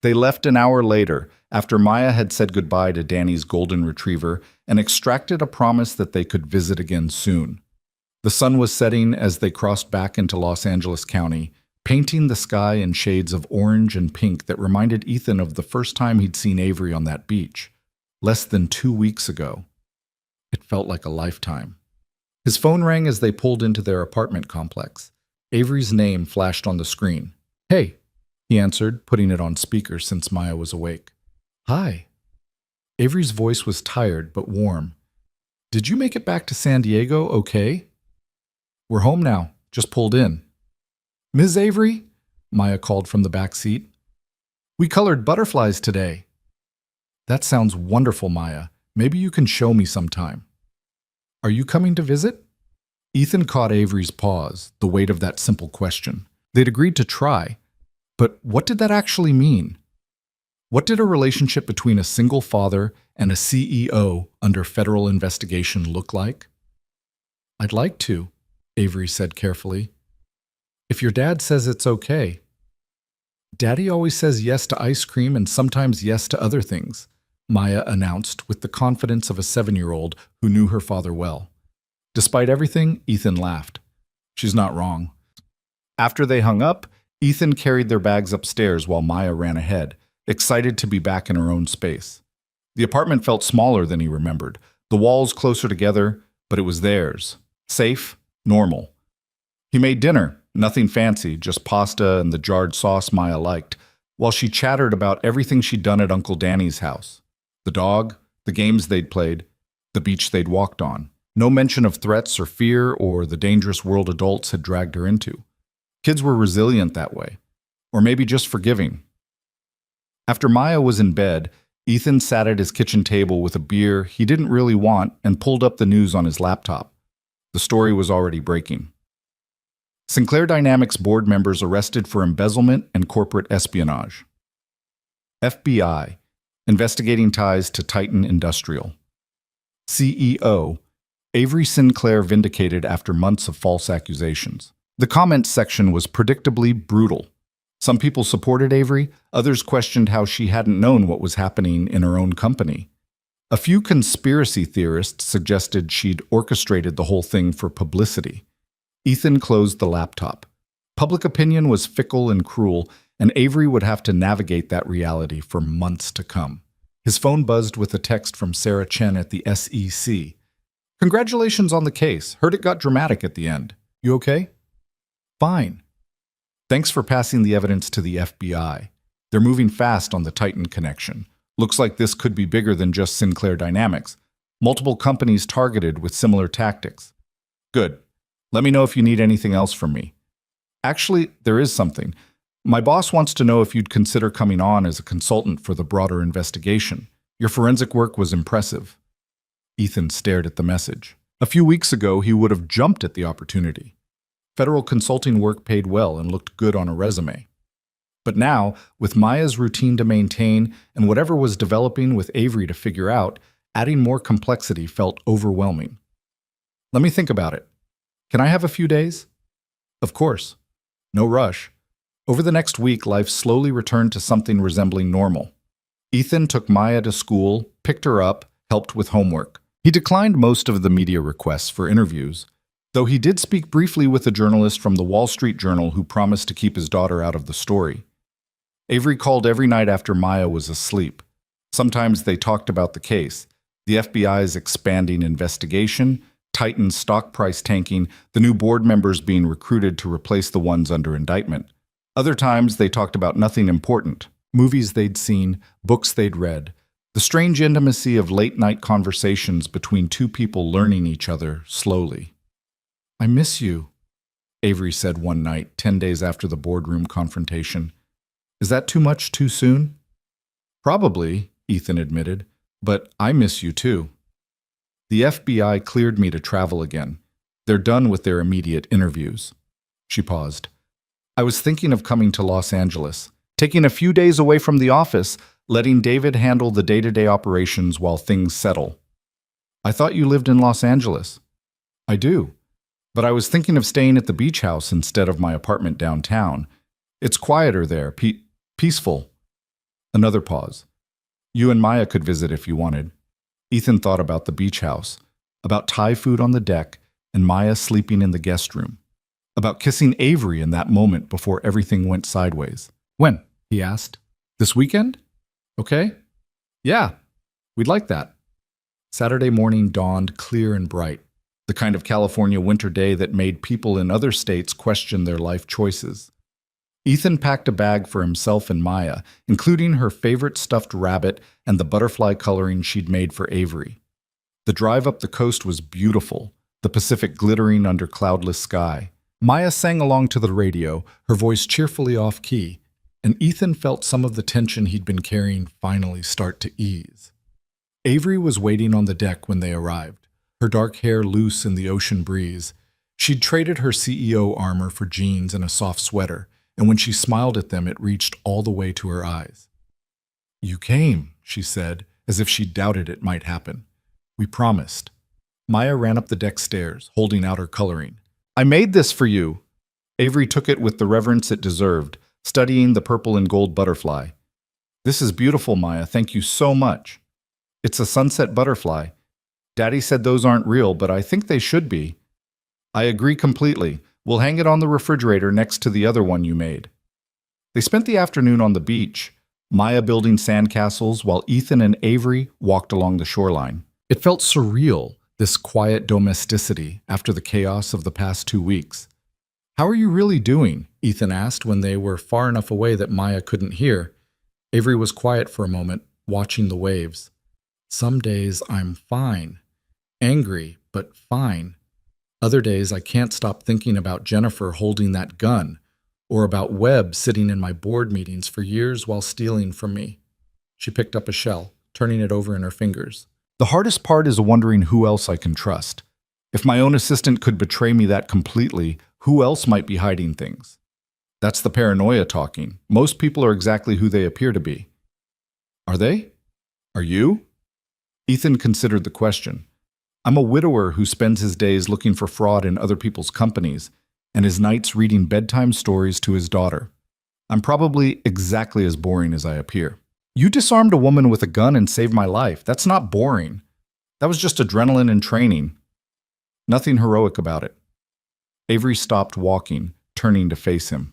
They left an hour later, after Maya had said goodbye to Danny's golden retriever and extracted a promise that they could visit again soon. The sun was setting as they crossed back into Los Angeles County, painting the sky in shades of orange and pink that reminded Ethan of the first time he'd seen Avery on that beach, less than 2 weeks ago. It felt like a lifetime. His phone rang as they pulled into their apartment complex. Avery's name flashed on the screen. "Hey," he answered, putting it on speaker since Maya was awake. "Hi." Avery's voice was tired but warm. "Did you make it back to San Diego okay?" "We're home now. Just pulled in." "Ms. Avery?" Maya called from the back seat. "We colored butterflies today." "That sounds wonderful, Maya. Maybe you can show me sometime." "Are you coming to visit?" Ethan caught Avery's pause, the weight of that simple question. They'd agreed to try, but what did that actually mean? What did a relationship between a single father and a CEO under federal investigation look like? "I'd like to," Avery said carefully. "If your dad says it's okay." "Daddy always says yes to ice cream and sometimes yes to other things," Maya announced with the confidence of a 7-year-old who knew her father well. Despite everything, Ethan laughed. She's not wrong. After they hung up, Ethan carried their bags upstairs while Maya ran ahead, excited to be back in her own space. The apartment felt smaller than he remembered, the walls closer together, but it was theirs. Safe, normal. He made dinner, nothing fancy, just pasta and the jarred sauce Maya liked, while she chattered about everything she'd done at Uncle Danny's house. The dog, the games they'd played, the beach they'd walked on. No mention of threats or fear or the dangerous world adults had dragged her into. Kids were resilient that way, or maybe just forgiving. After Maya was in bed, Ethan sat at his kitchen table with a beer he didn't really want and pulled up the news on his laptop. The story was already breaking. Sinclair Dynamics board members arrested for embezzlement and corporate espionage. FBI, investigating ties to Titan Industrial. CEO, Avery Sinclair vindicated after months of false accusations. The comments section was predictably brutal. Some people supported Avery, others questioned how she hadn't known what was happening in her own company. A few conspiracy theorists suggested she'd orchestrated the whole thing for publicity. Ethan closed the laptop. Public opinion was fickle and cruel, and Avery would have to navigate that reality for months to come. His phone buzzed with a text from Sarah Chen at the SEC. "Congratulations on the case. Heard it got dramatic at the end. You okay?" "Fine. Thanks for passing the evidence to the FBI. They're moving fast on the Titan connection. Looks like this could be bigger than just Sinclair Dynamics. Multiple companies targeted with similar tactics." "Good. Let me know if you need anything else from me." "Actually, there is something. My boss wants to know if you'd consider coming on as a consultant for the broader investigation. Your forensic work was impressive." Ethan stared at the message. A few weeks ago, he would have jumped at the opportunity. Federal consulting work paid well and looked good on a resume. But now, with Maya's routine to maintain and whatever was developing with Avery to figure out, adding more complexity felt overwhelming. "Let me think about it. Can I have a few days?" "Of course. No rush." Over the next week, life slowly returned to something resembling normal. Ethan took Maya to school, picked her up, helped with homework. He declined most of the media requests for interviews, though he did speak briefly with a journalist from the Wall Street Journal who promised to keep his daughter out of the story. Avery called every night after Maya was asleep. Sometimes they talked about the case, the FBI's expanding investigation, Titan's stock price tanking, the new board members being recruited to replace the ones under indictment. Other times they talked about nothing important, movies they'd seen, books they'd read, the strange intimacy of late-night conversations between two people learning each other slowly. "I miss you," Avery said one night, 10 days after the boardroom confrontation. "Is that too much too soon?" "Probably," Ethan admitted, "but I miss you too." "The FBI cleared me to travel again. They're done with their immediate interviews." She paused. "I was thinking of coming to Los Angeles, taking a few days away from the office, letting David handle the day-to-day operations while things settle." "I thought you lived in Los Angeles." "I do, but I was thinking of staying at the beach house instead of my apartment downtown. It's quieter there, peaceful." Another pause. "You and Maya could visit if you wanted." Ethan thought about the beach house, about Thai food on the deck, and Maya sleeping in the guest room, about kissing Avery in that moment before everything went sideways. "When?" he asked. "This weekend? Okay? Yeah, we'd like that." Saturday morning dawned clear and bright, the kind of California winter day that made people in other states question their life choices. Ethan packed a bag for himself and Maya, including her favorite stuffed rabbit and the butterfly coloring she'd made for Avery. The drive up the coast was beautiful, the Pacific glittering under cloudless sky. Maya sang along to the radio, her voice cheerfully off-key, and Ethan felt some of the tension he'd been carrying finally start to ease. Avery was waiting on the deck when they arrived, her dark hair loose in the ocean breeze. She'd traded her CEO armor for jeans and a soft sweater, and when she smiled at them, it reached all the way to her eyes. "You came," she said, as if she doubted it might happen. "We promised." Maya ran up the deck stairs, holding out her coloring. "I made this for you." Avery took it with the reverence it deserved, studying the purple and gold butterfly. "This is beautiful, Maya. Thank you so much." "It's a sunset butterfly. Daddy said those aren't real, but I think they should be." "I agree completely. We'll hang it on the refrigerator next to the other one you made." They spent the afternoon on the beach, Maya building sandcastles while Ethan and Avery walked along the shoreline. It felt surreal, this quiet domesticity after the chaos of the past 2 weeks. "How are you really doing?" Ethan asked when they were far enough away that Maya couldn't hear. Avery was quiet for a moment, watching the waves. "Some days I'm fine. Angry, but fine. Other days I can't stop thinking about Jennifer holding that gun, or about Webb sitting in my board meetings for years while stealing from me." She picked up a shell, turning it over in her fingers. "The hardest part is wondering who else I can trust. If my own assistant could betray me that completely, who else might be hiding things?" "That's the paranoia talking. Most people are exactly who they appear to be." "Are they? Are you?" Ethan considered the question. "I'm a widower who spends his days looking for fraud in other people's companies, and his nights reading bedtime stories to his daughter. I'm probably exactly as boring as I appear." "You disarmed a woman with a gun and saved my life. That's not boring. That was just adrenaline and training. Nothing heroic about it." Avery stopped walking, turning to face him.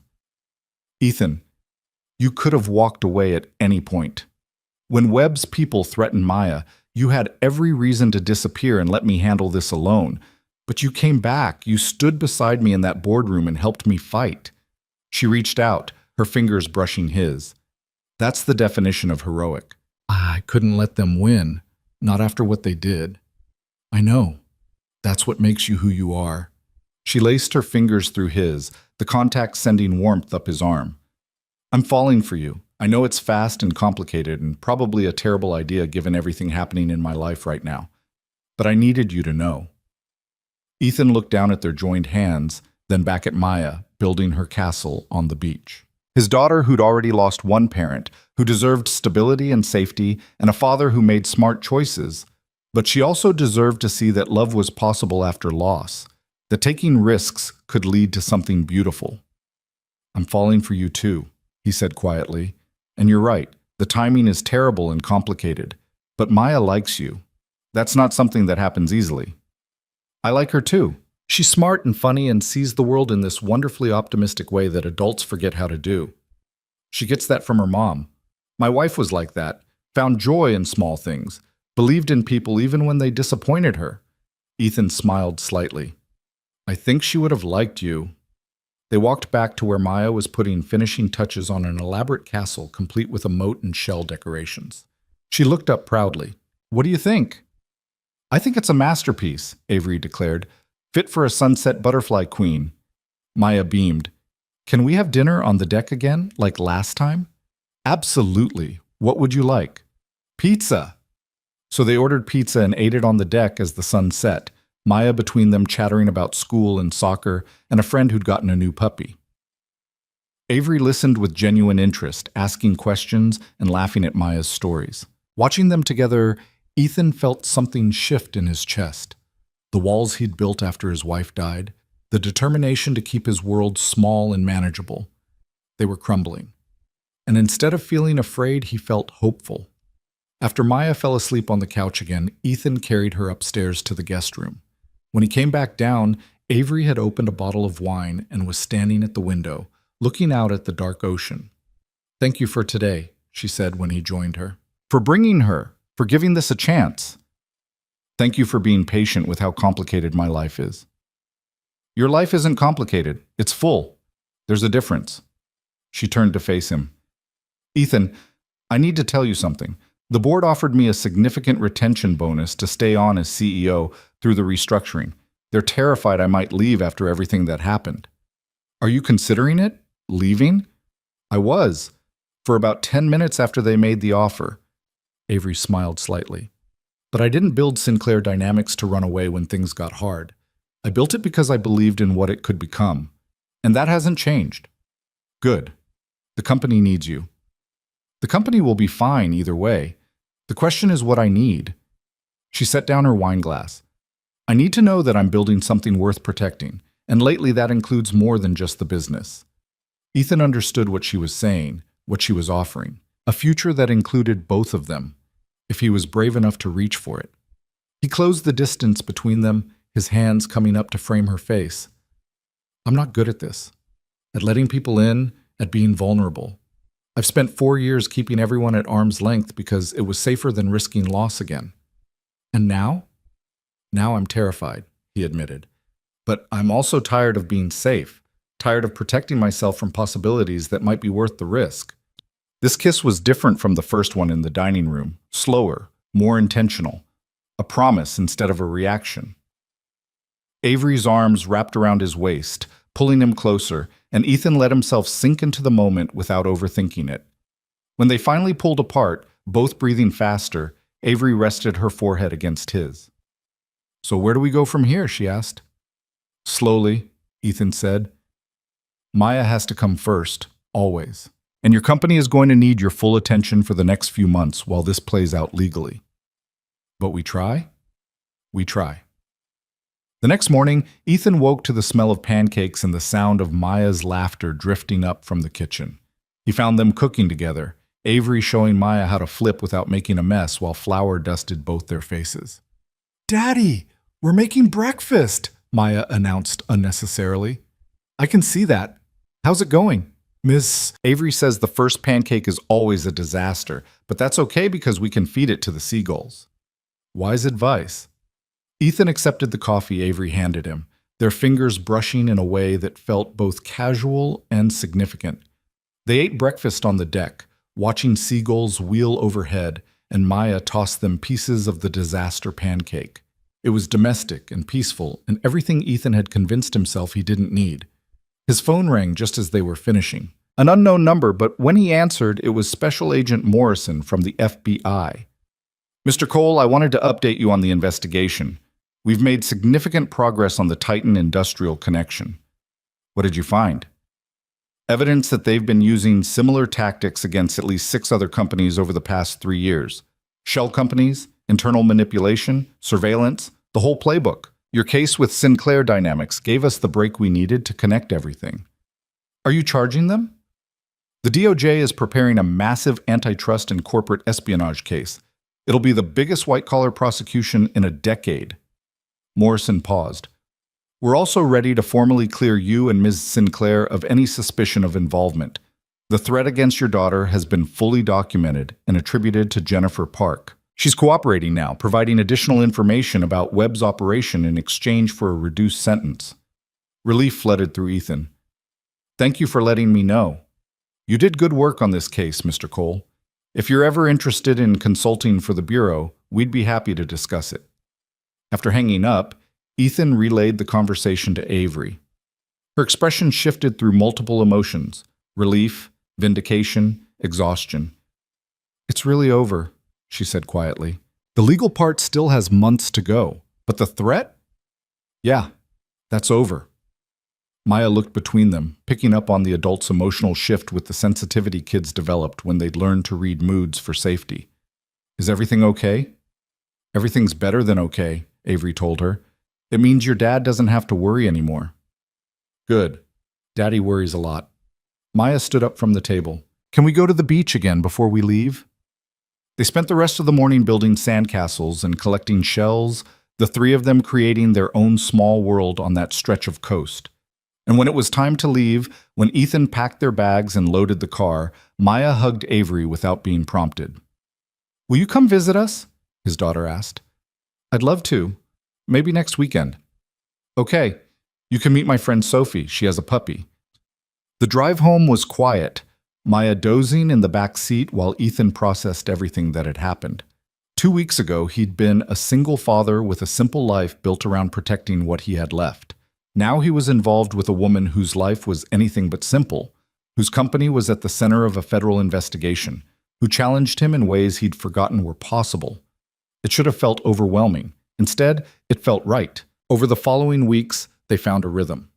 Ethan, you could have walked away at any point. When Webb's people threatened Maya, you had every reason to disappear and let me handle this alone. But you came back. You stood beside me in that boardroom and helped me fight. She reached out, her fingers brushing his. That's the definition of heroic. I couldn't let them win, not after what they did. I know. That's what makes you who you are. She laced her fingers through his, the contact sending warmth up his arm. I'm falling for you. I know it's fast and complicated and probably a terrible idea given everything happening in my life right now. But I needed you to know. Ethan looked down at their joined hands, then back at Maya, building her castle on the beach. His daughter, who'd already lost one parent, who deserved stability and safety, and a father who made smart choices. But she also deserved to see that love was possible after loss, that taking risks could lead to something beautiful. I'm falling for you too, he said quietly. And you're right, the timing is terrible and complicated. But Maya likes you. That's not something that happens easily. I like her too. She's smart and funny and sees the world in this wonderfully optimistic way that adults forget how to do. She gets that from her mom. My wife was like that, found joy in small things, believed in people even when they disappointed her. Ethan smiled slightly. I think she would have liked you. They walked back to where Maya was putting finishing touches on an elaborate castle complete with a moat and shell decorations. She looked up proudly. What do you think? I think it's a masterpiece, Avery declared. Fit for a sunset butterfly queen. Maya beamed. Can we have dinner on the deck again, like last time? Absolutely. What would you like? Pizza. So they ordered pizza and ate it on the deck as the sun set, Maya between them chattering about school and soccer and a friend who'd gotten a new puppy. Avery listened with genuine interest, asking questions and laughing at Maya's stories. Watching them together, Ethan felt something shift in his chest. The walls he'd built after his wife died, the determination to keep his world small and manageable. They were crumbling. And instead of feeling afraid, he felt hopeful. After Maya fell asleep on the couch again, Ethan carried her upstairs to the guest room. When he came back down, Avery had opened a bottle of wine and was standing at the window, looking out at the dark ocean. Thank you for today, she said when he joined her. For bringing her, for giving this a chance. Thank you for being patient with how complicated my life is. Your life isn't complicated. It's full. There's a difference. She turned to face him. Ethan, I need to tell you something. The board offered me a significant retention bonus to stay on as CEO through the restructuring. They're terrified I might leave after everything that happened. Are you considering it? Leaving? I was. For about 10 minutes after they made the offer. Avery smiled slightly. But I didn't build Sinclair Dynamics to run away when things got hard. I built it because I believed in what it could become. And that hasn't changed. Good. The company needs you. The company will be fine either way. The question is what I need. She set down her wine glass. I need to know that I'm building something worth protecting, and lately that includes more than just the business. Ethan understood what she was saying, what she was offering, a future that included both of them, if he was brave enough to reach for it. He closed the distance between them, his hands coming up to frame her face. I'm not good at this, at letting people in, at being vulnerable. I've spent 4 years keeping everyone at arm's length because it was safer than risking loss again. And now? Now I'm terrified, he admitted. But I'm also tired of being safe, tired of protecting myself from possibilities that might be worth the risk. This kiss was different from the first one in the dining room, slower, more intentional, a promise instead of a reaction. Avery's arms wrapped around his waist, pulling him closer, and Ethan let himself sink into the moment without overthinking it. When they finally pulled apart, both breathing faster, Avery rested her forehead against his. So where do we go from here? She asked. Slowly, Ethan said. Maya has to come first, always. And your company is going to need your full attention for the next few months while this plays out legally. But we try? We try. The next morning, Ethan woke to the smell of pancakes and the sound of Maya's laughter drifting up from the kitchen. He found them cooking together, Avery showing Maya how to flip without making a mess while flour dusted both their faces. Daddy, we're making breakfast, Maya announced unnecessarily. I can see that. How's it going? Miss Avery says the first pancake is always a disaster, but that's okay because we can feed it to the seagulls. Wise advice. Ethan accepted the coffee Avery handed him, their fingers brushing in a way that felt both casual and significant. They ate breakfast on the deck, watching seagulls wheel overhead, and Maya tossed them pieces of the disaster pancake. It was domestic and peaceful, and everything Ethan had convinced himself he didn't need. His phone rang just as they were finishing. An unknown number, but when he answered, it was Special Agent Morrison from the FBI. Mr. Cole, I wanted to update you on the investigation. We've made significant progress on the Titan industrial connection. What did you find? Evidence that they've been using similar tactics against at least 6 other companies over the past 3 years. Shell companies, internal manipulation, surveillance, the whole playbook. Your case with Sinclair Dynamics gave us the break we needed to connect everything. Are you charging them? The DOJ is preparing a massive antitrust and corporate espionage case. It'll be the biggest white-collar prosecution in a decade. Morrison paused. We're also ready to formally clear you and Ms. Sinclair of any suspicion of involvement. The threat against your daughter has been fully documented and attributed to Jennifer Park. She's cooperating now, providing additional information about Webb's operation in exchange for a reduced sentence. Relief flooded through Ethan. Thank you for letting me know. You did good work on this case, Mr. Cole. If you're ever interested in consulting for the Bureau, we'd be happy to discuss it. After hanging up, Ethan relayed the conversation to Avery. Her expression shifted through multiple emotions: relief, vindication, exhaustion. It's really over, she said quietly. The legal part still has months to go, but the threat? Yeah, that's over. Maya looked between them, picking up on the adult's emotional shift with the sensitivity kids developed when they'd learned to read moods for safety. Is everything okay? Everything's better than okay, Avery told her. It means your dad doesn't have to worry anymore. Good. Daddy worries a lot. Maya stood up from the table. Can we go to the beach again before we leave? They spent the rest of the morning building sandcastles and collecting shells, the 3 of them creating their own small world on that stretch of coast. And when it was time to leave, when Ethan packed their bags and loaded the car, Maya hugged Avery without being prompted. Will you come visit us? His daughter asked. I'd love to. Maybe next weekend. Okay. You can meet my friend Sophie. She has a puppy. The drive home was quiet, Maya dozing in the back seat while Ethan processed everything that had happened. 2 weeks ago, he'd been a single father with a simple life built around protecting what he had left. Now he was involved with a woman whose life was anything but simple, whose company was at the center of a federal investigation, who challenged him in ways he'd forgotten were possible. It should have felt overwhelming. Instead, it felt right. Over the following weeks, they found a rhythm.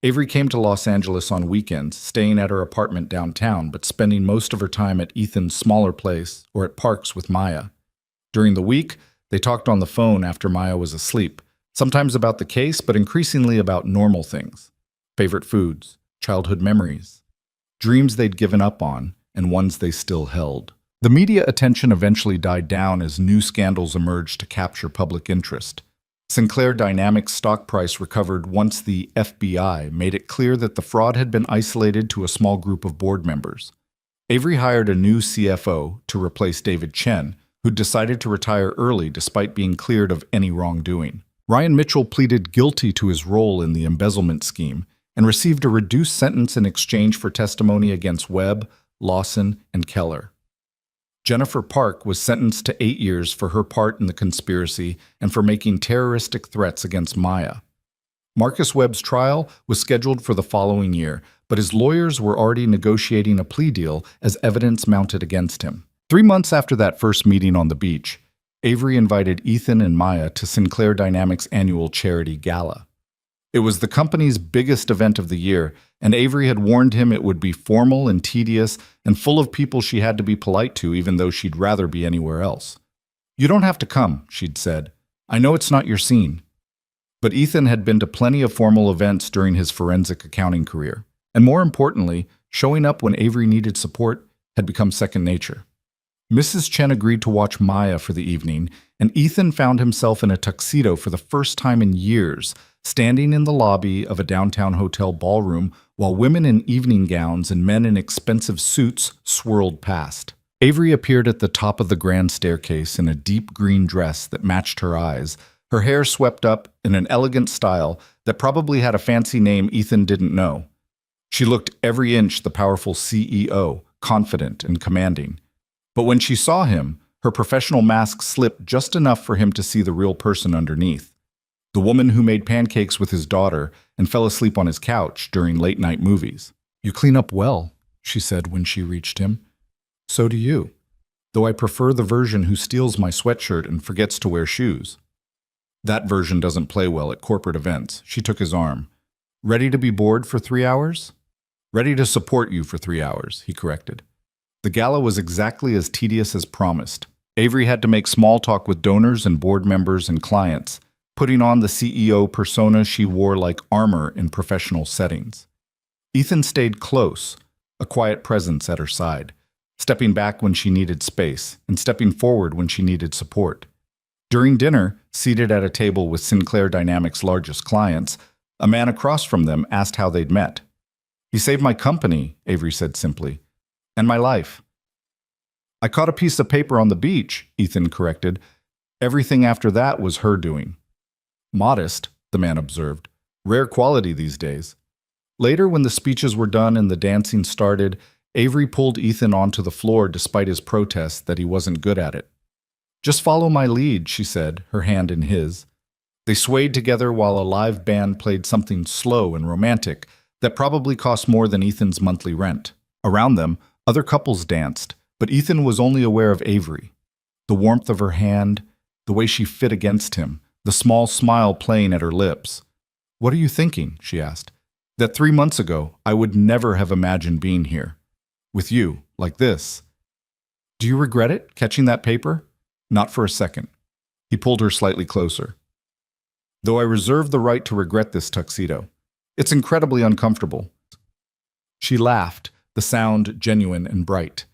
Avery came to Los Angeles on weekends, staying at her apartment downtown, but spending most of her time at Ethan's smaller place or at parks with Maya. During the week, they talked on the phone after Maya was asleep, sometimes about the case, but increasingly about normal things. Favorite foods, childhood memories, dreams they'd given up on, and ones they still held. The media attention eventually died down as new scandals emerged to capture public interest. Sinclair Dynamics' stock price recovered once the FBI made it clear that the fraud had been isolated to a small group of board members. Avery hired a new CFO to replace David Chen, who decided to retire early despite being cleared of any wrongdoing. Ryan Mitchell pleaded guilty to his role in the embezzlement scheme and received a reduced sentence in exchange for testimony against Webb, Lawson, and Keller. Jennifer Park was sentenced to 8 years for her part in the conspiracy and for making terroristic threats against Maya. Marcus Webb's trial was scheduled for the following year, but his lawyers were already negotiating a plea deal as evidence mounted against him. 3 months after that first meeting on the beach, Avery invited Ethan and Maya to Sinclair Dynamics' annual charity gala. It was the company's biggest event of the year, and Avery had warned him it would be formal and tedious and full of people she had to be polite to, even though she'd rather be anywhere else. You don't have to come, she'd said. I know it's not your scene. But Ethan had been to plenty of formal events during his forensic accounting career. And more importantly, showing up when Avery needed support had become second nature. Mrs. Chen agreed to watch Maya for the evening, and Ethan found himself in a tuxedo for the first time in years, standing in the lobby of a downtown hotel ballroom while women in evening gowns and men in expensive suits swirled past. Avery appeared at the top of the grand staircase in a deep green dress that matched her eyes, her hair swept up in an elegant style that probably had a fancy name Ethan didn't know. She looked every inch the powerful CEO, confident and commanding. But when she saw him, her professional mask slipped just enough for him to see the real person underneath. The woman who made pancakes with his daughter and fell asleep on his couch during late-night movies. "You clean up well," she said when she reached him. "So do you, though I prefer the version who steals my sweatshirt and forgets to wear shoes." That version doesn't play well at corporate events. She took his arm. "Ready to be bored for 3 hours?" "Ready to support you for 3 hours," he corrected. The gala was exactly as tedious as promised. Avery had to make small talk with donors and board members and clients, putting on the CEO persona she wore like armor in professional settings. Ethan stayed close, a quiet presence at her side, stepping back when she needed space and stepping forward when she needed support. During dinner, seated at a table with Sinclair Dynamics' largest clients, a man across from them asked how they'd met. "He saved my company," Avery said simply, "and my life." "I caught a piece of paper on the beach," Ethan corrected. "Everything after that was her doing." "Modest," the man observed. "Rare quality these days." Later, when the speeches were done and the dancing started, Avery pulled Ethan onto the floor despite his protest that he wasn't good at it. "Just follow my lead," she said, her hand in his. They swayed together while a live band played something slow and romantic that probably cost more than Ethan's monthly rent. Around them, other couples danced, but Ethan was only aware of Avery. The warmth of her hand, the way she fit against him, the small smile playing at her lips. "What are you thinking?" she asked. "That 3 months ago, I would never have imagined being here. With you, like this." "Do you regret it, catching that paper?" "Not for a second." He pulled her slightly closer. "Though I reserve the right to regret this tuxedo. It's incredibly uncomfortable." She laughed, the sound genuine and bright.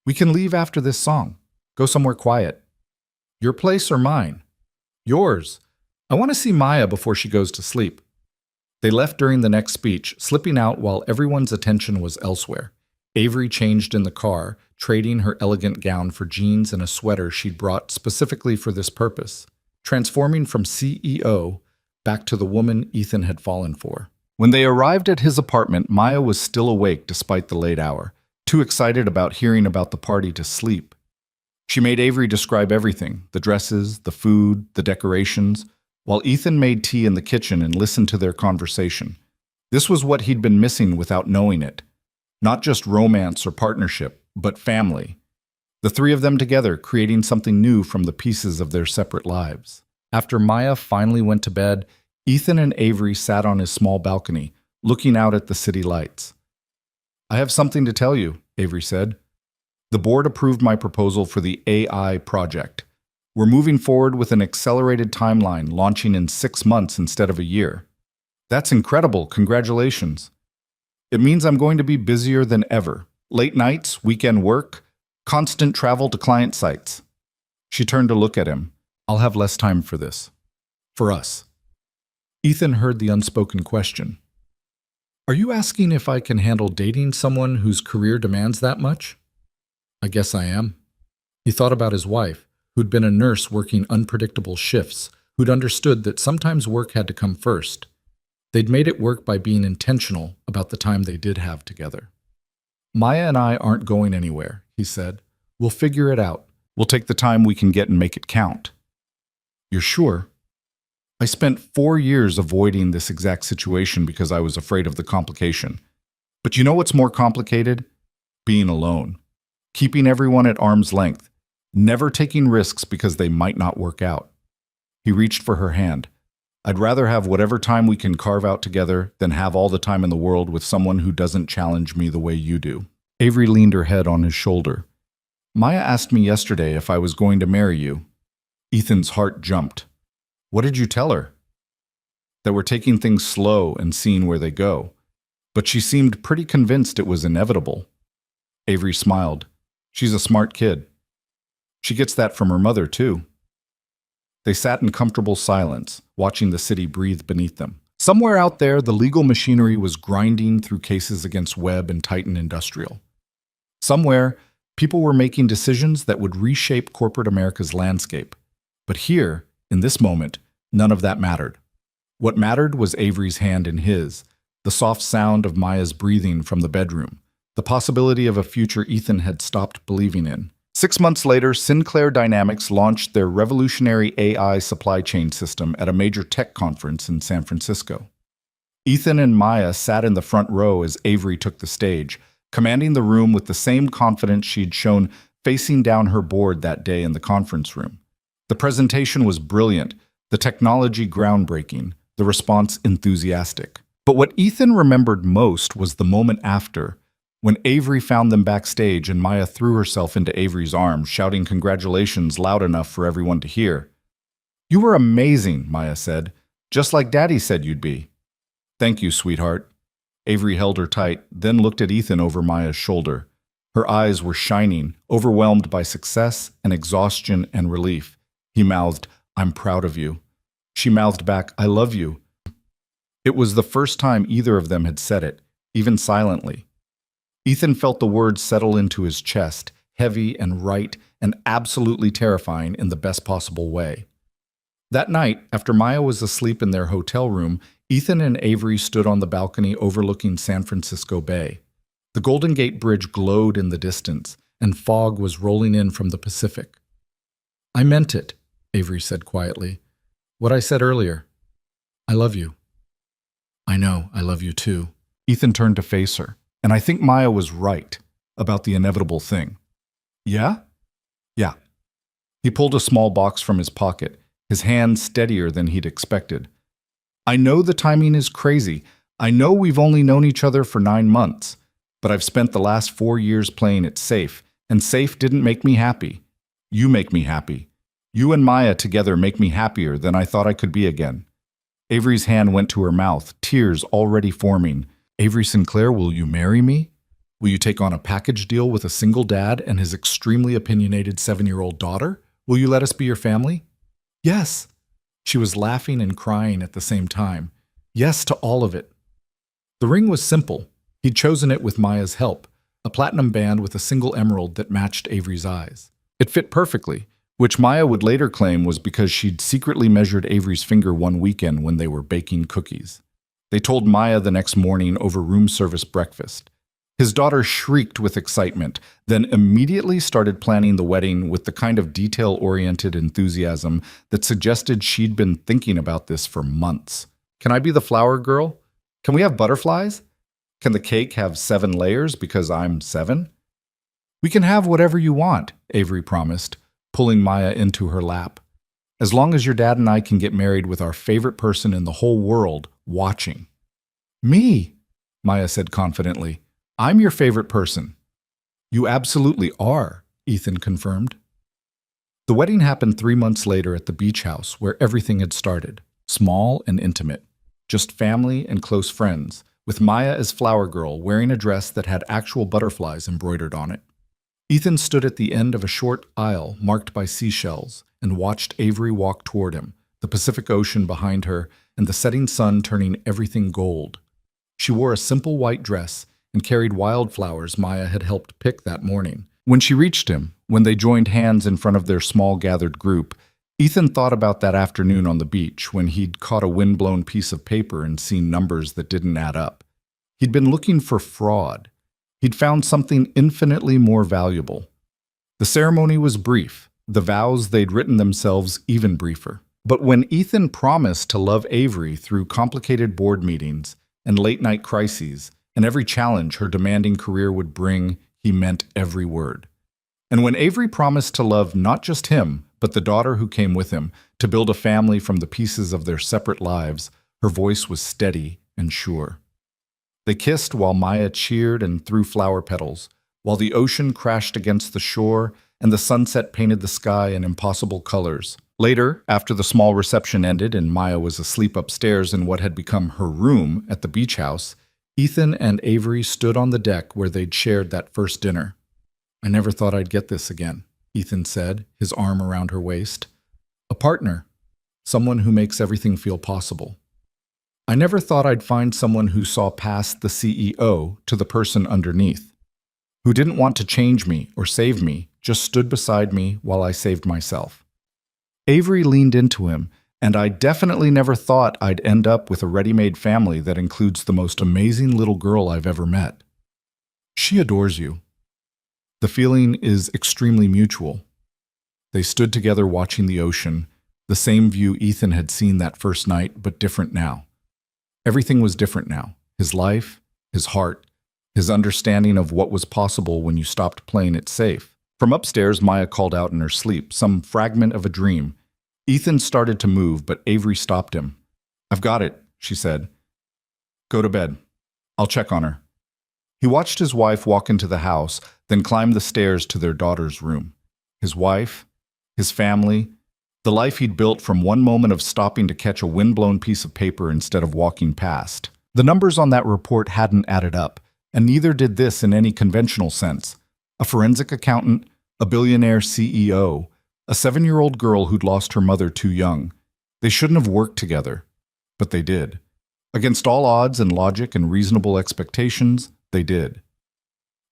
"We can leave after this song. Go somewhere quiet." "Your place or mine?" "Yours. I want to see Maya before she goes to sleep." They left during the next speech, slipping out while everyone's attention was elsewhere. Avery changed in the car, trading her elegant gown for jeans and a sweater she'd brought specifically for this purpose, transforming from CEO back to the woman Ethan had fallen for. When they arrived at his apartment, Maya was still awake despite the late hour, too excited about hearing about the party to sleep. She made Avery describe everything, the dresses, the food, the decorations, while Ethan made tea in the kitchen and listened to their conversation. This was what he'd been missing without knowing it. Not just romance or partnership, but family. The three of them together, creating something new from the pieces of their separate lives. After Maya finally went to bed, Ethan and Avery sat on his small balcony, looking out at the city lights. "I have something to tell you," Avery said. "The board approved my proposal for the AI project. We're moving forward with an accelerated timeline, launching in 6 months instead of a year." "That's incredible. Congratulations." "It means I'm going to be busier than ever. Late nights, weekend work, constant travel to client sites." She turned to look at him. "I'll have less time for this. For us." Ethan heard the unspoken question. "Are you asking if I can handle dating someone whose career demands that much?" "I guess I am." He thought about his wife, who'd been a nurse working unpredictable shifts, who'd understood that sometimes work had to come first. They'd made it work by being intentional about the time they did have together. "Maya and I aren't going anywhere," he said. "We'll figure it out. We'll take the time we can get and make it count." "You're sure?" "I spent 4 years avoiding this exact situation because I was afraid of the complication. But you know what's more complicated? Being alone. Keeping everyone at arm's length. Never taking risks because they might not work out." He reached for her hand. "I'd rather have whatever time we can carve out together than have all the time in the world with someone who doesn't challenge me the way you do." Avery leaned her head on his shoulder. "Maya asked me yesterday if I was going to marry you." Ethan's heart jumped. "What did you tell her?" "That we're taking things slow and seeing where they go. But she seemed pretty convinced it was inevitable." Avery smiled. "She's a smart kid." She gets that from her mother, too. They sat in comfortable silence, watching the city breathe beneath them. Somewhere out there, the legal machinery was grinding through cases against Webb and Titan Industrial. Somewhere, people were making decisions that would reshape corporate America's landscape. But here, in this moment, none of that mattered. What mattered was Avery's hand in his, the soft sound of Maya's breathing from the bedroom, the possibility of a future Ethan had stopped believing in. 6 months later, Sinclair Dynamics launched their revolutionary AI supply chain system at a major tech conference in San Francisco. Ethan and Maya sat in the front row as Avery took the stage, commanding the room with the same confidence she'd shown facing down her board that day in the conference room. The presentation was brilliant, the technology groundbreaking, the response enthusiastic. But what Ethan remembered most was the moment after, when Avery found them backstage and Maya threw herself into Avery's arms, shouting congratulations loud enough for everyone to hear. "You were amazing," Maya said, "just like Daddy said you'd be." "Thank you, sweetheart." Avery held her tight, then looked at Ethan over Maya's shoulder. Her eyes were shining, overwhelmed by success and exhaustion and relief. He mouthed, "I'm proud of you." She mouthed back, "I love you." It was the first time either of them had said it, even silently. Ethan felt the words settle into his chest, heavy and right and absolutely terrifying in the best possible way. That night, after Maya was asleep in their hotel room, Ethan and Avery stood on the balcony overlooking San Francisco Bay. The Golden Gate Bridge glowed in the distance, and fog was rolling in from the Pacific. "I meant it," Avery said quietly. "What I said earlier. I love you." "I know, I love you too." Ethan turned to face her. "And I think Maya was right about the inevitable thing." "Yeah?" "Yeah." He pulled a small box from his pocket, his hand steadier than he'd expected. "I know the timing is crazy. I know we've only known each other for 9 months, but I've spent the last 4 years playing it safe, and safe didn't make me happy. You make me happy. You and Maya together make me happier than I thought I could be again." Avery's hand went to her mouth, tears already forming. "Avery Sinclair, will you marry me? Will you take on a package deal with a single dad and his extremely opinionated 7-year-old daughter? Will you let us be your family?" "Yes." She was laughing and crying at the same time. Yes to all of it. The ring was simple. He'd chosen it with Maya's help, a platinum band with a single emerald that matched Avery's eyes. It fit perfectly, which Maya would later claim was because she'd secretly measured Avery's finger one weekend when they were baking cookies. They told Maya the next morning over room service breakfast. His daughter shrieked with excitement, then immediately started planning the wedding with the kind of detail-oriented enthusiasm that suggested she'd been thinking about this for months. "Can I be the flower girl? Can we have butterflies? Can the cake have 7 layers because I'm 7? "We can have whatever you want," Avery promised, pulling Maya into her lap. "As long as your dad and I can get married with our favorite person in the whole world watching." "Me," Maya said confidently. "I'm your favorite person." "You absolutely are," Ethan confirmed. The wedding happened 3 months later at the beach house where everything had started, small and intimate, just family and close friends, with Maya as flower girl wearing a dress that had actual butterflies embroidered on it. Ethan stood at the end of a short aisle marked by seashells and watched Avery walk toward him, the Pacific Ocean behind her and the setting sun turning everything gold. She wore a simple white dress and carried wildflowers Maya had helped pick that morning. When she reached him, when they joined hands in front of their small gathered group, Ethan thought about that afternoon on the beach when he'd caught a windblown piece of paper and seen numbers that didn't add up. He'd been looking for fraud. He'd found something infinitely more valuable. The ceremony was brief, the vows they'd written themselves even briefer. But when Ethan promised to love Avery through complicated board meetings and late-night crises and every challenge her demanding career would bring, he meant every word. And when Avery promised to love not just him, but the daughter who came with him, to build a family from the pieces of their separate lives, her voice was steady and sure. They kissed while Maya cheered and threw flower petals, while the ocean crashed against the shore and the sunset painted the sky in impossible colors. Later, after the small reception ended and Maya was asleep upstairs in what had become her room at the beach house, Ethan and Avery stood on the deck where they'd shared that first dinner. "I never thought I'd get this again," Ethan said, his arm around her waist. A partner. Someone who makes everything feel possible. I never thought I'd find someone who saw past the CEO to the person underneath, who didn't want to change me or save me, just stood beside me while I saved myself. Avery leaned into him, and I definitely never thought I'd end up with a ready-made family that includes the most amazing little girl I've ever met. She adores you. The feeling is extremely mutual. They stood together watching the ocean, the same view Ethan had seen that first night, but different now. Everything was different now. His life, his heart, his understanding of what was possible when you stopped playing it safe. From upstairs, Maya called out in her sleep, some fragment of a dream. Ethan started to move, but Avery stopped him. I've got it, she said. Go to bed. I'll check on her. He watched his wife walk into the house, then climb the stairs to their daughter's room. His wife, his family, the life he'd built from one moment of stopping to catch a windblown piece of paper instead of walking past. The numbers on that report hadn't added up, and neither did this in any conventional sense. A forensic accountant, a billionaire CEO, a 7-year-old girl who'd lost her mother too young. They shouldn't have worked together, but they did. Against all odds and logic and reasonable expectations, they did.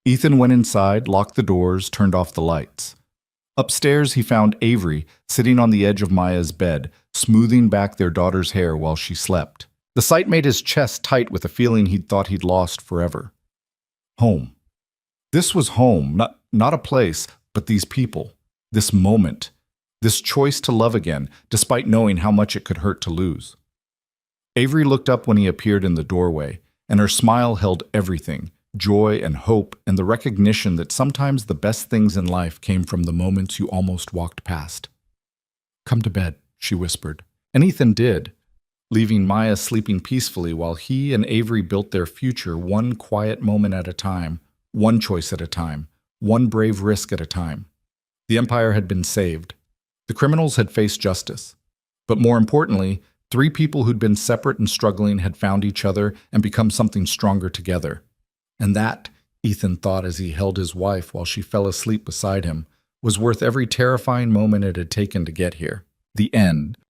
Ethan went inside, locked the doors, turned off the lights. Upstairs, he found Avery sitting on the edge of Maya's bed, smoothing back their daughter's hair while she slept. The sight made his chest tight with a feeling he'd thought he'd lost forever. Home. This was home, not a place, but these people, this moment, this choice to love again, despite knowing how much it could hurt to lose. Avery looked up when he appeared in the doorway, and her smile held everything, joy and hope, and the recognition that sometimes the best things in life came from the moments you almost walked past. Come to bed, she whispered, and Ethan did, leaving Maya sleeping peacefully while he and Avery built their future one quiet moment at a time, one choice at a time, one brave risk at a time. The empire had been saved. The criminals had faced justice. But more importantly, 3 people who'd been separate and struggling had found each other and become something stronger together. And that, Ethan thought as he held his wife while she fell asleep beside him, was worth every terrifying moment it had taken to get here. The end.